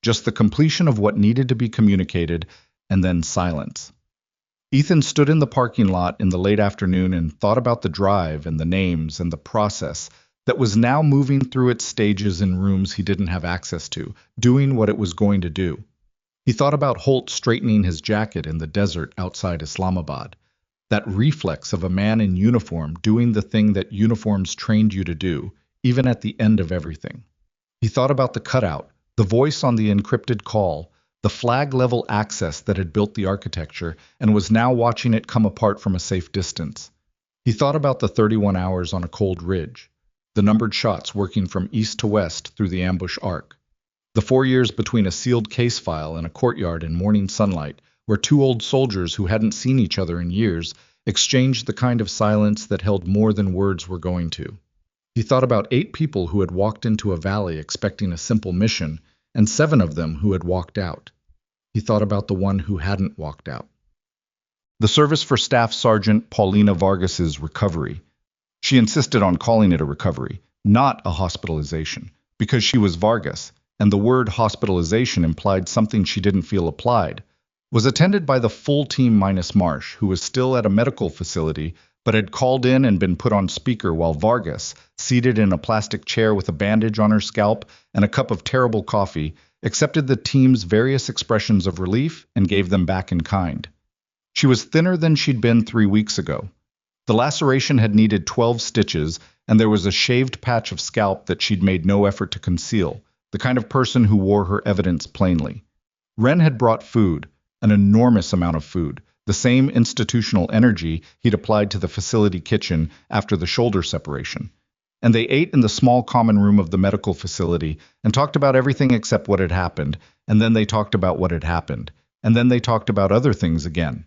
Just the completion of what needed to be communicated, and then silence. Ethan stood in the parking lot in the late afternoon and thought about the drive and the names and the process that was now moving through its stages in rooms he didn't have access to, doing what it was going to do. He thought about Holt straightening his jacket in the desert outside Islamabad, that reflex of a man in uniform doing the thing that uniforms trained you to do, even at the end of everything. He thought about the cutout, the voice on the encrypted call, the flag-level access that had built the architecture and was now watching it come apart from a safe distance. He thought about the 31 hours on a cold ridge, the numbered shots working from east to west through the ambush arc, the 4 years between a sealed case file and a courtyard in morning sunlight where two old soldiers who hadn't seen each other in years exchanged the kind of silence that held more than words were going to. He thought about 8 people who had walked into a valley expecting a simple mission, and 7 of them who had walked out. He thought about the one who hadn't walked out. The service for Staff Sergeant Paulina Vargas's recovery. She insisted on calling it a recovery, not a hospitalization, because she was Vargas, and the word hospitalization implied something she didn't feel applied, was attended by the full team minus Marsh, who was still at a medical facility, but had called in and been put on speaker while Vargas, seated in a plastic chair with a bandage on her scalp and a cup of terrible coffee, accepted the team's various expressions of relief and gave them back in kind. She was thinner than she'd been 3 weeks ago. The laceration had needed 12 stitches, and there was a shaved patch of scalp that she'd made no effort to conceal, the kind of person who wore her evidence plainly. Wren had brought food, an enormous amount of food, the same institutional energy he'd applied to the facility kitchen after the shoulder separation. And they ate in the small common room of the medical facility and talked about everything except what had happened, and then they talked about what had happened, and then they talked about other things again.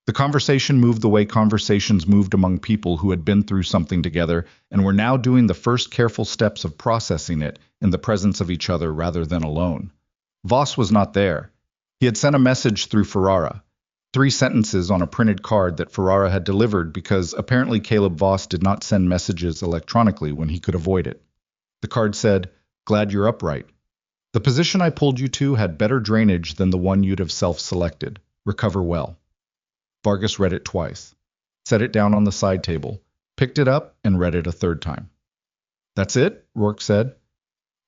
The conversation moved the way conversations moved among people who had been through something together and were now doing the first careful steps of processing it in the presence of each other rather than alone. Voss was not there. He had sent a message through Ferrara, 3 sentences on a printed card that Ferrara had delivered because apparently Caleb Voss did not send messages electronically when he could avoid it. The card said, "Glad you're upright. The position I pulled you to had better drainage than the one you'd have self-selected. Recover well." Vargas read it twice, set it down on the side table, picked it up, and read it a 3rd time. "That's it?" Rourke said.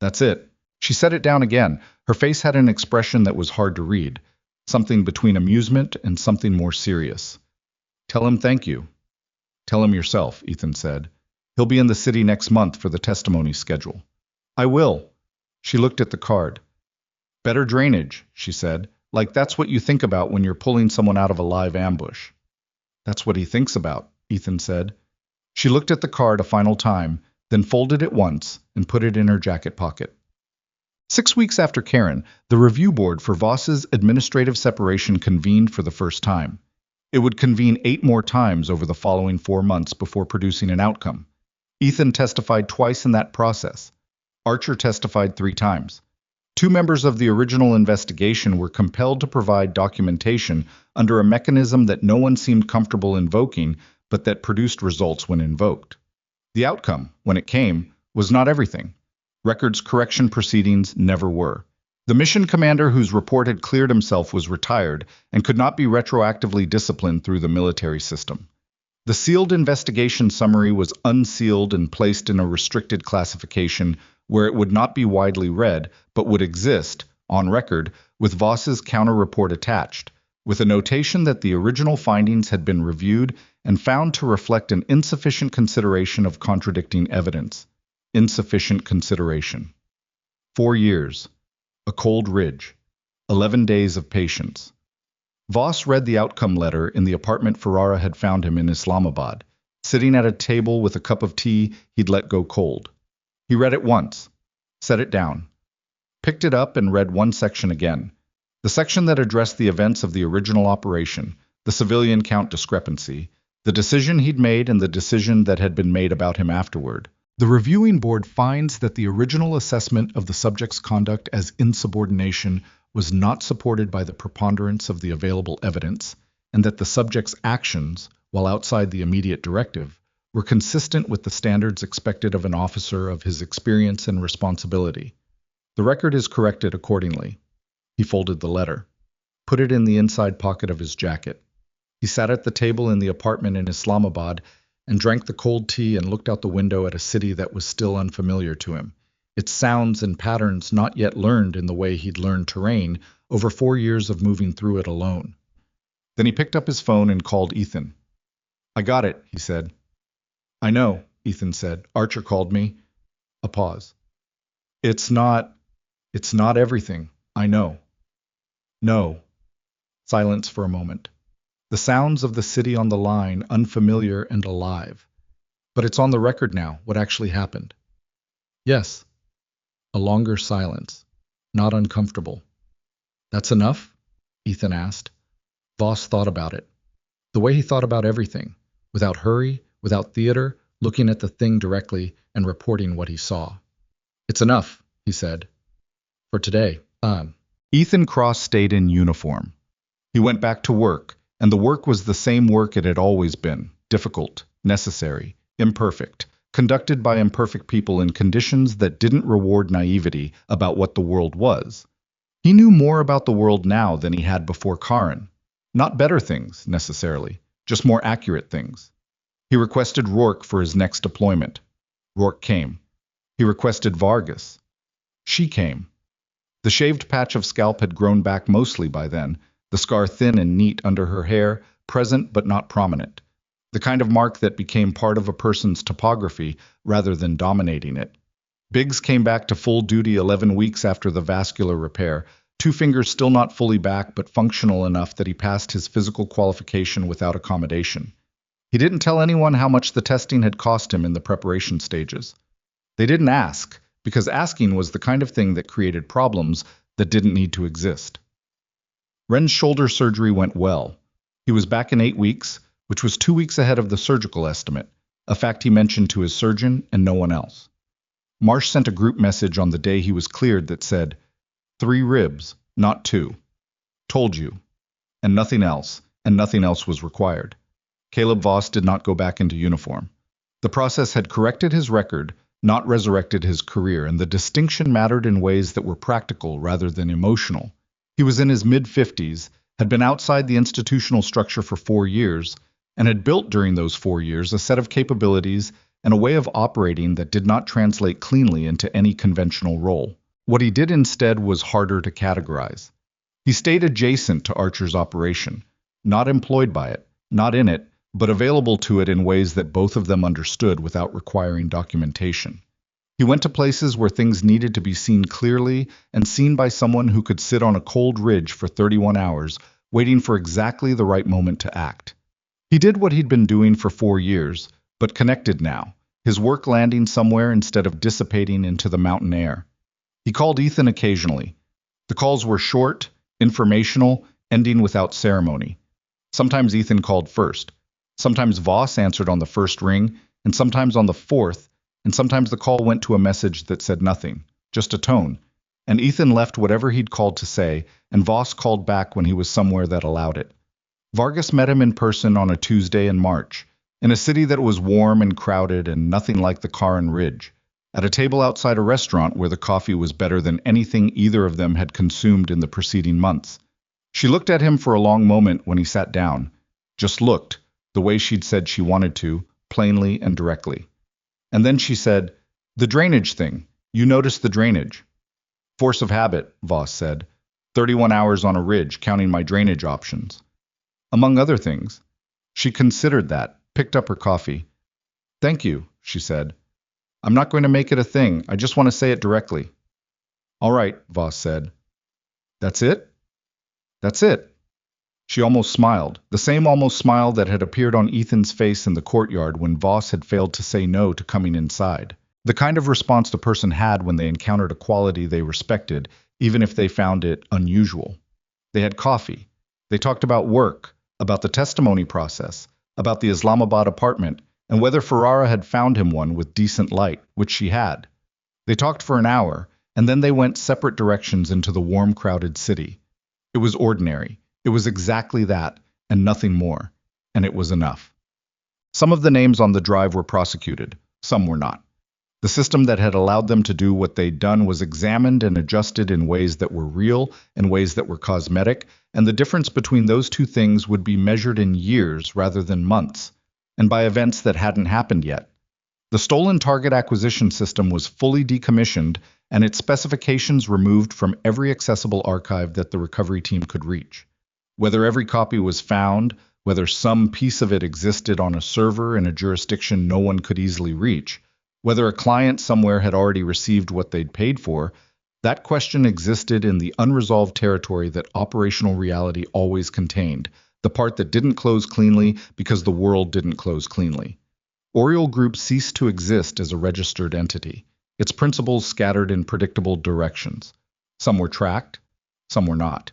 "That's it." She set it down again. Her face had an expression that was hard to read, something between amusement and something more serious. "Tell him thank you." "Tell him yourself," Ethan said. "He'll be in the city next month for the testimony schedule." "I will." She looked at the card. "Better drainage," she said. "Like that's what you think about when you're pulling someone out of a live ambush." "That's what he thinks about," Ethan said. She looked at the card a final time, then folded it once and put it in her jacket pocket. 6 weeks after Karen, the review board for Voss's administrative separation convened for the first time. It would convene 8 more times over the following 4 months before producing an outcome. Ethan testified twice in that process. Archer testified 3 times. 2 members of the original investigation were compelled to provide documentation under a mechanism that no one seemed comfortable invoking, but that produced results when invoked. The outcome, when it came, was not everything. Records correction proceedings never were. The mission commander whose report had cleared himself was retired and could not be retroactively disciplined through the military system. The sealed investigation summary was unsealed and placed in a restricted classification where it would not be widely read, but would exist, on record, with Voss's counter-report attached, with a notation that the original findings had been reviewed and found to reflect an insufficient consideration of contradicting evidence. Insufficient consideration. 4 years. A cold ridge. 11 days of patience. Voss read the outcome letter in the apartment Ferrara had found him in Islamabad, sitting at a table with a cup of tea he'd let go cold. He read it once, set it down, picked it up and read one section again, the section that addressed the events of the original operation, the civilian count discrepancy, the decision he'd made and the decision that had been made about him afterward. The reviewing board finds that the original assessment of the subject's conduct as insubordination was not supported by the preponderance of the available evidence, and that the subject's actions, while outside the immediate directive, were consistent with the standards expected of an officer of his experience and responsibility. The record is corrected accordingly. He folded the letter, put it in the inside pocket of his jacket. He sat at the table in the apartment in Islamabad and drank the cold tea and looked out the window at a city that was still unfamiliar to him, its sounds and patterns not yet learned in the way he'd learned terrain over 4 years of moving through it alone. Then he picked up his phone and called Ethan. "I got it," he said. "I know," Ethan said. "Archer called me." A pause. It's not everything. I know." "No." Silence for a moment. The sounds of the city on the line, unfamiliar and alive. "But it's on the record now, what actually happened." "Yes." A longer silence, not uncomfortable. "That's enough?" Ethan asked. Voss thought about it. The way he thought about everything, without hurry, without theater, looking at the thing directly and reporting what he saw. "It's enough," he said. "For today." Ethan Cross stayed in uniform. He went back to work, and the work was the same work it had always been: difficult, necessary, imperfect, conducted by imperfect people in conditions that didn't reward naivety about what the world was. He knew more about the world now than he had before Karen. Not better things, necessarily, just more accurate things. He requested Rourke for his next deployment. Rourke came. He requested Vargas. She came. The shaved patch of scalp had grown back mostly by then, the scar thin and neat under her hair, present but not prominent. The kind of mark that became part of a person's topography rather than dominating it. Biggs came back to full duty 11 weeks after the vascular repair, 2 fingers still not fully back but functional enough that he passed his physical qualification without accommodation. He didn't tell anyone how much the testing had cost him in the preparation stages. They didn't ask, because asking was the kind of thing that created problems that didn't need to exist. Ren's shoulder surgery went well. He was back in 8 weeks, which was 2 weeks ahead of the surgical estimate, a fact he mentioned to his surgeon and no one else. Marsh sent a group message on the day he was cleared that said, 3 ribs, not 2. Told you. And nothing else was required. Caleb Voss did not go back into uniform. The process had corrected his record, not resurrected his career, and the distinction mattered in ways that were practical rather than emotional. He was in his mid-50s, had been outside the institutional structure for 4 years, and had built during those 4 years a set of capabilities and a way of operating that did not translate cleanly into any conventional role. What he did instead was harder to categorize. He stayed adjacent to Archer's operation, not employed by it, not in it, but available to it in ways that both of them understood without requiring documentation. He went to places where things needed to be seen clearly and seen by someone who could sit on a cold ridge for 31 hours, waiting for exactly the right moment to act. He did what he'd been doing for 4 years, but connected now, his work landing somewhere instead of dissipating into the mountain air. He called Ethan occasionally. The calls were short, informational, ending without ceremony. Sometimes Ethan called first. Sometimes Voss answered on the first ring, and sometimes on the fourth, and sometimes the call went to a message that said nothing, just a tone, and Ethan left whatever he'd called to say, and Voss called back when he was somewhere that allowed it. Vargas met him in person on a Tuesday in March, in a city that was warm and crowded and nothing like the Karen Ridge, at a table outside a restaurant where the coffee was better than anything either of them had consumed in the preceding months. She looked at him for a long moment when he sat down, just looked, the way she'd said she wanted to, plainly and directly. And then she said, "The drainage thing. You noticed the drainage." "Force of habit," Voss said. 31 hours on a ridge, counting my drainage options. Among other things. She considered that, picked up her coffee. "Thank you," she said. "I'm not going to make it a thing. I just want to say it directly." "All right," Voss said. "That's it?" "That's it." She almost smiled, the same almost smile that had appeared on Ethan's face in the courtyard when Voss had failed to say no to coming inside. The kind of response the person had when they encountered a quality they respected, even if they found it unusual. They had coffee. They talked about work, about the testimony process, about the Islamabad apartment, and whether Ferrara had found him one with decent light, which she had. They talked for an hour, and then they went separate directions into the warm, crowded city. It was ordinary. It was exactly that, and nothing more, and it was enough. Some of the names on the drive were prosecuted, some were not. The system that had allowed them to do what they'd done was examined and adjusted in ways that were real and ways that were cosmetic, and the difference between those two things would be measured in years rather than months, and by events that hadn't happened yet. The stolen target acquisition system was fully decommissioned and its specifications removed from every accessible archive that the recovery team could reach. Whether every copy was found, whether some piece of it existed on a server in a jurisdiction no one could easily reach, whether a client somewhere had already received what they'd paid for, that question existed in the unresolved territory that operational reality always contained, the part that didn't close cleanly because the world didn't close cleanly. Oriole Group ceased to exist as a registered entity, its principles scattered in predictable directions. Some were tracked, some were not.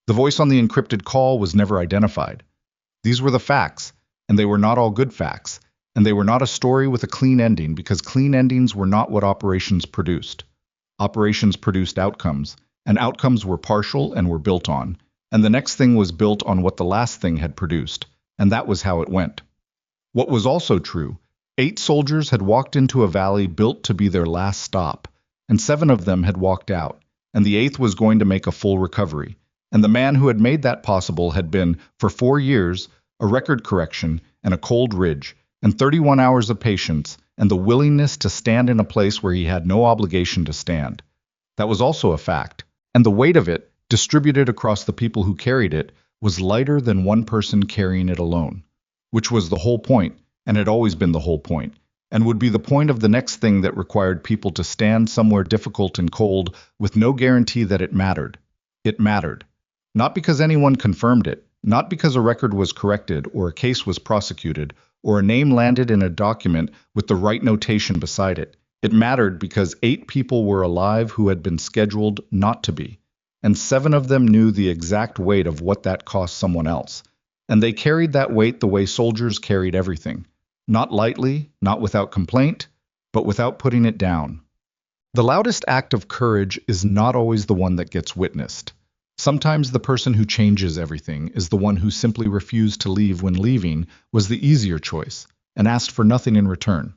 The voice on the encrypted call was never identified. These were the facts, and they were not all good facts, and they were not a story with a clean ending because clean endings were not what operations produced. Operations produced outcomes, and outcomes were partial and were built on, and the next thing was built on what the last thing had produced, and that was how it went. What was also true, 8 soldiers had walked into a valley built to be their last stop, and 7 of them had walked out, and the 8th was going to make a full recovery, and the man who had made that possible had been, for 4 years, a record correction and a cold ridge, and 31 hours of patience, and the willingness to stand in a place where he had no obligation to stand. That was also a fact, and the weight of it, distributed across the people who carried it, was lighter than one person carrying it alone, which was the whole point, and had always been the whole point, and would be the point of the next thing that required people to stand somewhere difficult and cold with no guarantee that it mattered. It mattered. Not because anyone confirmed it, not because a record was corrected or a case was prosecuted, or a name landed in a document with the right notation beside it. It mattered because 8 people were alive who had been scheduled not to be, and 7 of them knew the exact weight of what that cost someone else. And they carried that weight the way soldiers carried everything. Not lightly, not without complaint, but without putting it down. The loudest act of courage is not always the one that gets witnessed. Sometimes the person who changes everything is the one who simply refused to leave when leaving was the easier choice, and asked for nothing in return.